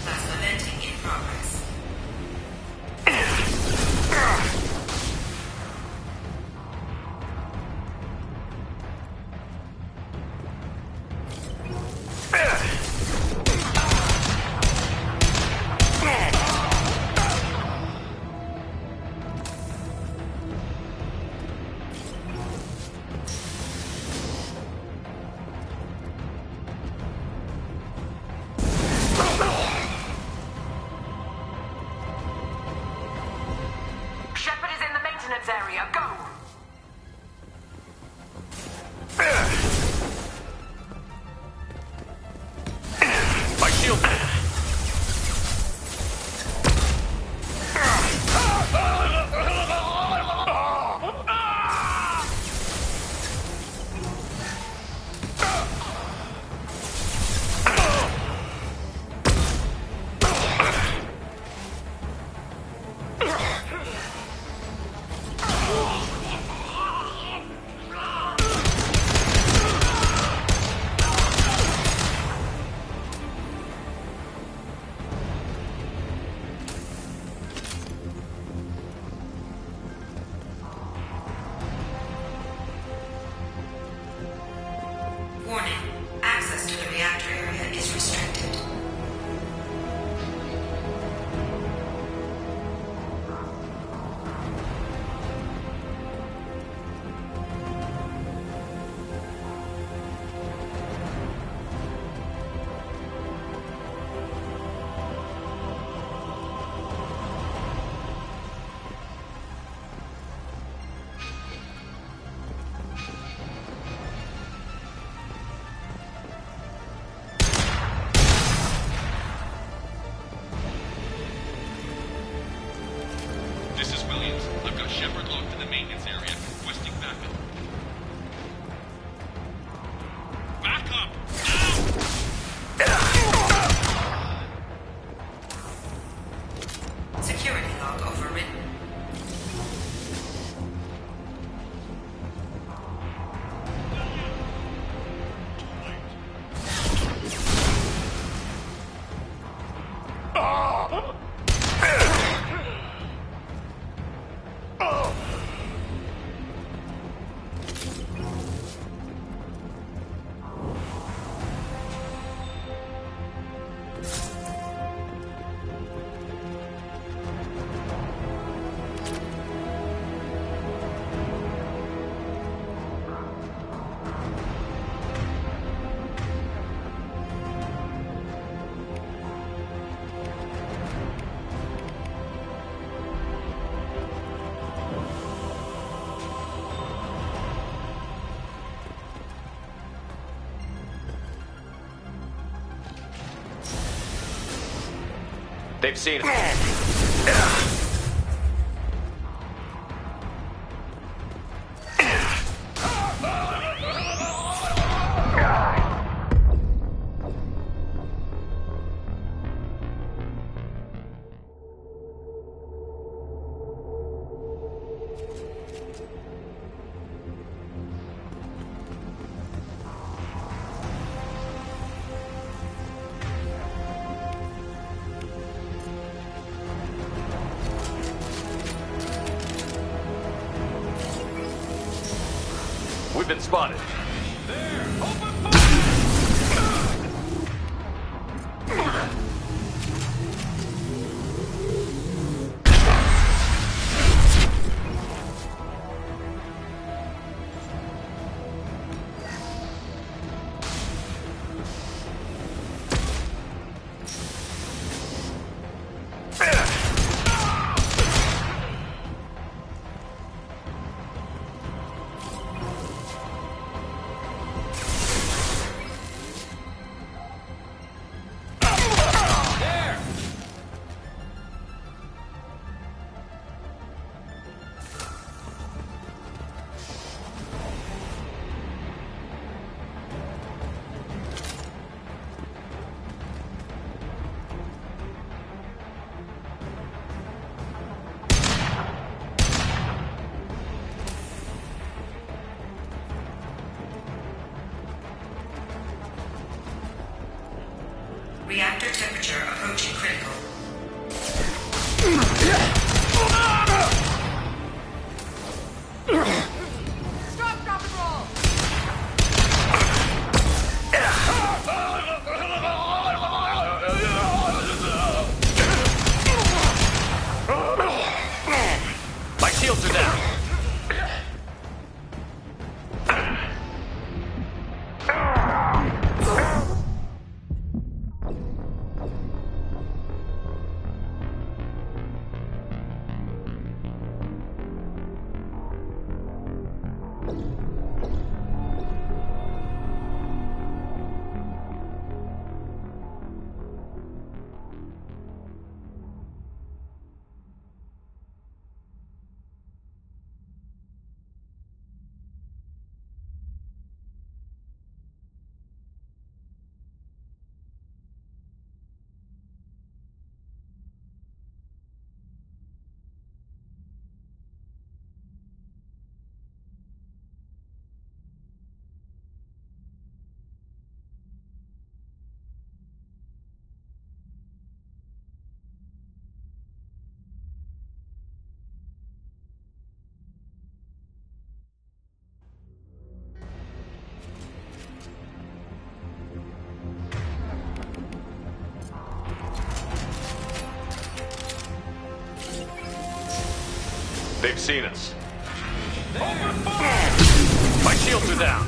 S20: Plasma venting in progress.
S11: Shepard is in the maintenance area. Go!
S4: My shield. They've seen it. We've been spotted.
S20: Reactor temperature approaching critical.
S11: Stop, drop, and roll!
S4: My shields are down. They've seen us. My shields are down.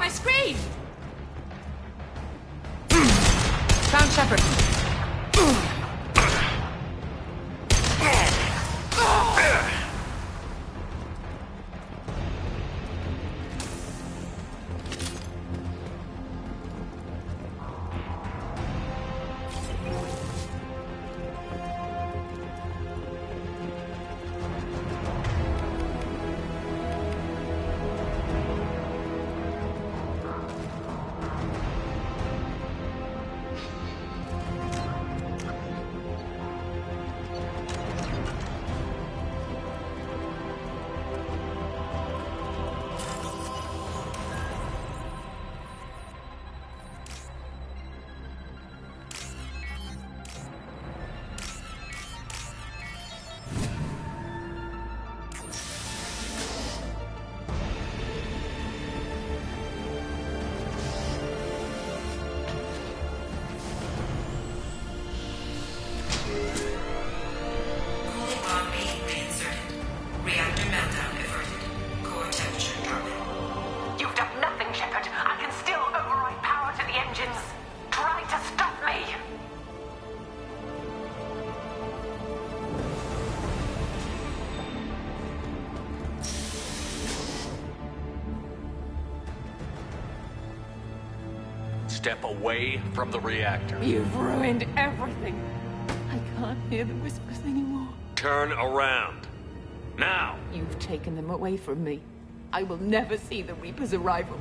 S16: my screen! Found Shepard.
S4: Step away from the reactor.
S16: You've ruined everything. I can't hear the whispers anymore.
S4: Turn around. Now!
S16: You've taken them away from me. I will never see the Reaper's arrival.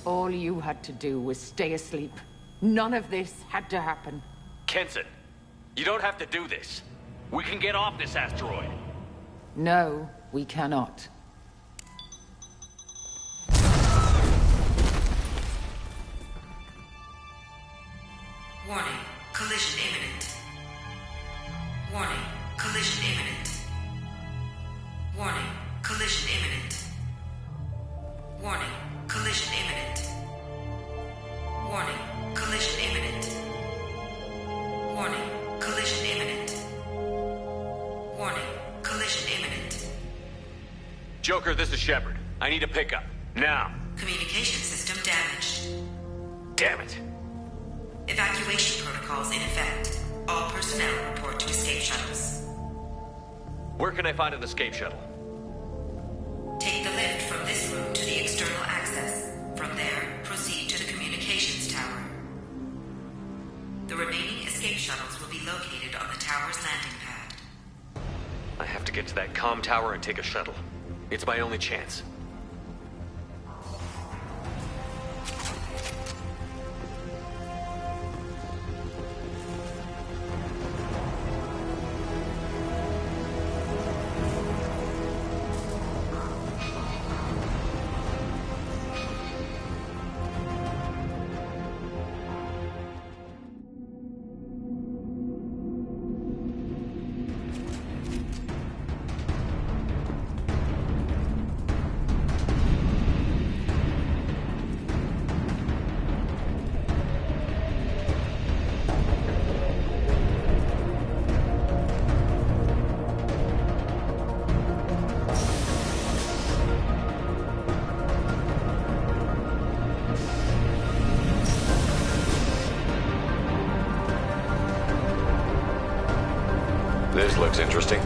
S16: All you had to do was stay asleep. None of this had to happen.
S4: Kenson, you don't have to do this. We can get off this asteroid.
S16: No, we cannot.
S20: Warning, collision imminent. Warning, collision imminent. Warning, collision imminent. Warning, collision imminent. Warning, collision imminent. Warning, collision imminent. Warning, collision imminent.
S4: Joker, this is Shepard. I need a pickup. Now.
S20: Communication system damaged.
S4: Damn it.
S20: Evacuation protocols in effect. All personnel report to escape shuttles.
S4: Where can I find an escape shuttle?
S20: Take the lift from this room to the external access. From there, proceed to the communications tower. The remaining escape shuttles will be located on the tower's landing pad.
S4: I have to get to that comm tower and take a shuttle. It's my only chance. This looks interesting.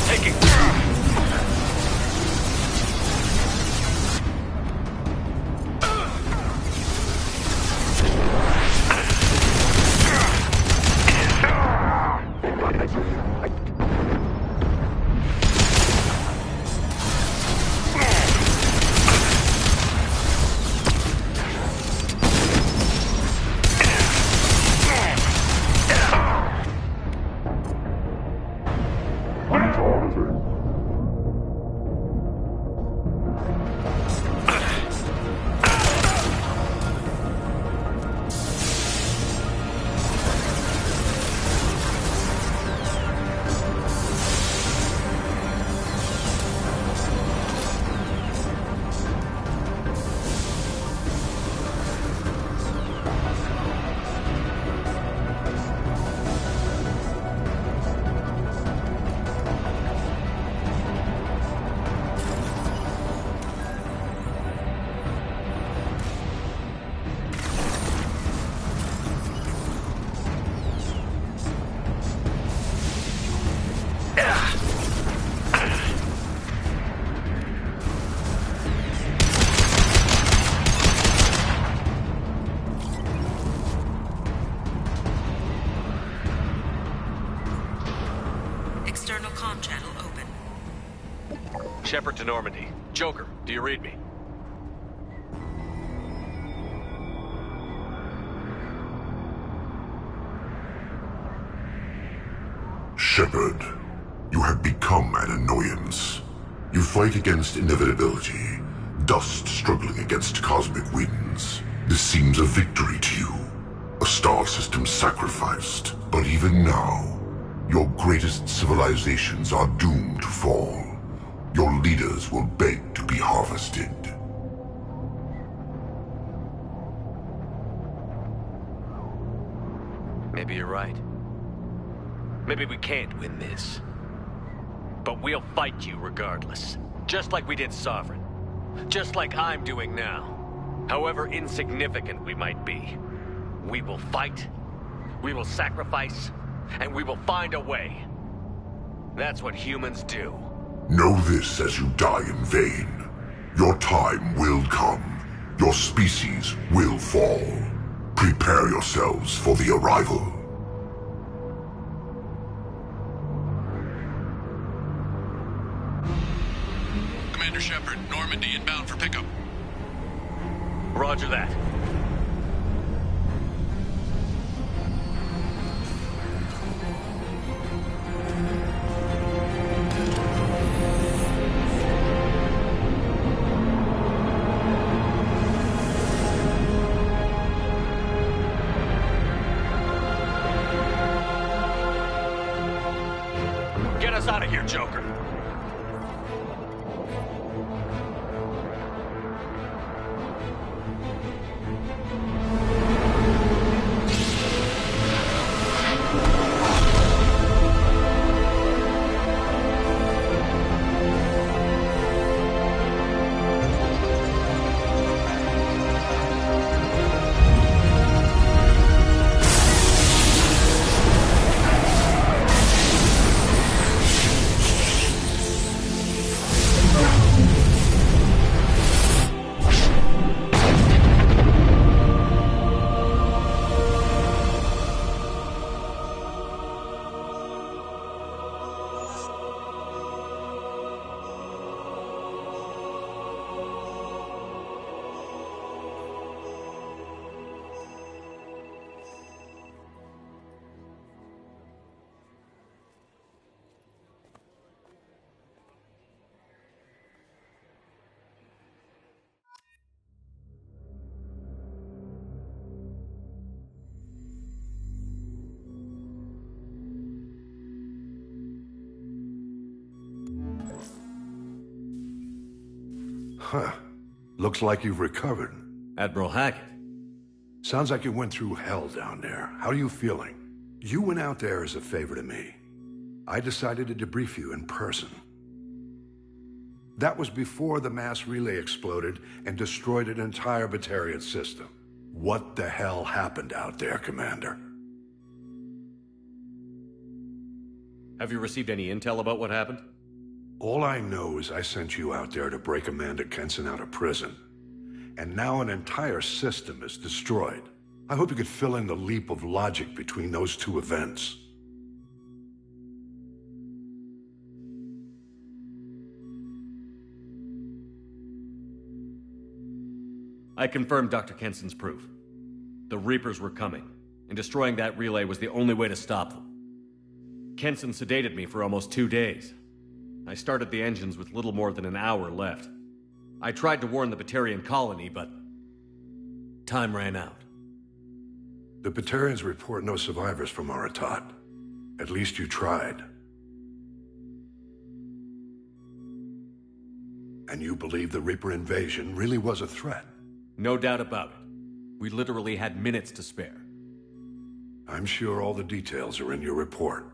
S4: taking...
S20: External comm channel open.
S4: Shepard to Normandy. Joker, do you read me?
S18: Shepard, you have become an annoyance. You fight against inevitability, dust struggling against cosmic winds. This seems a victory to you, a star system sacrificed. But even now, your greatest civilizations are doomed to fall. Your leaders will beg to be harvested.
S4: Maybe you're right. Maybe we can't win this. But we'll fight you regardless. Just like we did Sovereign. Just like I'm doing now. However insignificant we might be. We will fight, we will sacrifice, and we will find a way. That's what humans do.
S18: Know this as you die in vain. Your time will come. Your species will fall. Prepare yourselves for the arrival.
S15: Commander Shepard, Normandy inbound for pickup.
S4: Roger that. Get us out of here, Joker.
S9: Huh. Looks like you've recovered.
S6: Admiral Hackett.
S9: Sounds like you went through hell down there. How are you feeling? You went out there as a favor to me. I decided to debrief you in person. That was before the mass relay exploded and destroyed an entire Batarian system. What the hell happened out there, Commander?
S6: Have you received any intel about what happened?
S9: All I know is I sent you out there to break Amanda Kenson out of prison. And now an entire system is destroyed. I hope you could fill in the leap of logic between those two events.
S4: I confirmed Dr. Kenson's proof. The Reapers were coming, and destroying that relay was the only way to stop them. Kenson sedated me for almost 2 days. I started the engines with little more than an hour left. I tried to warn the Batarian colony, but time ran out.
S9: The Batarians report no survivors from Aratat. At least you tried. And you believe the Reaper invasion really was a threat?
S4: No doubt about it. We literally had minutes to spare.
S9: I'm sure all the details are in your report.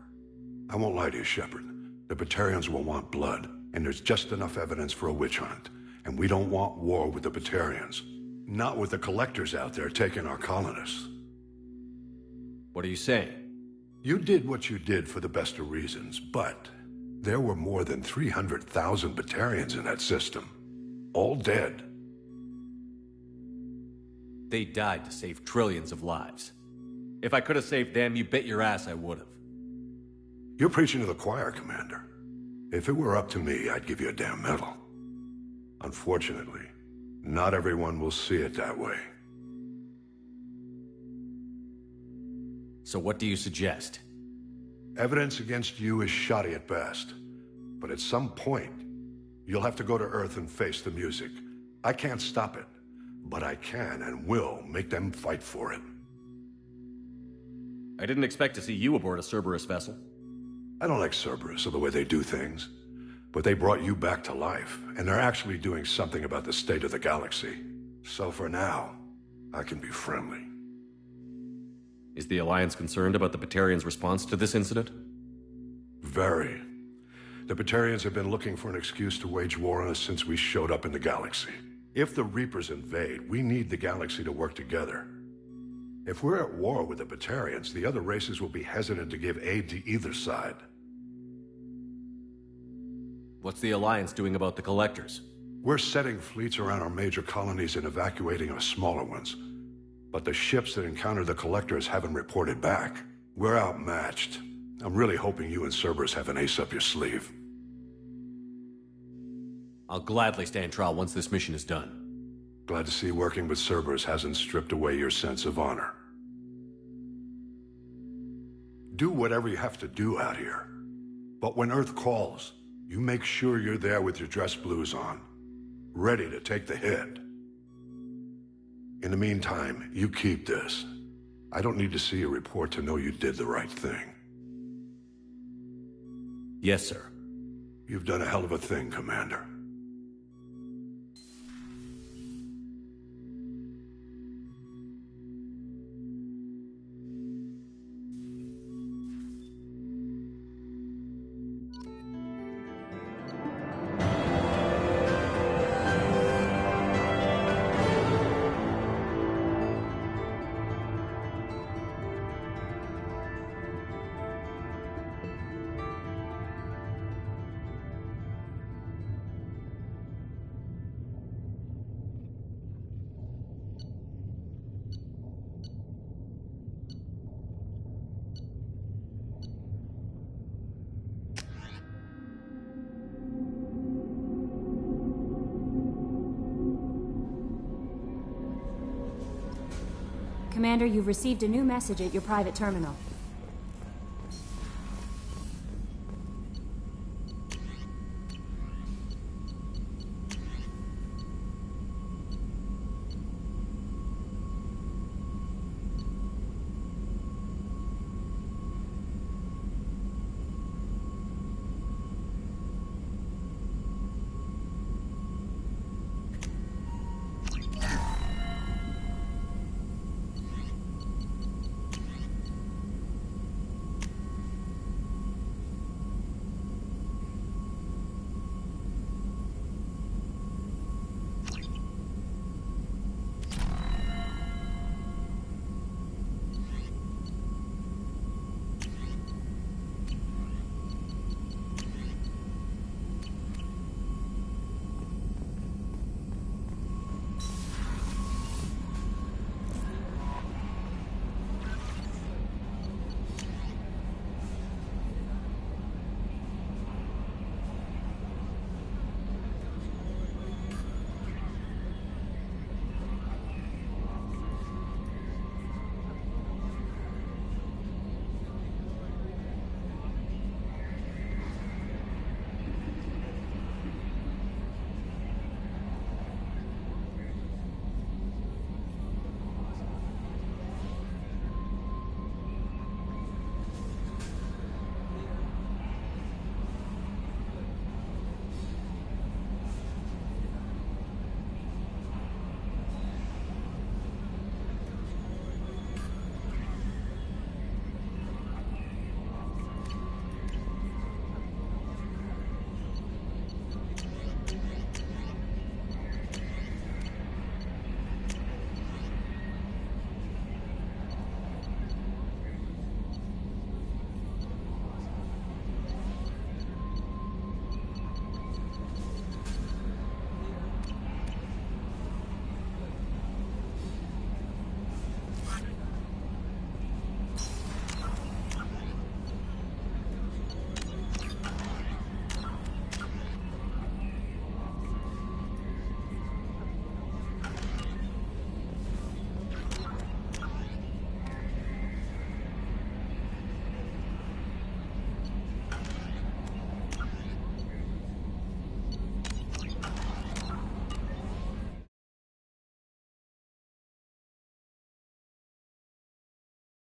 S9: I won't lie to you, Shepard. The Batarians will want blood, and there's just enough evidence for a witch hunt. And we don't want war with the Batarians. Not with the Collectors out there taking our colonists.
S4: What are you saying?
S9: You did what you did for the best of reasons, but there were more than 300,000 Batarians in that system. All dead.
S4: They died to save trillions of lives. If I could have saved them, you bet your ass I would have.
S9: You're preaching to the choir, Commander. If it were up to me, I'd give you a damn medal. Unfortunately, not everyone will see it that way.
S4: So what do you suggest?
S9: Evidence against you is shoddy at best. But at some point, you'll have to go to Earth and face the music. I can't stop it, but I can and will make them fight for it.
S4: I didn't expect to see you aboard a Cerberus vessel.
S9: I don't like Cerberus or the way they do things. But they brought you back to life, and they're actually doing something about the state of the galaxy. So for now, I can be friendly.
S4: Is the Alliance concerned about the Batarians' response to this incident?
S9: Very. The Batarians have been looking for an excuse to wage war on us since we showed up in the galaxy. If the Reapers invade, we need the galaxy to work together. If we're at war with the Batarians, the other races will be hesitant to give aid to either side.
S4: What's the Alliance doing about the Collectors?
S9: We're setting fleets around our major colonies and evacuating our smaller ones. But the ships that encountered the Collectors haven't reported back. We're outmatched. I'm really hoping you and Cerberus have an ace up your sleeve.
S4: I'll gladly stand trial once this mission is done.
S9: Glad to see working with Cerberus hasn't stripped away your sense of honor. Do whatever you have to do out here. But when Earth calls, you make sure you're there with your dress blues on, ready to take the hit. In the meantime, you keep this. I don't need to see a report to know you did the right thing.
S4: Yes, sir.
S9: You've done a hell of a thing, Commander.
S21: Commander, you've received a new message at your private terminal.